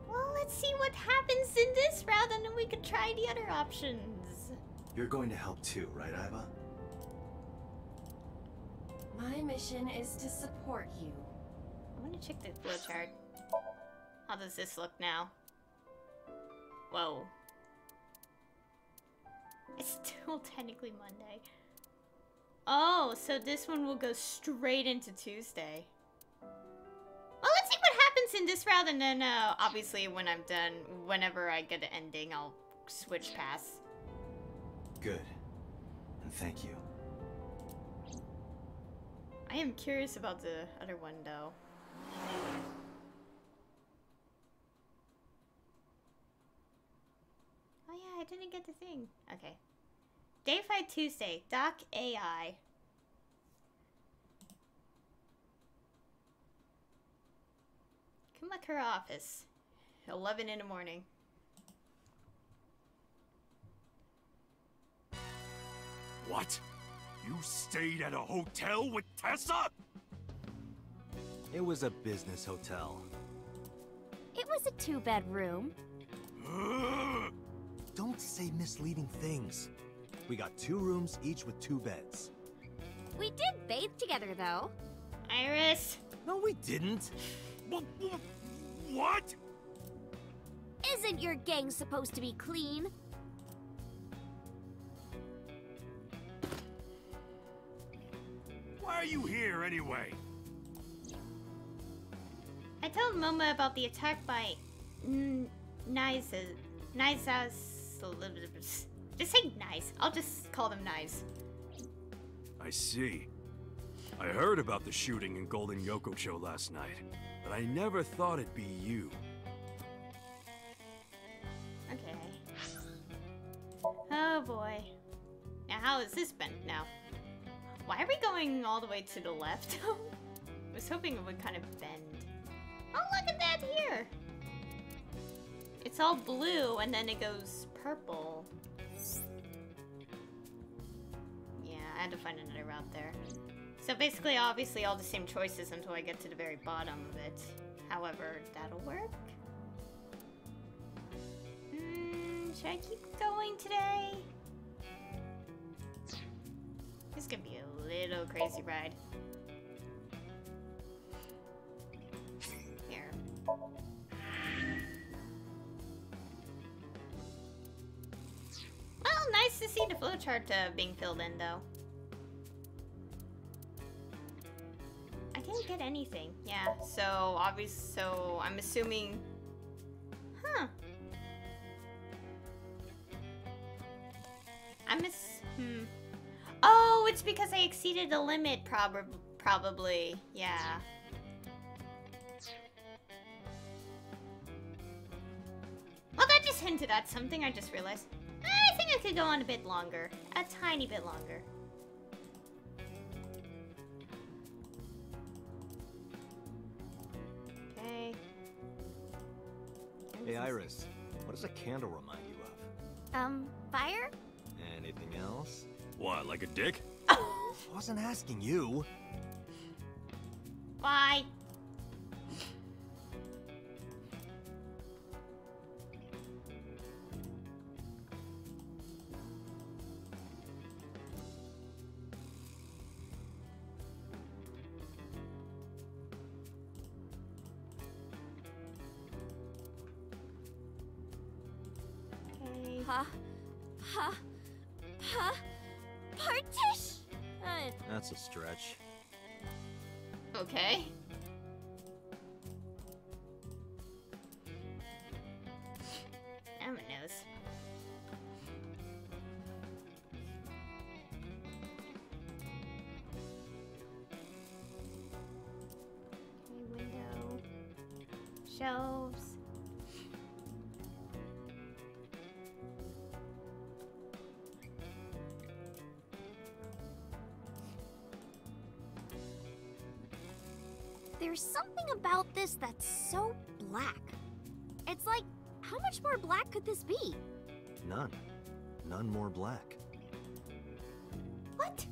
Well, let's see what happens in this round and then we can try the other options. You're going to help too, right, Iva? My mission is to support you. I want to check the flowchart. How does this look now? Whoa. It's still technically Monday. Oh, so this one will go straight into Tuesday. Well, let's see what happens in this round, and then obviously when I'm done, whenever I get an ending, I'll switch paths. Good. And thank you. I am curious about the other one, though. Oh yeah, I didn't get the thing. Okay. Day 5 Tuesday, Doc AI. Come look her office. 11 in the morning. What? You stayed at a hotel with Tessa? It was a business hotel. It was a 2-bedroom. Don't say misleading things. We got 2 rooms, each with 2 beds. We did bathe together, though. Iris! No, we didn't. What? Isn't your gang supposed to be clean? Why are you here anyway? I told Moma about the attack by Nyes. Just say Nyes. I'll just call them Nyes. I see. I heard about the shooting in Golden Yokocho last night, but I never thought it'd be you. Okay. Oh boy. Now how has this been now? Why are we going all the way to the left? I was hoping it would kind of bend. Oh, look at that here! It's all blue and then it goes purple. Yeah, I had to find another route there. So basically, obviously, all the same choices until I get to the very bottom of it. However, that'll work. Should I keep going today? This is gonna be a little crazy ride. Here. Well, nice to see the flowchart being filled in, though. I didn't get anything. Yeah, so so I'm assuming. Huh. Oh, it's because I exceeded the limit, probably. Yeah. Well, that just hinted at something, I just realized. I think I could go on a bit longer. A tiny bit longer. Okay. Hey, Iris, what does a candle remind you of? Fire? Anything else? What, like a dick? I wasn't asking you. Why? That's a stretch. Okay. Emma knows. Okay, window. Shelves. There's something about this that's so black. It's like, how much more black could this be? None. None more black. What?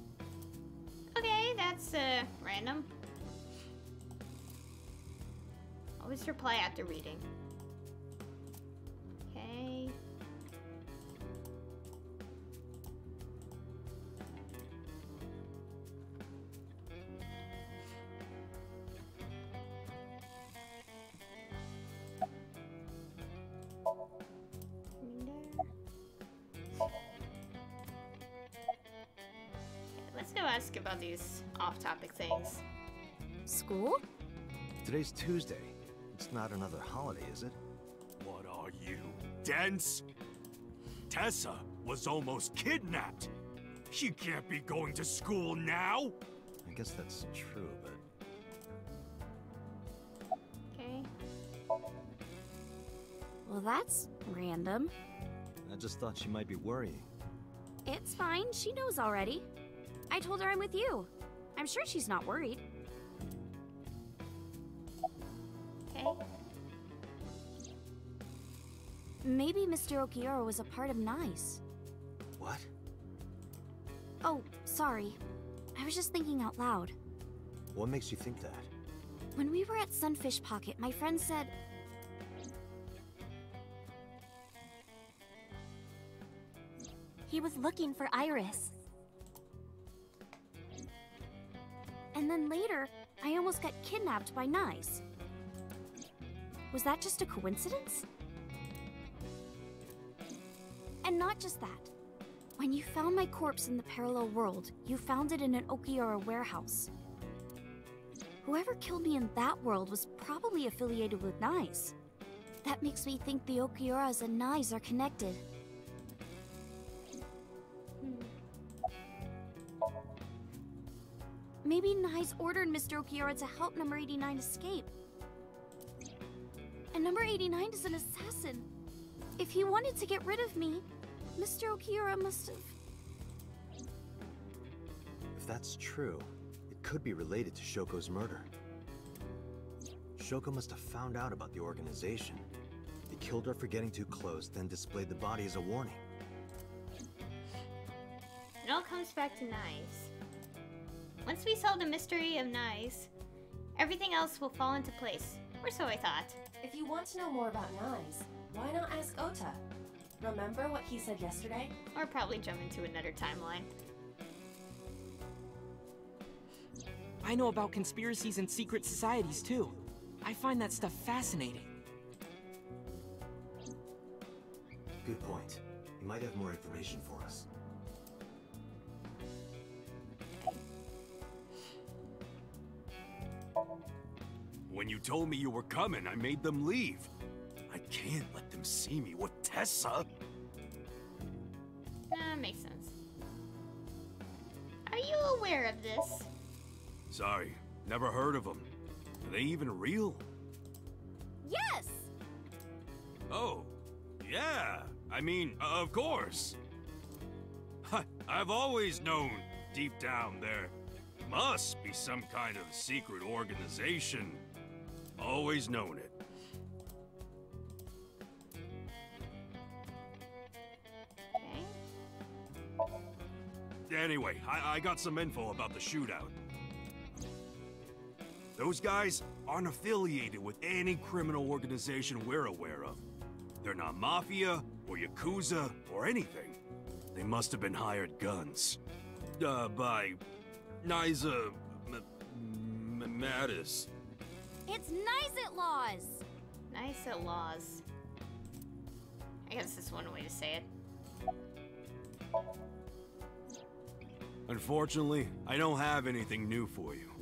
Okay, that's random. Always reply after reading. Okay. Let's go ask about these off-topic things. School? Today's Tuesday. It's not another holiday, is it? What are you, dense? Tessa was almost kidnapped. She can't be going to school now. I guess that's true, but... Okay. Well, that's random. I just thought she might be worrying. It's fine, she knows already. I told her I'm with you. I'm sure she's not worried. Okay. Maybe Mr. Okiura was a part of NICE. What? Oh, sorry. I was just thinking out loud. What makes you think that? When we were at Sunfish Pocket, my friend said... He was looking for Iris. And then later, I almost got kidnapped by NICE. Was that just a coincidence? And not just that. When you found my corpse in the parallel world, you found it in an Okiura warehouse. Whoever killed me in that world was probably affiliated with NICE. That makes me think the Okiuras and NICE are connected. Maybe NICE ordered Mr. Okiura to help Number 89 escape. And Number 89 is an assassin. If he wanted to get rid of me, Mr. Okiura must have... If that's true, it could be related to Shoko's murder. Shoko must have found out about the organization. They killed her for getting too close, then displayed the body as a warning. It all comes back to NICE. Once we solve the mystery of NICE, everything else will fall into place. Or so I thought. If you want to know more about NICE, why not ask Ota? Remember what he said yesterday? Or probably jump into another timeline. I know about conspiracies and secret societies too. I find that stuff fascinating. Good point. You might have more information for us. When you told me you were coming, I made them leave. I can't let them see me with Tessa. Makes sense. Are you aware of this? Sorry, never heard of them. Are they even real? Yes! Oh, yeah. I mean, of course. I've always known, deep down there, must be some kind of secret organization. Always known it. Okay. Anyway, I got some info about the shootout. Those guys aren't affiliated with any criminal organization we're aware of. They're not Mafia, or Yakuza, or anything. They must have been hired guns. By... Niza... Mattis. It's NICE laws! NICE laws. I guess that's one way to say it. Unfortunately, I don't have anything new for you.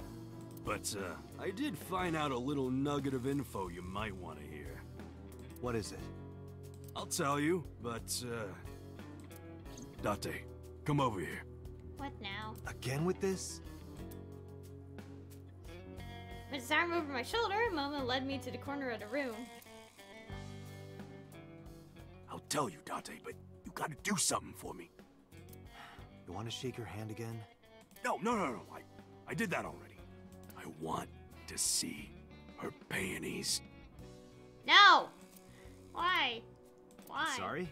But, I did find out a little nugget of info you might want to hear. What is it? I'll tell you, but, Date, come over here. What now? Again with this? With his arm over my shoulder, Momo led me to the corner of the room. I'll tell you, Date, but you gotta do something for me. You want to shake her hand again? No. I did that already. I want to see her panties. No! Why? Why? Sorry?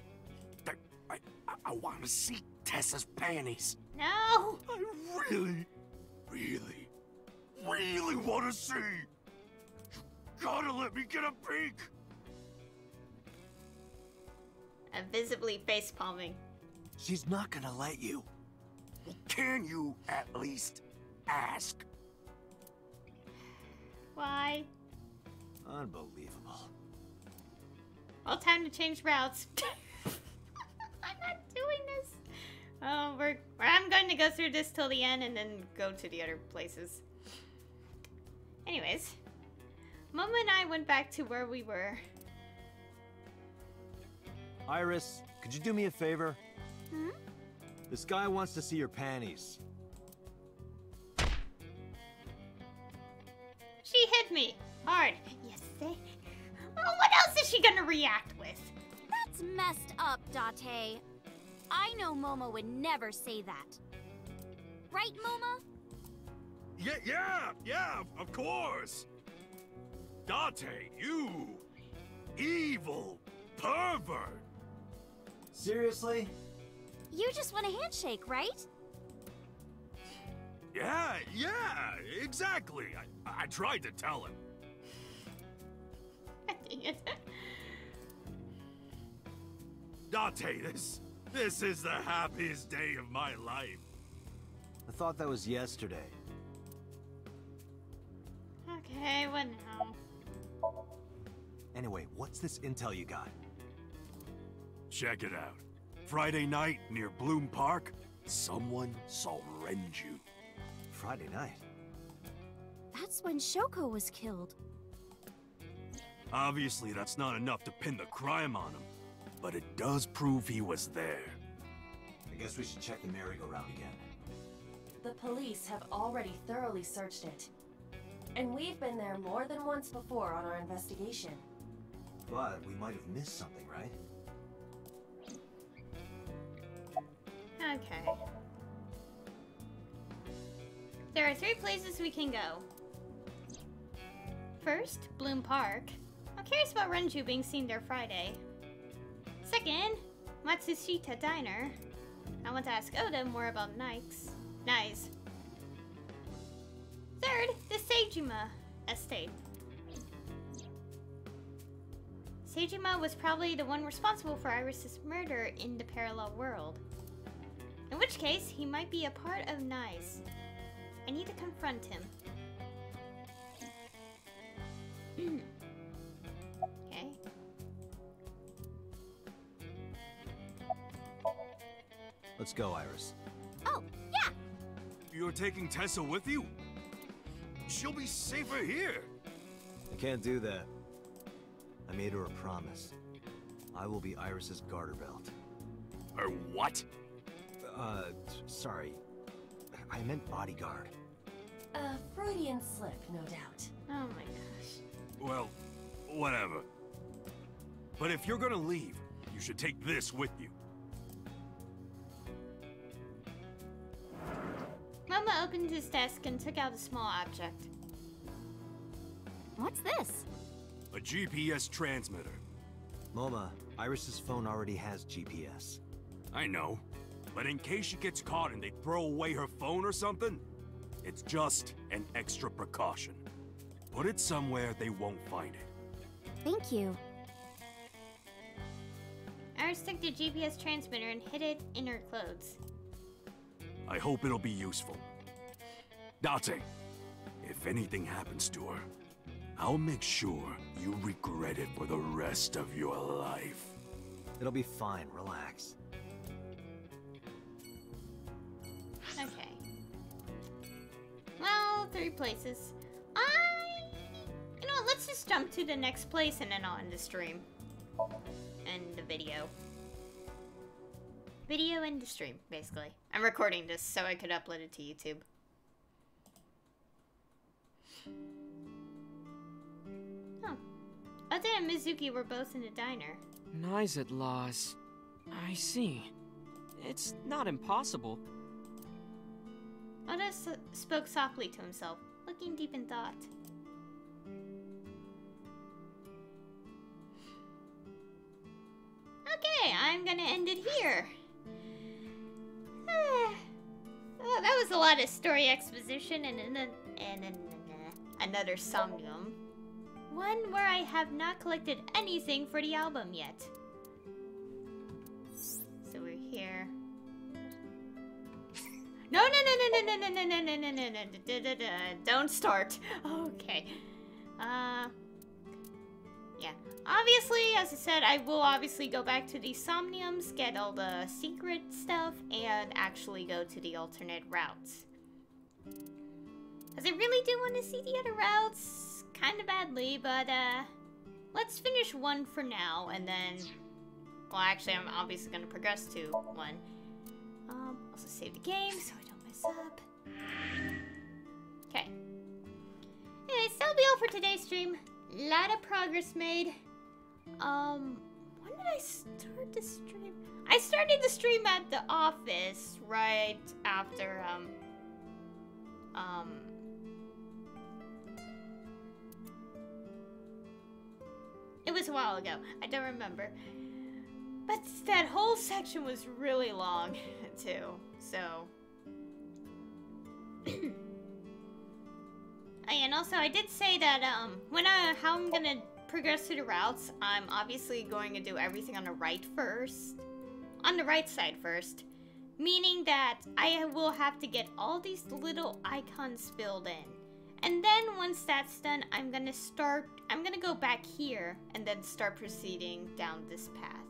I want to see Tessa's panties. No! I really want to see. You gotta let me get a peek. I'm visibly face-palming. She's not gonna let you. Well, can you at least ask? Why? Unbelievable. Well, time to change routes. I'm not doing this. Oh, I'm going to go through this till the end and then go to the other places. Anyways, Momo and I went back to where we were. Iris, could you do me a favor? Hmm? This guy wants to see your panties. She hit me hard. Yes, say. Oh, what else is she gonna react with? That's messed up, Date. I know Momo would never say that. Right, Momo? Yeah, of course. Date, you evil pervert. Seriously? You just want a handshake, right? Yeah, exactly. I tried to tell him. Dang it. Date, this is the happiest day of my life. I thought that was yesterday. Okay, what now? Anyway, what's this intel you got? Check it out. Friday night near Bloom Park, someone saw Renju. Friday night? That's when Shoko was killed. Obviously, that's not enough to pin the crime on him, but it does prove he was there. I guess we should check the merry-go-round again. The police have already thoroughly searched it. And we've been there more than once before on our investigation. But we might have missed something, right? Okay. There are 3 places we can go. First, Bloom Park. I'm curious about Renju being seen there Friday. Second, Matsushita Diner. I want to ask Oda more about Nike's. Nice. Third, the Seijima estate. Seijima was probably the one responsible for Iris's murder in the parallel world. In which case, he might be a part of Nice. I need to confront him. Okay. Let's go, Iris. Oh, yeah! You're taking Tessa with you? She'll be safer here. I can't do that. I made her a promise. I will be Iris's garter belt. Her what? Sorry. I meant bodyguard. A Freudian slip, no doubt. Oh my gosh. Well, whatever. But if you're gonna leave, you should take this with you. Mama opened his desk and took out a small object. What's this? A GPS transmitter. Moma, Iris's phone already has GPS. I know. But in case she gets caught and they throw away her phone or something, it's just an extra precaution. Put it somewhere they won't find it. Thank you. Iris took the GPS transmitter and hid it in her clothes. I hope it'll be useful. Date, if anything happens to her, I'll make sure you regret it for the rest of your life. It'll be fine, relax. Okay. Well, 3 places. You know what, let's just jump to the next place and then I'll end the stream. and the video. Video and the stream, basically. I'm recording this so I could upload it to YouTube. Oh. Oda and Mizuki were both in the diner. Knives laws. I see. It's not impossible. Oda spoke softly to himself, looking deep in thought. Okay, I'm gonna end it here. Oh, that was a lot of story exposition and another Somnium. One where I have not collected anything for the album yet. So we're here. No. Don't start. Okay. Yeah. Obviously, as I said, I will obviously go back to the Somniums, get all the secret stuff, and actually go to the alternate routes. Because I really do want to see the other routes kind of badly, but let's finish one for now, and then, well, actually, I'm obviously going to progress to one. Also save the game so I don't mess up. Okay. Anyways, that'll be all for today's stream. Lot of progress made. When did I start the stream? I started the stream at the office right after, it was a while ago. I don't remember. But that whole section was really long, too, so. Oh, yeah, and also I did say that, how I'm gonna progress through the routes, I'm obviously going to do everything on the right side first. Meaning that I will have to get all these little icons filled in. And then once that's done, I'm gonna go back here and then start proceeding down this path.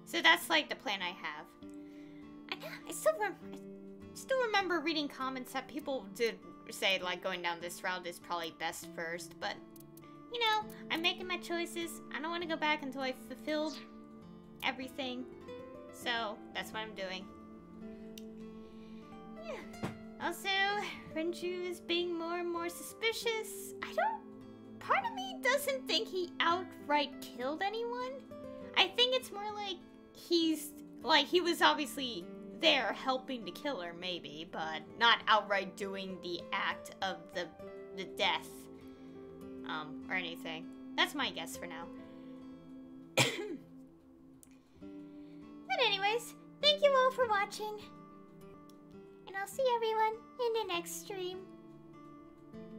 So that's like the plan I have. I still remember reading comments that people did say like going down this route is probably best first, but you know, I'm making my choices. I don't want to go back until I've fulfilled everything. So that's what I'm doing. Yeah. Also, Renju is being more and more suspicious. Part of me doesn't think he outright killed anyone. I think it's more like he was obviously there helping the killer, maybe, but not outright doing the act of the death, or anything. That's my guess for now. But anyways, thank you all for watching, and I'll see everyone in the next stream.